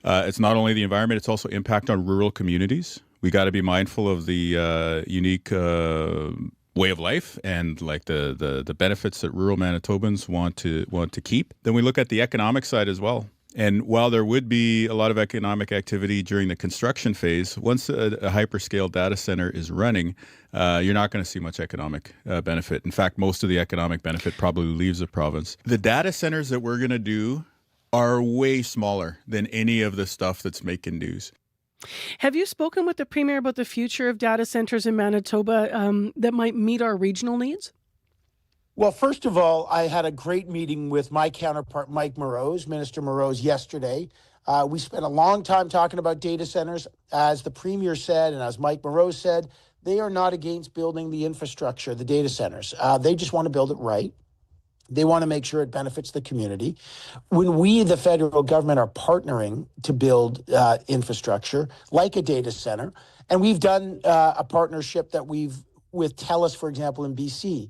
it's not only the environment, it's also impact on rural communities. We got to be mindful of the unique way of life and like the benefits that rural Manitobans want to keep. Then we look at the economic side as well. And while there would be a lot of economic activity during the construction phase, once a hyperscale data center is running, you're not going to see much economic benefit. In fact, most of the economic benefit probably leaves the province. The data centers that we're going to do are way smaller than any of the stuff that's making news. Have you spoken with the Premier about the future of data centers in Manitoba that might meet our regional needs? Well, first of all, I had a great meeting with my counterpart, Mike Morose, Minister Morose, yesterday. We spent a long time talking about data centers. As the Premier said, and as Mike Morose said, they are not against building the infrastructure, the data centers. They just want to build it right. They want to make sure it benefits the community. When we, the federal government, are partnering to build infrastructure like a data center, and we've done a partnership that with TELUS, for example, in BC,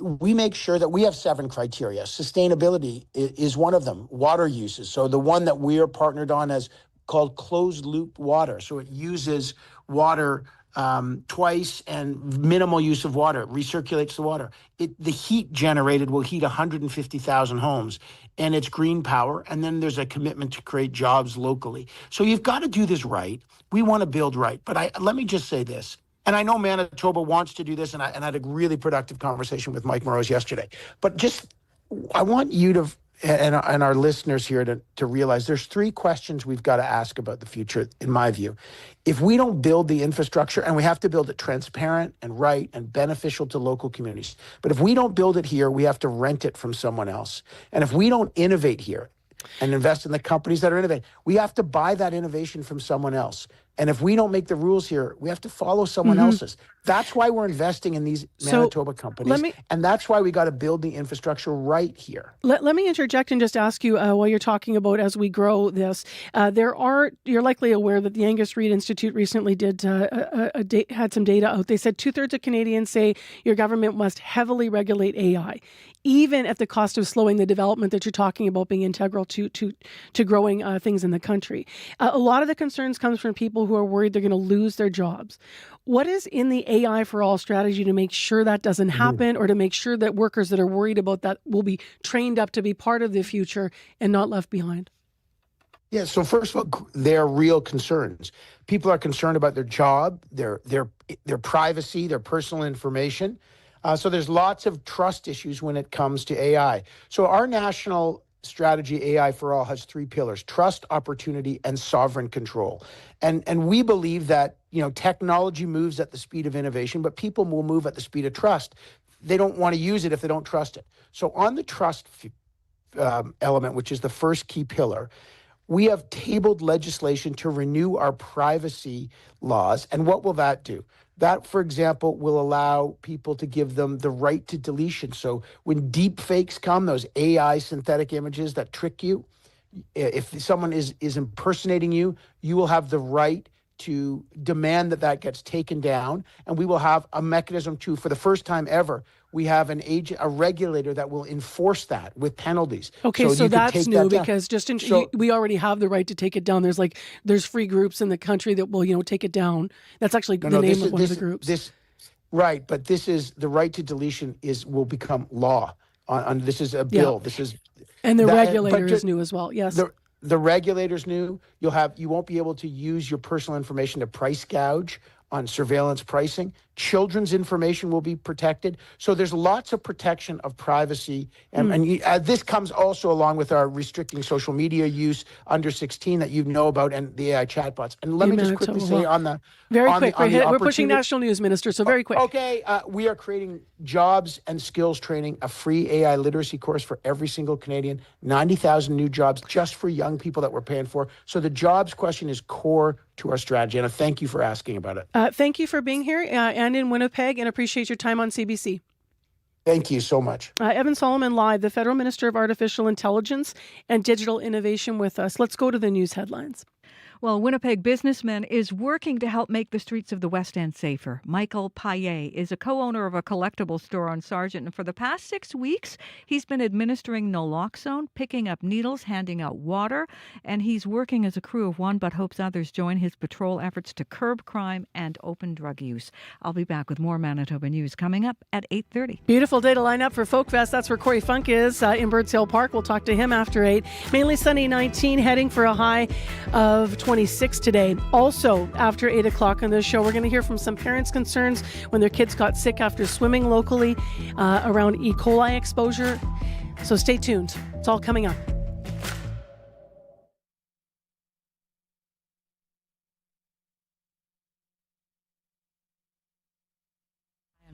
we make sure that we have 7 criteria. Sustainability is one of them. Water uses. So the one that we are partnered on is called closed loop water. So it uses water twice and minimal use of water. It recirculates the water. The heat generated will heat 150,000 homes, and it's green power. And then there's a commitment to create jobs locally. So you've got to do this right. We want to build right. But let me just say this. And I know Manitoba wants to do this, and I had a really productive conversation with Mike Morose yesterday. But I want you to, and our listeners here to realize there's 3 questions we've got to ask about the future, in my view. If we don't build the infrastructure, and we have to build it transparent and right and beneficial to local communities, but if we don't build it here, we have to rent it from someone else. And if we don't innovate here and invest in the companies that are innovating, we have to buy that innovation from someone else. And if we don't make the rules here, we have to follow someone else's. That's why we're investing in these Manitoba companies. And that's why we got to build the infrastructure right here. Let me interject and just ask you, while you're talking about as we grow this, you're likely aware that the Angus Reid Institute recently had some data out. They said 2/3 of Canadians say your government must heavily regulate AI, even at the cost of slowing the development that you're talking about being integral to growing things in the country. A lot of the concerns comes from people who are worried they're going to lose their jobs. What is in the AI for all strategy to make sure that doesn't happen, or to make sure that workers that are worried about that will be trained up to be part of the future and not left behind? Yeah, so first of all, they're real concerns. People are concerned about their job, their privacy, their personal information. So there's lots of trust issues when it comes to AI. So our national strategy, AI for All, has 3 pillars: trust, opportunity, and sovereign control. And we believe that, technology moves at the speed of innovation, but people will move at the speed of trust. They don't want to use it if they don't trust it. So on the trust element, which is the first key pillar, we have tabled legislation to renew our privacy laws. And what will that do? That, for example, will allow people to give them the right to deletion. So when deep fakes come, those AI synthetic images that trick you, if someone is impersonating you, you will have the right to demand that gets taken down. And we will have a mechanism to, for the first time ever, we have a regulator that will enforce that with penalties. Okay, so that's new, because we already have the right to take it down. There's free groups in the country that will take it down. That's actually the name of one of the groups. Right, but this is the right to deletion will become law. This is a bill. Yeah. And the regulator is new as well. Yes. The regulator's new. You won't be able to use your personal information to price gouge on surveillance pricing. Children's information will be protected. So there's lots of protection of privacy. And this comes also along with our restricting social media use under 16 that you know about, and the AI chatbots. And let me just quickly say on the... Very quick. We're pushing national news, Minister, so very quick. Okay. We are creating jobs and skills training, a free AI literacy course for every single Canadian, 90,000 new jobs just for young people that we're paying for. So the jobs question is core to our strategy, and I thank you for asking about it. Thank you for being here and in Winnipeg, and appreciate your time on CBC. Thank you so much. Evan Solomon live, the Federal Minister of Artificial Intelligence and Digital Innovation with us. Let's go to the news headlines. Well, Winnipeg businessman is working to help make the streets of the West End safer. Michael Payet is a co-owner of a collectible store on Sargent, and for the past 6 weeks, he's been administering naloxone, picking up needles, handing out water, and he's working as a crew of one, but hopes others join his patrol efforts to curb crime and open drug use. I'll be back with more Manitoba news coming up at 8:30. Beautiful day to line up for Folk Fest. That's where Corey Funk is in Birds Hill Park. We'll talk to him after 8. Mainly sunny 19, heading for a high of 26 today. Also, after 8 o'clock on this show, we're going to hear from some parents' concerns when their kids got sick after swimming locally around E. coli exposure. So stay tuned. It's all coming up.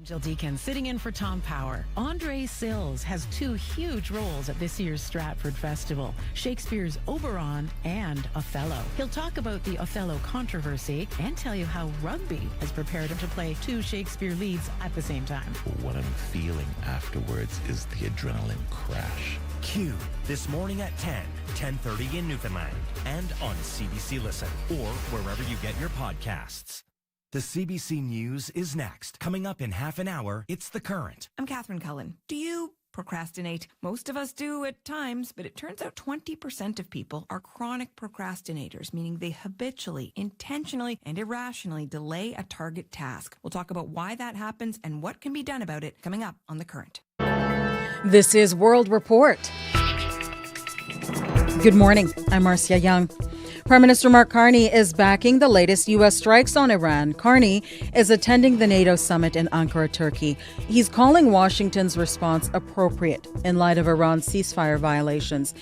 Jill Deacon sitting in for Tom Power. Andre Sills has 2 huge roles at this year's Stratford Festival, Shakespeare's Oberon and Othello. He'll talk about the Othello controversy and tell you how rugby has prepared him to play 2 Shakespeare leads at the same time. What I'm feeling afterwards is the adrenaline crash. Q, this morning at 10:30 in Newfoundland, and on CBC Listen, or wherever you get your podcasts. The CBC News is next. Coming up in half an hour, it's The Current. I'm Catherine Cullen. Do you procrastinate? Most of us do at times, but it turns out 20% of people are chronic procrastinators, meaning they habitually, intentionally, and irrationally delay a target task. We'll talk about why that happens and what can be done about it coming up on The Current. This is World Report. Good morning. I'm Marcia Young. Prime Minister Mark Carney is backing the latest U.S. strikes on Iran. Carney is attending the NATO summit in Ankara, Turkey. He's calling Washington's response appropriate in light of Iran's ceasefire violations.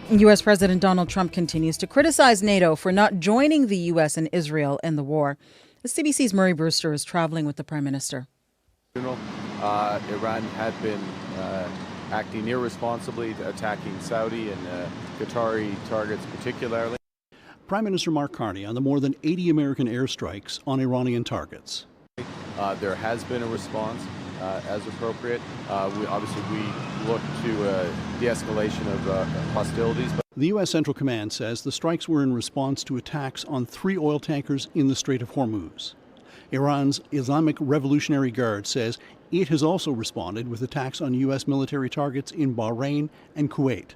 U.S. President Donald Trump continues to criticize NATO for not joining the U.S. and Israel in the war. The CBC's Murray Brewster is traveling with the Prime Minister. Iran had been acting irresponsibly, attacking Saudi and Qatari targets particularly. Prime Minister Mark Carney on the more than 80 American airstrikes on Iranian targets. There has been a response as appropriate. We look to de-escalation of hostilities. The U.S. Central Command says the strikes were in response to attacks on 3 oil tankers in the Strait of Hormuz. Iran's Islamic Revolutionary Guard says it has also responded with attacks on U.S. military targets in Bahrain and Kuwait.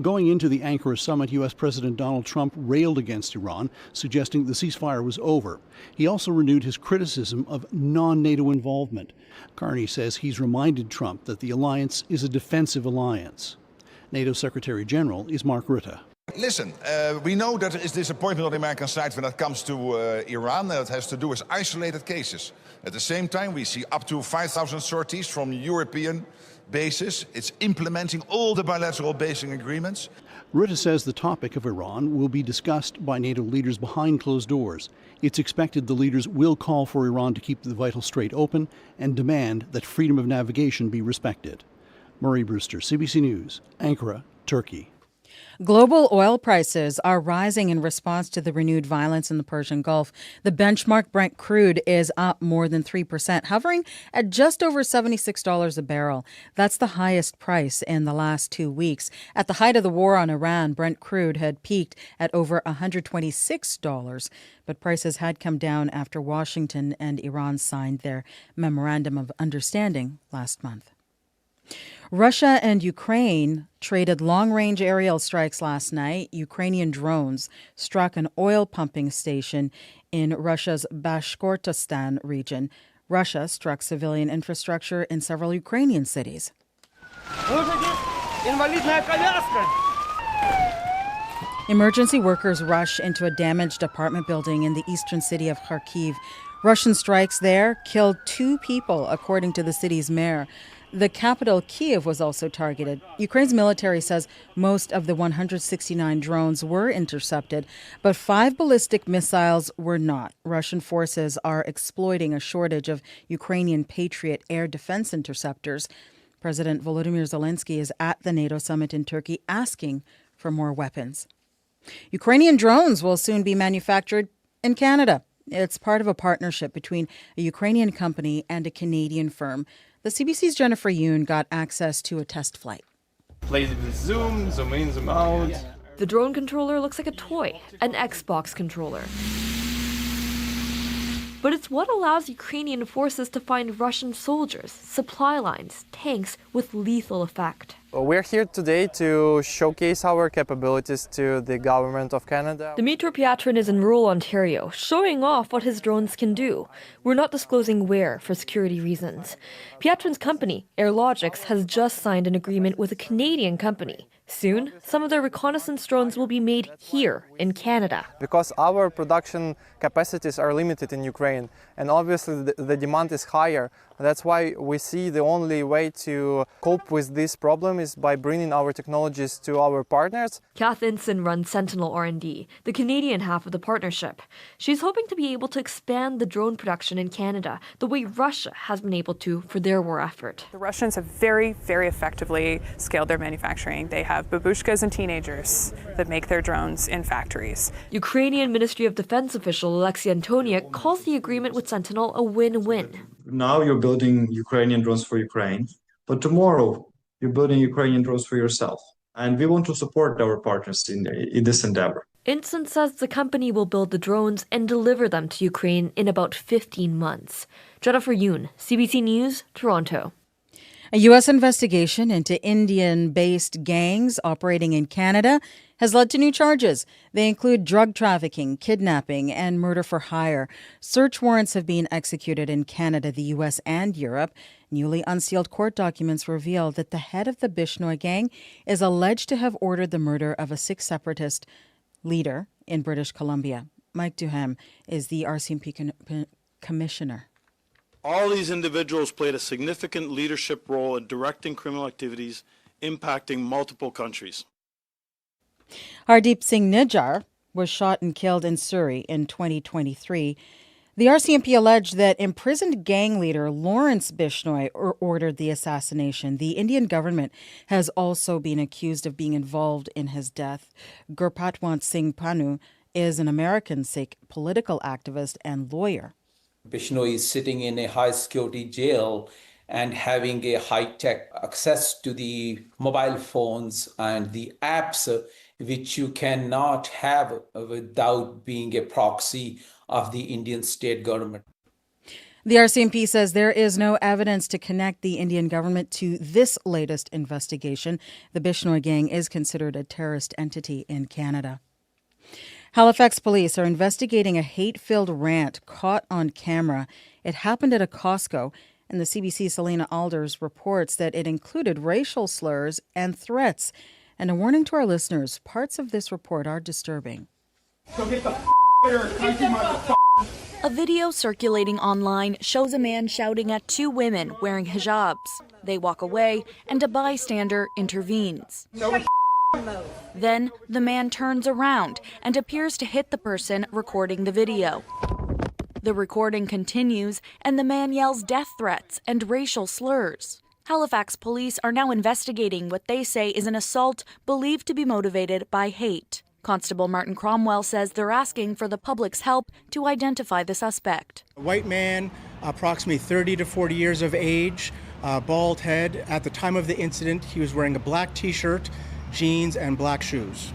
Going into the Ankara summit, U.S. President Donald Trump railed against Iran, suggesting the ceasefire was over. He also renewed his criticism of non-NATO involvement. Carney says he's reminded Trump that the alliance is a defensive alliance. NATO Secretary General is Mark Rutte. Listen, we know that there is disappointment on the American side when it comes to Iran. That has to do with isolated cases. At the same time, we see up to 5,000 sorties from European bases. It's implementing all the bilateral basing agreements. Rutte says the topic of Iran will be discussed by NATO leaders behind closed doors. It's expected the leaders will call for Iran to keep the vital strait open and demand that freedom of navigation be respected. Murray Brewster, CBC News, Ankara, Turkey. Global oil prices are rising in response to the renewed violence in the Persian Gulf. The benchmark Brent crude is up more than 3%, hovering at just over $76 a barrel. That's the highest price in the last 2 weeks. At the height of the war on Iran, Brent crude had peaked at over $126, but prices had come down after Washington and Iran signed their memorandum of understanding last month. Russia and Ukraine traded long-range aerial strikes last night. Ukrainian drones struck an oil pumping station in Russia's Bashkortostan region. Russia struck civilian infrastructure in several Ukrainian cities. Emergency workers rush into a damaged apartment building in the eastern city of Kharkiv. Russian strikes there killed 2 people, according to the city's mayor. The capital, Kyiv, was also targeted. Ukraine's military says most of the 169 drones were intercepted, but 5 ballistic missiles were not. Russian forces are exploiting a shortage of Ukrainian Patriot air defense interceptors. President Volodymyr Zelensky is at the NATO summit in Turkey asking for more weapons. Ukrainian drones will soon be manufactured in Canada. It's part of a partnership between a Ukrainian company and a Canadian firm. The CBC's Jennifer Yoon got access to a test flight. Play with zoom in, zoom out. The drone controller looks like a toy, an Xbox controller. But it's what allows Ukrainian forces to find Russian soldiers, supply lines, tanks with lethal effect. We're here today to showcase our capabilities to the government of Canada. Dmitry Piatrin is in rural Ontario, showing off what his drones can do. We're not disclosing where for security reasons. Piatrin's company, Airlogics, has just signed an agreement with a Canadian company. Soon, some of their reconnaissance drones will be made here in Canada. Because our production capacities are limited in Ukraine, and obviously the demand is higher. That's why we see the only way to cope with this problem is by bringing our technologies to our partners. Kath Inson runs Sentinel R&D, the Canadian half of the partnership. She's hoping to be able to expand the drone production in Canada the way Russia has been able to for their war effort. The Russians have very, very effectively scaled their manufacturing. They have babushkas and teenagers that make their drones in factories. Ukrainian Ministry of Defense official Alexei Antoniuk calls the agreement with Sentinel a win-win. Now you're building Ukrainian drones for Ukraine, but tomorrow you're building Ukrainian drones for yourself. And we want to support our partners in this endeavor. Inson says the company will build the drones and deliver them to Ukraine in about 15 months. Jennifer Yoon, CBC News, Toronto. A U.S. investigation into Indian-based gangs operating in Canada has led to new charges. They include drug trafficking, kidnapping, and murder for hire. Search warrants have been executed in Canada, the U.S., and Europe. Newly unsealed court documents reveal that the head of the Bishnoi gang is alleged to have ordered the murder of a Sikh separatist leader in British Columbia. Mike Duham is the RCMP commissioner. All these individuals played a significant leadership role in directing criminal activities impacting multiple countries. Hardeep Singh Nijjar was shot and killed in Surrey in 2023. The RCMP alleged that imprisoned gang leader Lawrence Bishnoi ordered the assassination. The Indian government has also been accused of being involved in his death. Gurpatwant Singh Panu is an American Sikh political activist and lawyer. Bishnoi is sitting in a high security jail and having a high-tech access to the mobile phones and the apps which you cannot have without being a proxy of the Indian state government. The RCMP says there is no evidence to connect the Indian government to this latest investigation. The Bishnoi gang is considered a terrorist entity in Canada. Halifax police are investigating a hate-filled rant caught on camera. It happened at a Costco, and the CBC Selena Alders reports that it included racial slurs and threats. And a warning to our listeners, parts of this report are disturbing. So get the here, country motherfucker. A video circulating online shows a man shouting at two women wearing hijabs. They walk away, and a bystander intervenes. Then the man turns around and appears to hit the person recording the video. The recording continues, and the man yells death threats and racial slurs. Halifax police are now investigating what they say is an assault believed to be motivated by hate. Constable Martin Cromwell says they're asking for the public's help to identify the suspect. A white man, approximately 30 to 40 years of age, bald head. At the time of the incident, he was wearing a black t-shirt, jeans, and black shoes.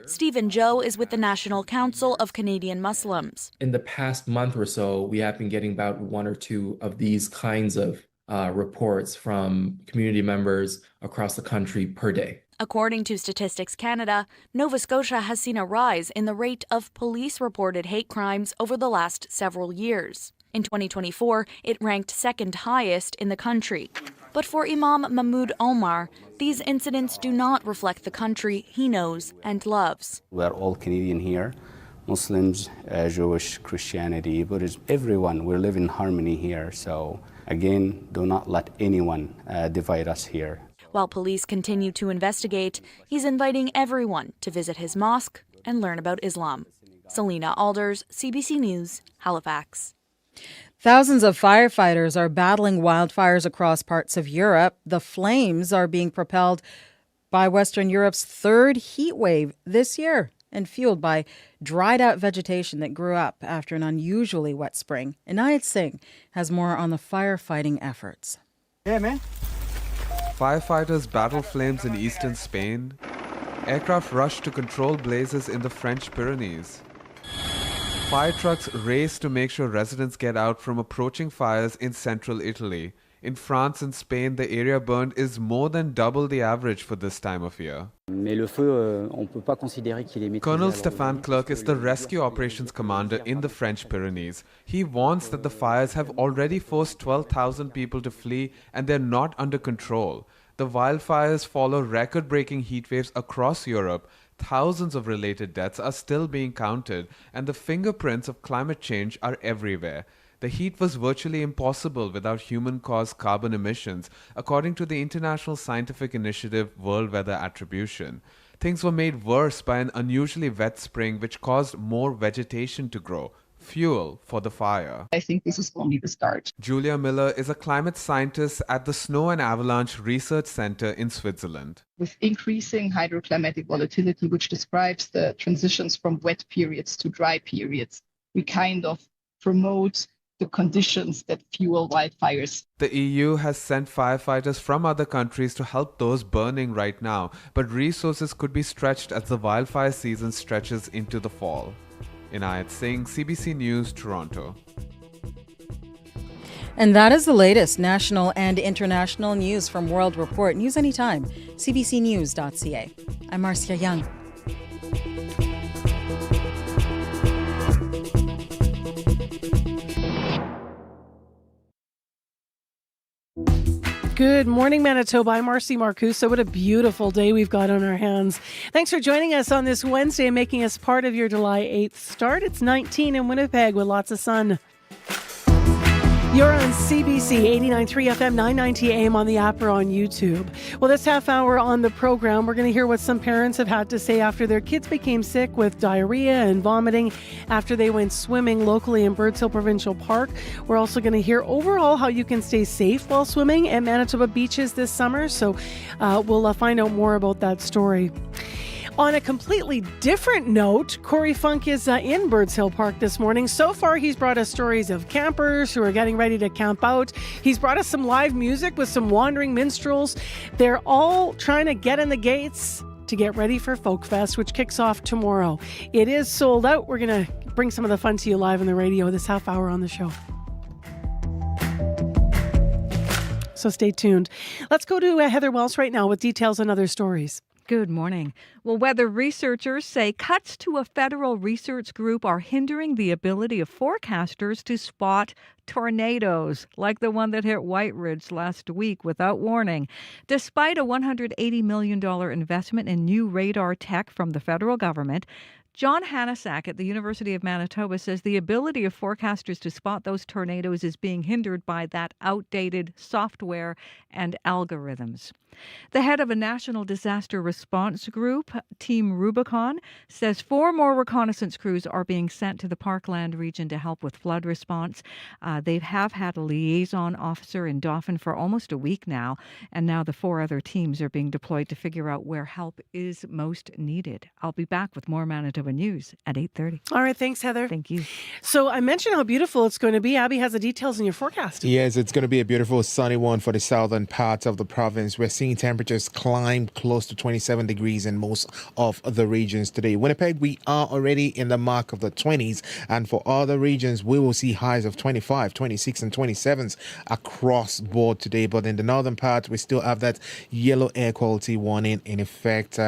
Stephen Joe is with the National Council of Canadian Muslims. In the past month or so, we have been getting about one or two of these kinds of reports from community members across the country per day. According to Statistics Canada, Nova Scotia has seen a rise in the rate of police-reported hate crimes over the last several years. In 2024, it ranked second highest in the country. But for Imam Mahmoud Omar, these incidents do not reflect the country he knows and loves. We're all Canadian here, Muslims, Jewish, Christianity, Buddhism, everyone. We live in harmony here. So again, do not let anyone divide us here. While police continue to investigate, he's inviting everyone to visit his mosque and learn about Islam. Selena Alders, CBC News, Halifax. Thousands of firefighters are battling wildfires across parts of Europe. The flames are being propelled by Western Europe's third heat wave this year and fueled by dried out vegetation that grew up after an unusually wet spring. Inayat Singh has more on the firefighting efforts. Yeah, man. Firefighters battle flames in eastern Spain. Aircraft rush to control blazes in the French Pyrenees. Fire trucks race to make sure residents get out from approaching fires in central Italy. In France and Spain, the area burned is more than double the average for this time of year. Colonel Stéphane Clerc is the rescue operations commander in the French Pyrenees. He warns that the fires have already forced 12,000 people to flee and they're not under control. The wildfires follow record-breaking heat waves across Europe. Thousands of related deaths are still being counted, and the fingerprints of climate change are everywhere. The heat was virtually impossible without human-caused carbon emissions, according to the international scientific initiative World Weather Attribution. Things were made worse by an unusually wet spring which caused more vegetation to grow. Fuel for the fire. I think this is only the start. Julia Miller is a climate scientist at the Snow and Avalanche Research Center in Switzerland. With increasing hydroclimatic volatility, which describes the transitions from wet periods to dry periods, we kind of promote the conditions that fuel wildfires. The EU has sent firefighters from other countries to help those burning right now, but resources could be stretched as the wildfire season stretches into the fall. Inayat Singh, CBC News, Toronto. And that is the latest national and international news from World Report. News anytime, cbcnews.ca. I'm Marcia Young. Good morning, Manitoba. I'm Marcy Marcusa. What a beautiful day we've got on our hands. Thanks for joining us on this Wednesday and making us part of your July 8th start. It's 19 in Winnipeg with lots of sun. You're on CBC 89.3 FM, 990 AM on the app or on YouTube. Well, this half hour on the program, we're going to hear what some parents have had to say after their kids became sick with diarrhea and vomiting after they went swimming locally in Birds Hill Provincial Park. We're also going to hear overall how you can stay safe while swimming at Manitoba beaches this summer. So we'll find out more about that story. On a completely different note, Corey Funk is in Birds Hill Park this morning. So far, he's brought us stories of campers who are getting ready to camp out. He's brought us some live music with some wandering minstrels. They're all trying to get in the gates to get ready for Folk Fest, which kicks off tomorrow. It is sold out. We're going to bring some of the fun to you live on the radio this half hour on the show. So stay tuned. Let's go to Heather Wells right now with details on other stories. Good morning. Well, weather researchers say cuts to a federal research group are hindering the ability of forecasters to spot tornadoes, like the one that hit White Ridge last week without warning. Despite a $180 million investment in new radar tech from the federal government, John Hanasak at the University of Manitoba says the ability of forecasters to spot those tornadoes is being hindered by that outdated software and algorithms. The head of a national disaster response group, Team Rubicon, says 4 more reconnaissance crews are being sent to the Parkland region to help with flood response. They have had a liaison officer in Dauphin for almost a week now, and now the 4 other teams are being deployed to figure out where help is most needed. I'll be back with more Manitoba News at 8:30. All right, thanks, Heather. Thank you. So I mentioned how beautiful it's going to be. Abby has the details in your forecast. Yes, it's going to be a beautiful sunny one for the southern parts of the province. We're seeing temperatures climb close to 27 degrees in most of the regions today. Winnipeg, we are already in the mark of the 20s, and for other regions, we will see highs of 25, 26, and 27s across board today. But in the northern part, we still have that yellow air quality warning in effect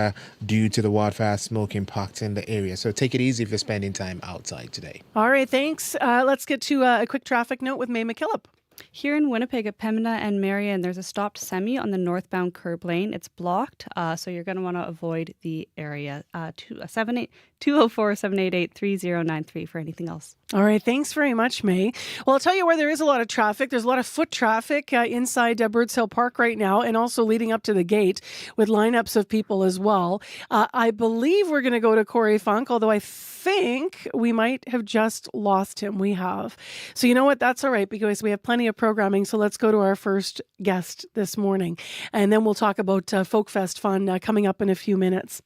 due to the wildfire smoke impacting the area. So take it easy if you're spending time outside today. All right, thanks. Let's get to a quick traffic note with May McKillop. Here in Winnipeg at Pembina and Marion, there's a stopped semi on the northbound curb lane. It's blocked, so you're going to want to avoid the area. 204-788-3093 for anything else. All right, thanks very much, May. Well, I'll tell you where there is a lot of traffic. There's a lot of foot traffic inside Birds Hill Park right now, and also leading up to the gate with lineups of people as well. I believe we're going to go to Corey Funk, although I think we might have just lost him. We have. So you know what? That's all right, because we have plenty of programming. So let's go to our first guest this morning, and then we'll talk about Folk Fest fun coming up in a few minutes.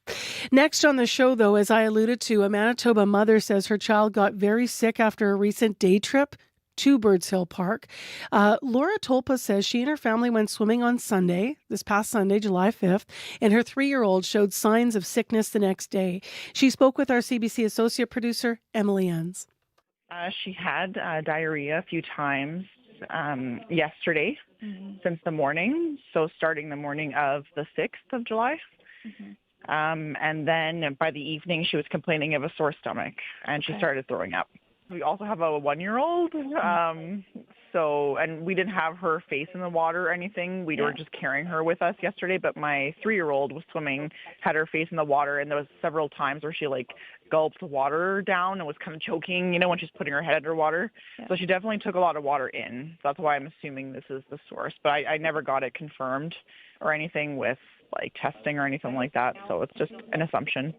Next on the show, though, as I alluded to, a Manitoba mother says her child got very sick after a recent day trip to Birds Hill Park. Laura Tolpa says she and her family went swimming on Sunday, this past Sunday, July 5th, and her 3-year-old showed signs of sickness the next day. She spoke with our CBC associate producer, Emily Enns. She had diarrhea a few times yesterday since the morning, so starting the morning of the 6th of July. And then by the evening, she was complaining of a sore stomach, and she started throwing up. We also have a 1-year-old, and we didn't have her face in the water or anything. We were just carrying her with us yesterday, but my 3-year-old was swimming, had her face in the water, and there was several times where she gulped the water down and was kind of choking, when she's putting her head underwater. So she definitely took a lot of water in. So that's why I'm assuming this is the source. But I never got it confirmed or anything with testing or anything like that. So it's just an assumption.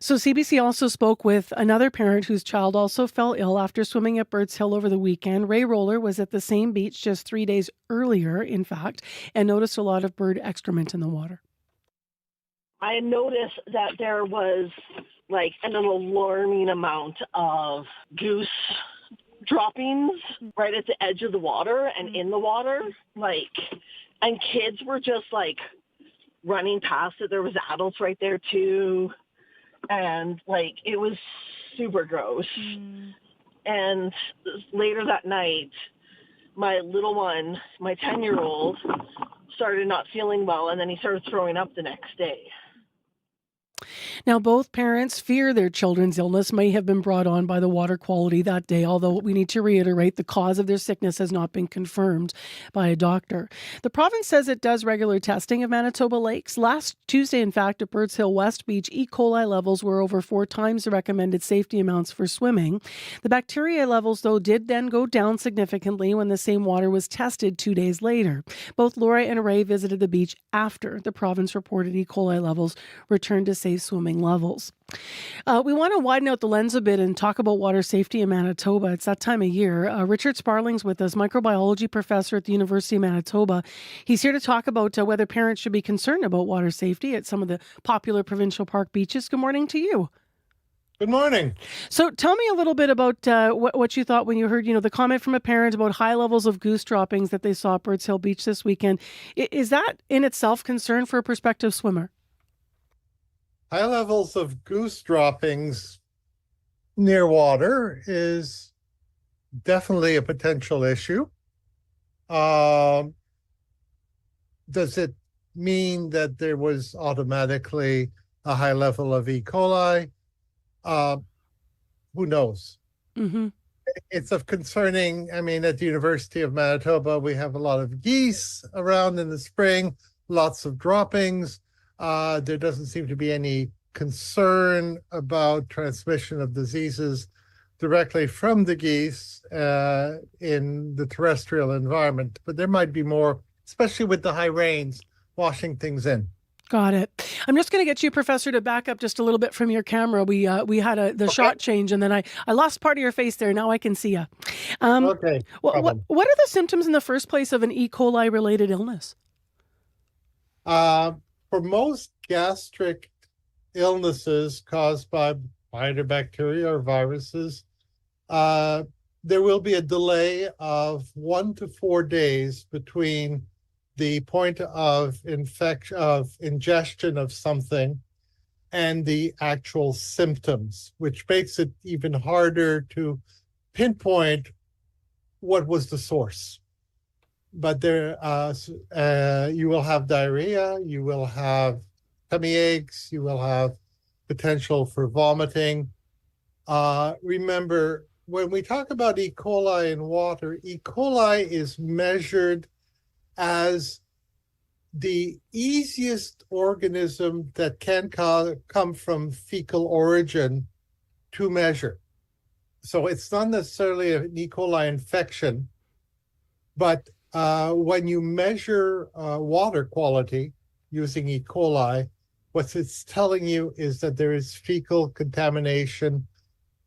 So CBC also spoke with another parent whose child also fell ill after swimming at Birds Hill over the weekend. Ray Roller was at the same beach just 3 days earlier, in fact, and noticed a lot of bird excrement in the water. I noticed that there was an alarming amount of goose droppings right at the edge of the water and in the water, and kids were just running past it. There was adults right there too. And it was super gross. And later that night, my little one, my 10-year-old, started not feeling well, and then he started throwing up the next day. Now, both parents fear their children's illness may have been brought on by the water quality that day, although we need to reiterate the cause of their sickness has not been confirmed by a doctor. The province says it does regular testing of Manitoba lakes. Last Tuesday, in fact, at Birds Hill West Beach, E. coli levels were over 4 times the recommended safety amounts for swimming. The bacteria levels, though, did then go down significantly when the same water was tested 2 days later. Both Laura and Ray visited the beach after the province reported E. coli levels returned to safe swimming levels. We want to widen out the lens a bit and talk about water safety in Manitoba. It's that time of year. Richard Sparling's with us, microbiology professor at the University of Manitoba. He's here to talk about whether parents should be concerned about water safety at some of the popular provincial park beaches. Good morning to you. Good morning. So tell me a little bit about what you thought when you heard, the comment from a parent about high levels of goose droppings that they saw at Birds Hill Beach this weekend. Is that in itself concern for a prospective swimmer? High levels of goose droppings near water is definitely a potential issue. Does it mean that there was automatically a high level of E. coli? Who knows? Mm-hmm. It's of concerning. I mean, at the University of Manitoba, we have a lot of geese around in the spring, lots of droppings. There doesn't seem to be any concern about transmission of diseases directly from the geese in the terrestrial environment, but there might be more, especially with the high rains washing things in. Got it. I'm just going to get you, Professor, to back up just a little bit from your camera. We had the shot change, and then I lost part of your face there. Now I can see you. Okay. What are the symptoms in the first place of an E. coli related illness? For most gastric illnesses caused by either bacteria or viruses, there will be a delay of 1 to 4 days between the point of ingestion of something and the actual symptoms, which makes it even harder to pinpoint what was the source. But there, you will have diarrhea, you will have tummy aches, you will have potential for vomiting. Remember, when we talk about E. coli in water, E. coli is measured as the easiest organism that can come from fecal origin to measure. So it's not necessarily an E. coli infection, but when you measure water quality using E. coli, what it's telling you is that there is fecal contamination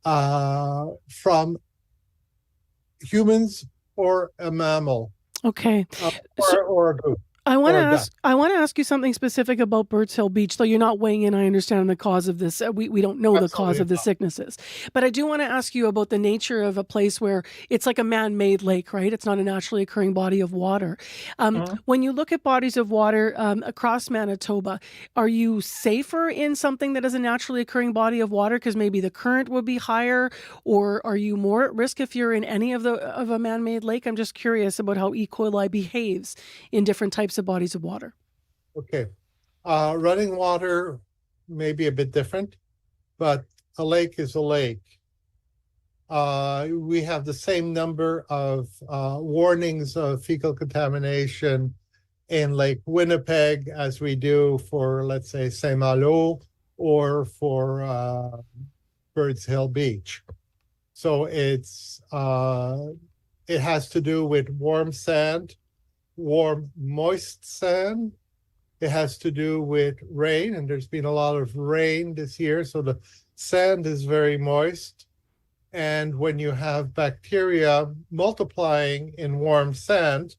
from humans or a mammal. Okay. Or a goose. I want to ask you something specific about Birds Hill Beach, though you're not weighing in. I understand the cause of this. We don't know the cause of the sicknesses, but I do want to ask you about the nature of a place where it's like a man-made lake, right? It's not a naturally occurring body of water. When you look at bodies of water across Manitoba, are you safer in something that is a naturally occurring body of water because maybe the current would be higher, or are you more at risk if you're in any of a man-made lake? I'm just curious about how E. coli behaves in different types of bodies of water. Okay. Running water may be a bit different, but a lake is a lake. We have the same number of warnings of fecal contamination in Lake Winnipeg as we do for, let's say, Saint-Malo or for Birds Hill Beach. So it has to do with warm sand, warm, moist sand. It has to do with rain, and there's been a lot of rain this year, so the sand is very moist. And when you have bacteria multiplying in warm sand,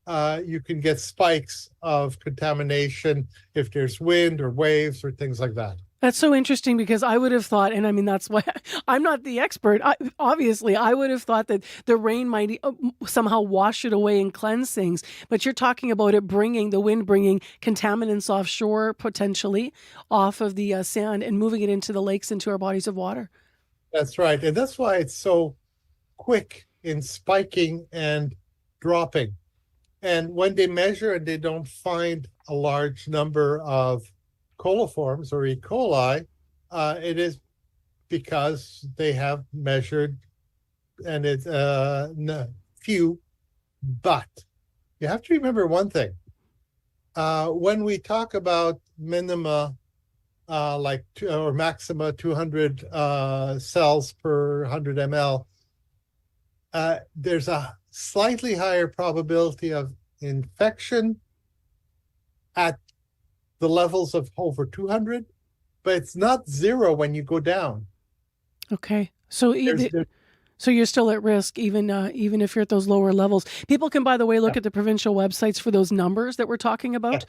you can get spikes of contamination if there's wind or waves or things like that. That's so interesting because I would have thought, and I mean, that's why I'm not the expert. Obviously, I would have thought that the rain might somehow wash it away and cleanse things. But you're talking about the wind bringing contaminants offshore, potentially off of the sand and moving it into the lakes, into our bodies of water. That's right. And that's why it's so quick in spiking and dropping. And when they measure and they don't find a large number of coliforms or E. coli, it is because they have measured and it's few. But you have to remember one thing. When we talk about minima or maxima 200 cells per 100 ml, there's a slightly higher probability of infection at the levels of over 200, but it's not zero when you go down. Okay. So you're still at risk, even if you're at those lower levels. People can, by the way, look at the provincial websites for those numbers that we're talking about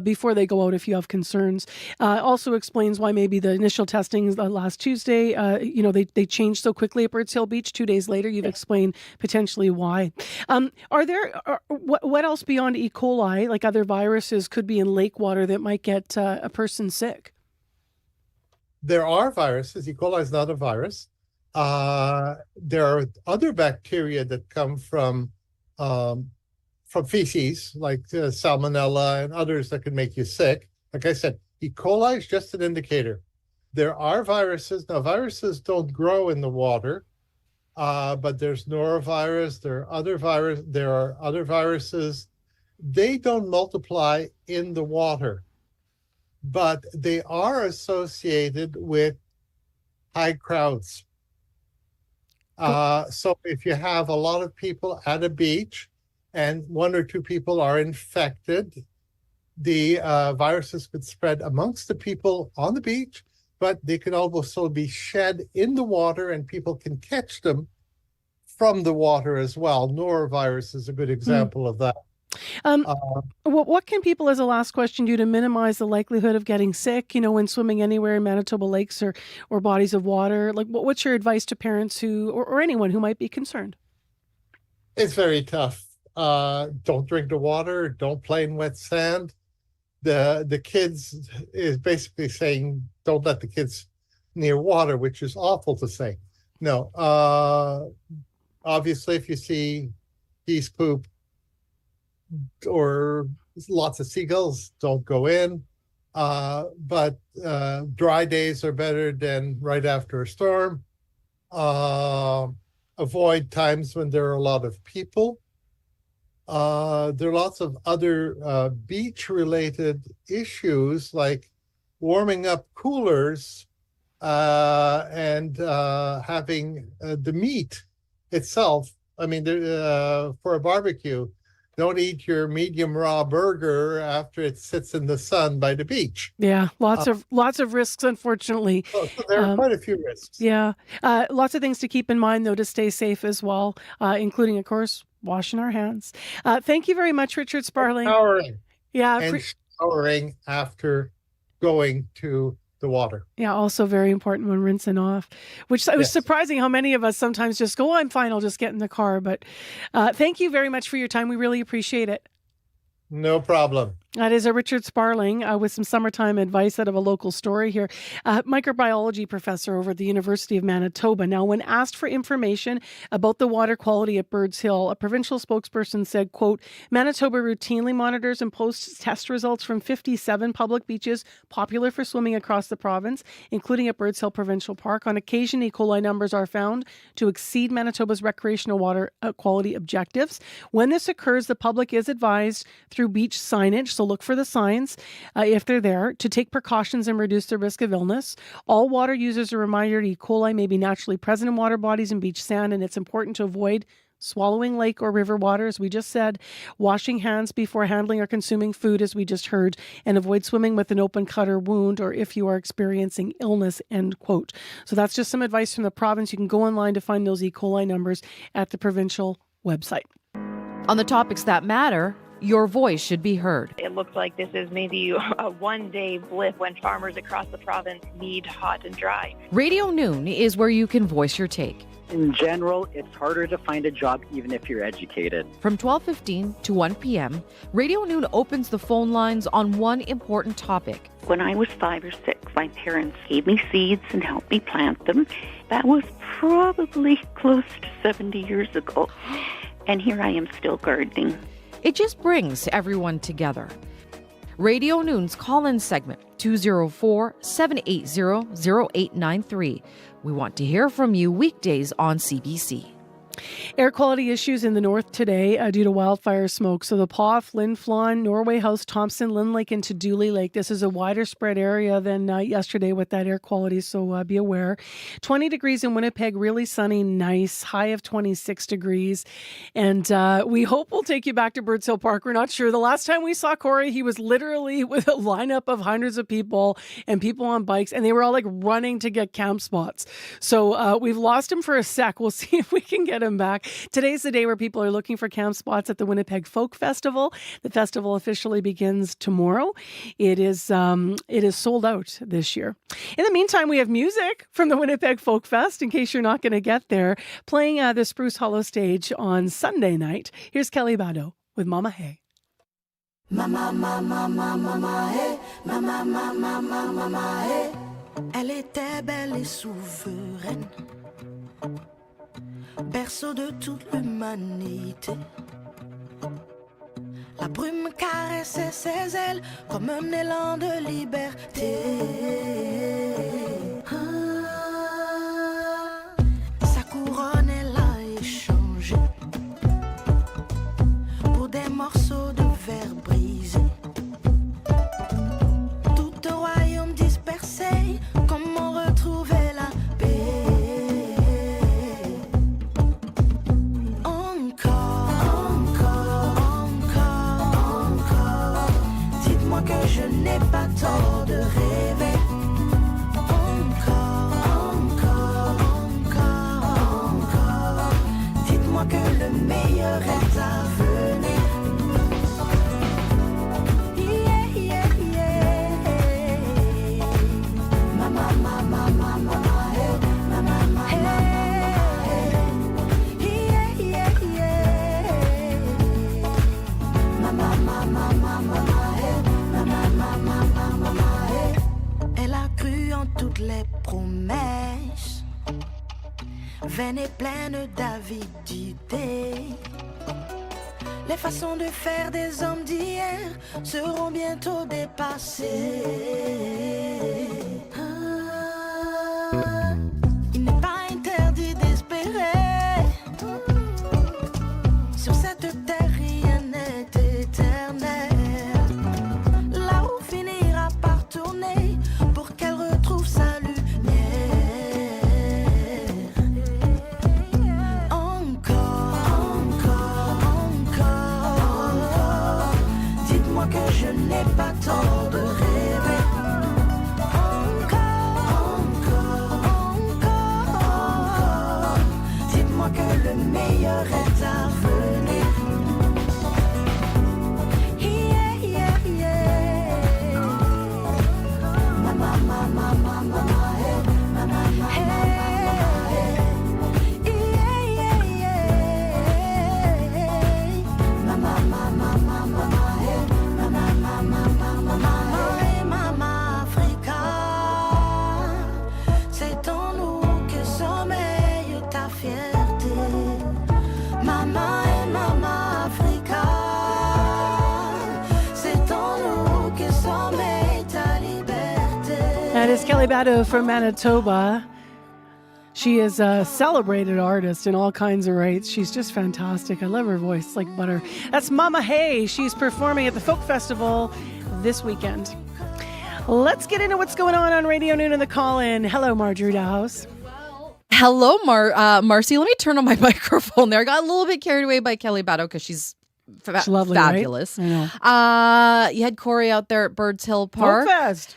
before they go out if you have concerns. Also explains why maybe the initial testing last Tuesday, they changed so quickly at Birds Hill Beach. 2 days later, you've explained potentially why. What else beyond E. coli, like other viruses, could be in lake water that might get a person sick? There are viruses. E. coli is not a virus. There are other bacteria that come from from feces, like salmonella and others that can make you sick. Like I said, E. coli is just an indicator. There are viruses. Now, viruses don't grow in the water, but there's norovirus. There are other viruses. They don't multiply in the water, but they are associated with high crowds. So if you have a lot of people at a beach and one or two people are infected, the viruses could spread amongst the people on the beach, but they can also be shed in the water and people can catch them from the water as well. Norovirus is a good example of that. What can people, as a last question, do to minimize the likelihood of getting sick, when swimming anywhere in Manitoba lakes or bodies of water? Like, what's your advice to parents who, or anyone who might be concerned? It's very tough. Don't drink the water. Don't play in wet sand. The kids is basically saying, don't let the kids near water, which is awful to say. No. Obviously, if you see geese poop, or lots of seagulls, don't go in. But dry days are better than right after a storm. Avoid times when there are a lot of people. There are lots of other beach-related issues like warming up coolers and having the meat itself. I mean, for a barbecue, don't eat your medium raw burger after it sits in the sun by the beach. Yeah, lots of risks, unfortunately. So there are quite a few risks. Yeah, lots of things to keep in mind, though, to stay safe as well, including, of course, washing our hands. Thank you very much, Richard Sparling. Showering. Yeah, and showering after going to the water. Yeah, also very important when rinsing off, which it was surprising how many of us sometimes just go, I'm fine, I'll just get in the car. But thank you very much for your time. We really appreciate it. No problem. That is a Richard Sparling with some summertime advice out of a local story here. Microbiology professor over at the University of Manitoba. Now, when asked for information about the water quality at Birds Hill, a provincial spokesperson said, quote, Manitoba routinely monitors and posts test results from 57 public beaches popular for swimming across the province, including at Birds Hill Provincial Park. On occasion, E. coli numbers are found to exceed Manitoba's recreational water quality objectives. When this occurs, the public is advised through beach signage, so look for the signs if they're there, to take precautions and reduce the risk of illness. All water users are reminded E. coli may be naturally present in water bodies and beach sand, and it's important to avoid swallowing lake or river water, as we just said, washing hands before handling or consuming food, as we just heard, and avoid swimming with an open cut or wound or if you are experiencing illness, end quote. So that's just some advice from the province. You can go online to find those E. coli numbers at the provincial website. On the topics that matter, your voice should be heard. It looks like this is maybe a one-day blip when farmers across the province need hot and dry. Radio Noon is where you can voice your take. In general, it's harder to find a job even if you're educated. From 12:15 to 1 p.m., Radio Noon opens the phone lines on one important topic. When I was 5 or 6, my parents gave me seeds and helped me plant them. That was probably close to 70 years ago. And here I am still gardening. It just brings everyone together. Radio Noon's call-in segment, 204-780-0893. We want to hear from you weekdays on CBC. Air quality issues in the north today due to wildfire smoke. So the Paw, Flin Flon, Norway House, Thompson, Lynn Lake, into Dooley Lake. This is a wider spread area than yesterday with that air quality, so be aware. 20 degrees in Winnipeg, really sunny, nice, high of 26 degrees. And we hope we'll take you back to Birds Hill Park. We're not sure. The last time we saw Corey, he was literally with a lineup of hundreds of people and people on bikes, and they were all like running to get camp spots. So we've lost him for a sec. We'll see if we can get him back. Today's the day where people are looking for camp spots at the Winnipeg Folk Festival. The festival officially begins tomorrow. It is sold out this year. In the meantime, we have music from the Winnipeg Folk Fest, in case you're not going to get there, playing the Spruce Hollow stage on Sunday night. Here's Kelly Bado with Mama Hey. Mama, mama, mama, mama, hey. Mama, mama, mama, mama, hey. Elle était belle et souveraine, berceau de toute l'humanité. La brume caressait ses ailes comme un élan de liberté. Sa couronne, elle a échangé pour des morceaux de verre brisés. Tout un royaume dispersé, comment retrouver la paix? Encore, dites-moi que je n'ai pas tort de rêver. Encore, dites-moi que le meilleur est à venir. Elle a cru en toutes les promesses, vaines et pleines d'avidité. Les façons de faire des hommes d'hier seront bientôt dépassées. Il n'est pas interdit d'espérer. Sur cette terre, rien n'est éternel. Là où finira par tourner pour qu'elle retrouve sa lumière. Dites-moi que je n'ai pas tort de rêver. Encore, dites-moi que le meilleur est à venir. That is Kelly Batto from Manitoba. She is a celebrated artist in all kinds of rights. She's just fantastic. I love her voice, it's like butter. That's Mama Hay. She's performing at the Folk Festival this weekend. Let's get into what's going on Radio Noon in the call-in. Hello, Marjorie Dowhouse. Hello, Marcy. Let me turn on my microphone there. I got a little bit carried away by Kelly Batto because she's lovely, fabulous. Right? I know. You had Corey out there at Birds Hill Park.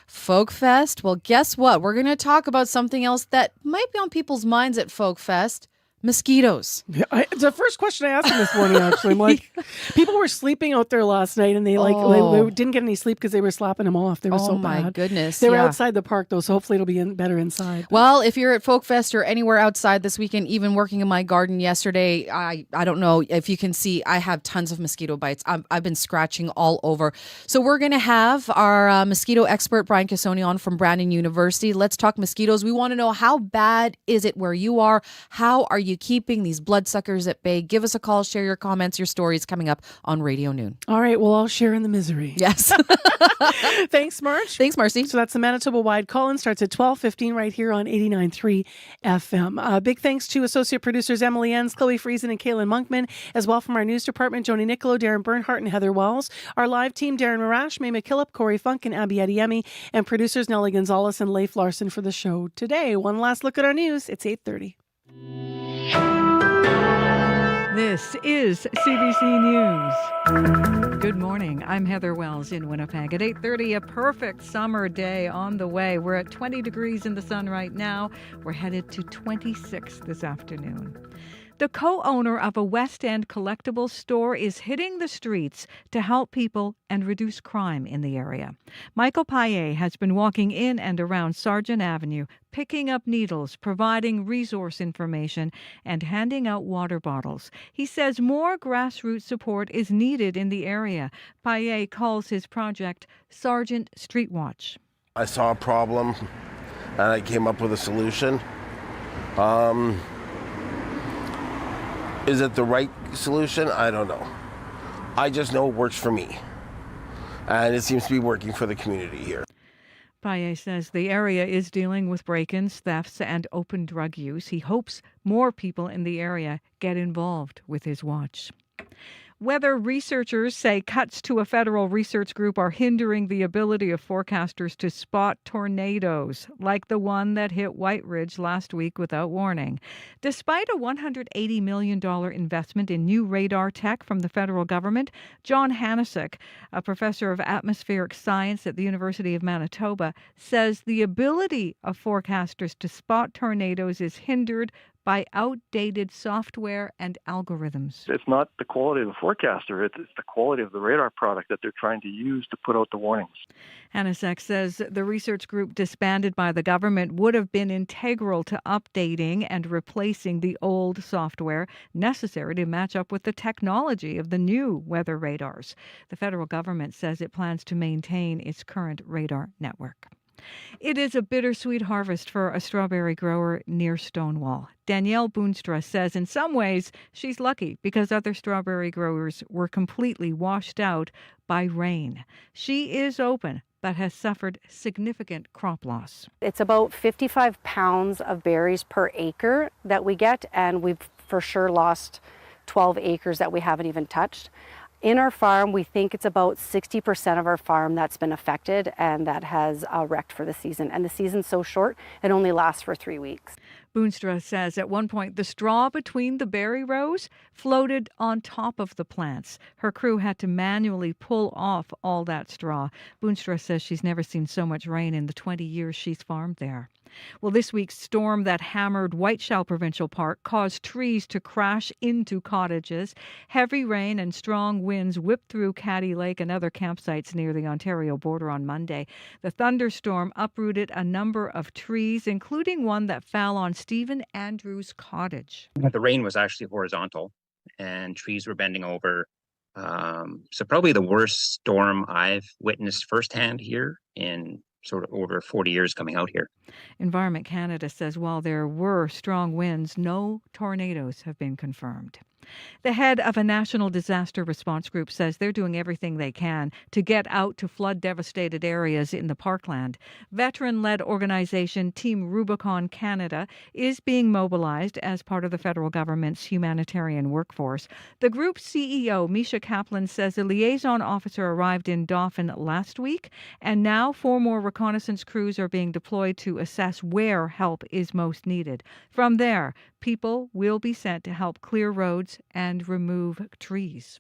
Folk Fest. Well, guess what? We're going to talk about something else that might be on people's minds at Folk Fest. Mosquitoes. The first question I asked him this morning, actually, I'm like, people were sleeping out there last night and they they didn't get any sleep because they were slapping them off. They were so bad. Oh my goodness. They were outside the park though, so hopefully it'll be better inside. Well, if you're at Folk Fest or anywhere outside this weekend, even working in my garden yesterday, I don't know if you can see, I have tons of mosquito bites. I've been scratching all over. So we're going to have our mosquito expert, Brian Cassoni, on from Brandon University. Let's talk mosquitoes. We want to know, how bad is it where you are? How are you keeping these bloodsuckers at bay? Give us a call, share your comments, your stories coming up on Radio Noon. All right, we'll all share in the misery. Yes. Thanks, Marge. Thanks, Marcy. So that's the Manitoba-wide call-in. Starts at 12:15 right here on 89.3 FM. Big thanks to associate producers Emily Enns, Chloe Friesen, and Kaylin Monkman, as well from our news department, Joni Nicolo, Darren Bernhardt, and Heather Wells. Our live team, Darren Marash, May McKillop, Corey Funk, and Abby Adiemi, and producers Nellie Gonzalez and Leif Larson for the show today. One last look at our news. It's 8:30. This is CBC News. Good morning. I'm Heather Wells in Winnipeg. At 8:30, a perfect summer day on the way. We're at 20 degrees in the sun right now. We're headed to 26 this afternoon. The co-owner of a West End collectibles store is hitting the streets to help people and reduce crime in the area. Michael Paillet has been walking in and around Sargent Avenue, picking up needles, providing resource information, and handing out water bottles. He says more grassroots support is needed in the area. Paillet calls his project Sargent Street Watch. I saw a problem and I came up with a solution. Is it the right solution? I don't know. I just know it works for me. And it seems to be working for the community here. Paye says the area is dealing with break-ins, thefts, and open drug use. He hopes more people in the area get involved with his watch. Weather researchers say cuts to a federal research group are hindering the ability of forecasters to spot tornadoes, like the one that hit White Ridge last week without warning. Despite a $180 million investment in new radar tech from the federal government, John Hanasek, a professor of atmospheric science at the University of Manitoba, says the ability of forecasters to spot tornadoes is hindered by outdated software and algorithms. It's not the quality of the forecaster, it's the quality of the radar product that they're trying to use to put out the warnings. Hanasek says the research group disbanded by the government would have been integral to updating and replacing the old software necessary to match up with the technology of the new weather radars. The federal government says it plans to maintain its current radar network. It is a bittersweet harvest for a strawberry grower near Stonewall. Danielle Boonstra says in some ways she's lucky because other strawberry growers were completely washed out by rain. She is open but has suffered significant crop loss. It's about 55 pounds of berries per acre that we get, and we've for sure lost 12 acres that we haven't even touched. In our farm, we think it's about 60% of our farm that's been affected and that has wrecked for the season. And the season's so short, it only lasts for 3 weeks. Boonstra says at one point the straw between the berry rows floated on top of the plants. Her crew had to manually pull off all that straw. Boonstra says she's never seen so much rain in the 20 years she's farmed there. Well, this week's storm that hammered Whiteshell Provincial Park caused trees to crash into cottages. Heavy rain and strong winds whipped through Caddy Lake and other campsites near the Ontario border on Monday. The thunderstorm uprooted a number of trees, including one that fell on Stephen Andrews' cottage. The rain was actually horizontal and trees were bending over. So probably the worst storm I've witnessed firsthand here in sort of over 40 years coming out here. Environment Canada says while there were strong winds, no tornadoes have been confirmed. The head of a national disaster response group says they're doing everything they can to get out to flood-devastated areas in the parkland. Veteran-led organization Team Rubicon Canada is being mobilized as part of the federal government's humanitarian workforce. The group's CEO, Misha Kaplan, says a liaison officer arrived in Dauphin last week, and now 4 more reconnaissance crews are being deployed to assess where help is most needed. From there, people will be sent to help clear roads and remove trees.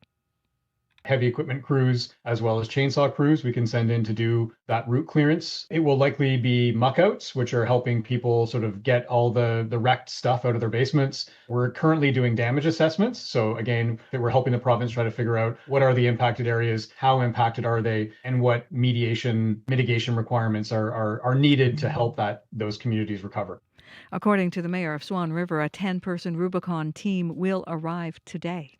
Heavy equipment crews as well as chainsaw crews we can send in to do that route clearance. It will likely be muckouts, which are helping people sort of get all the wrecked stuff out of their basements. We're currently doing damage assessments. So again, we're helping the province try to figure out what are the impacted areas, how impacted are they, and what mitigation requirements are needed to help those communities recover. According to the mayor of Swan River, a 10-person Rubicon team will arrive today.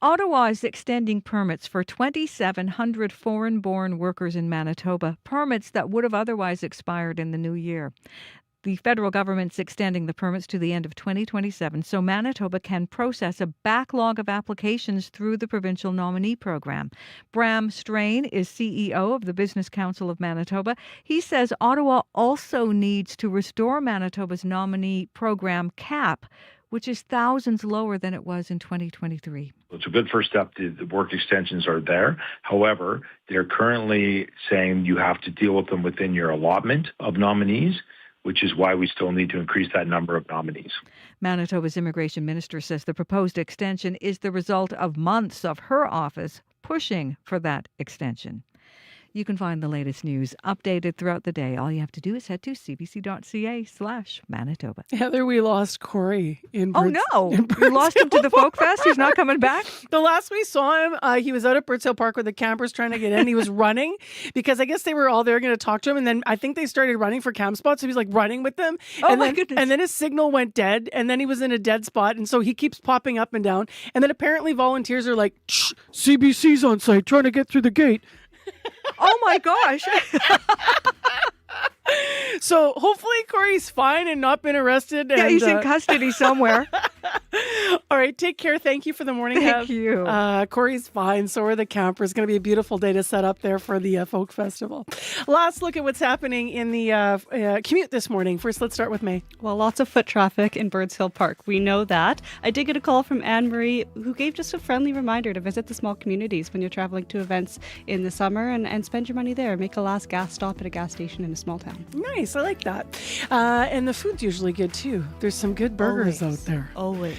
Ottawa is extending permits for 2,700 foreign-born workers in Manitoba, permits that would have otherwise expired in the new year. The federal government's extending the permits to the end of 2027 so Manitoba can process a backlog of applications through the provincial nominee program. Bram Strain is CEO of the Business Council of Manitoba. He says Ottawa also needs to restore Manitoba's nominee program cap, which is thousands lower than it was in 2023. It's a good first step. The work extensions are there. However, they're currently saying you have to deal with them within your allotment of nominees, which is why we still need to increase that number of nominees. Manitoba's immigration minister says the proposed extension is the result of months of her office pushing for that extension. You can find the latest news updated throughout the day. All you have to do is head to cbc.ca/Manitoba. Heather, we lost Corey in Oh, no. You lost him to the Folk Fest? He's not coming back? The last we saw him, he was out at Birds Hill Park with the campers trying to get in. He was running because I guess they were all there going to talk to him. And then I think they started running for camp spots. So he was like running with them. Oh, my goodness. And then his signal went dead. And then he was in a dead spot. And so he keeps popping up and down. And then apparently volunteers are like, shh, CBC's on site trying to get through the gate. Oh my gosh. So hopefully Corey's fine and not been arrested. Yeah, and, he's in custody somewhere. All right, take care. Thank you for the morning. Thank you. Corey's fine. So are the campers. It's going to be a beautiful day to set up there for the folk festival. Last look at what's happening in the commute this morning. First, let's start with May. Well, lots of foot traffic in Birds Hill Park. We know that. I did get a call from Anne-Marie, who gave just a friendly reminder to visit the small communities when you're traveling to events in the summer and spend your money there. Make a last gas stop at a gas station in a small town. Nice. I like that. And the food's usually good, too. There's some good burgers out there. Always.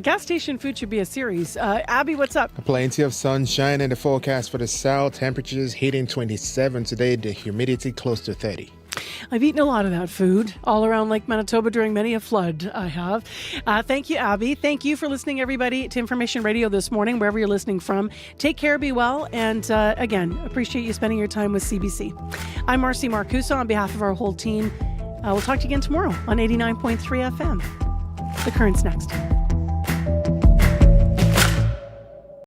Gas station food should be a series. Abby, what's up? Plenty of sunshine in the forecast for the south. Temperatures hitting 27 today. The humidity close to 30. I've eaten a lot of that food all around Lake Manitoba during many a flood. I have. Thank you, Abby. Thank you for listening, everybody, to Information Radio this morning, wherever you're listening from. Take care, be well, and again, appreciate you spending your time with CBC. I'm Marcy Marcuso on behalf of our whole team. We'll talk to you again tomorrow on 89.3 FM. The Current's next.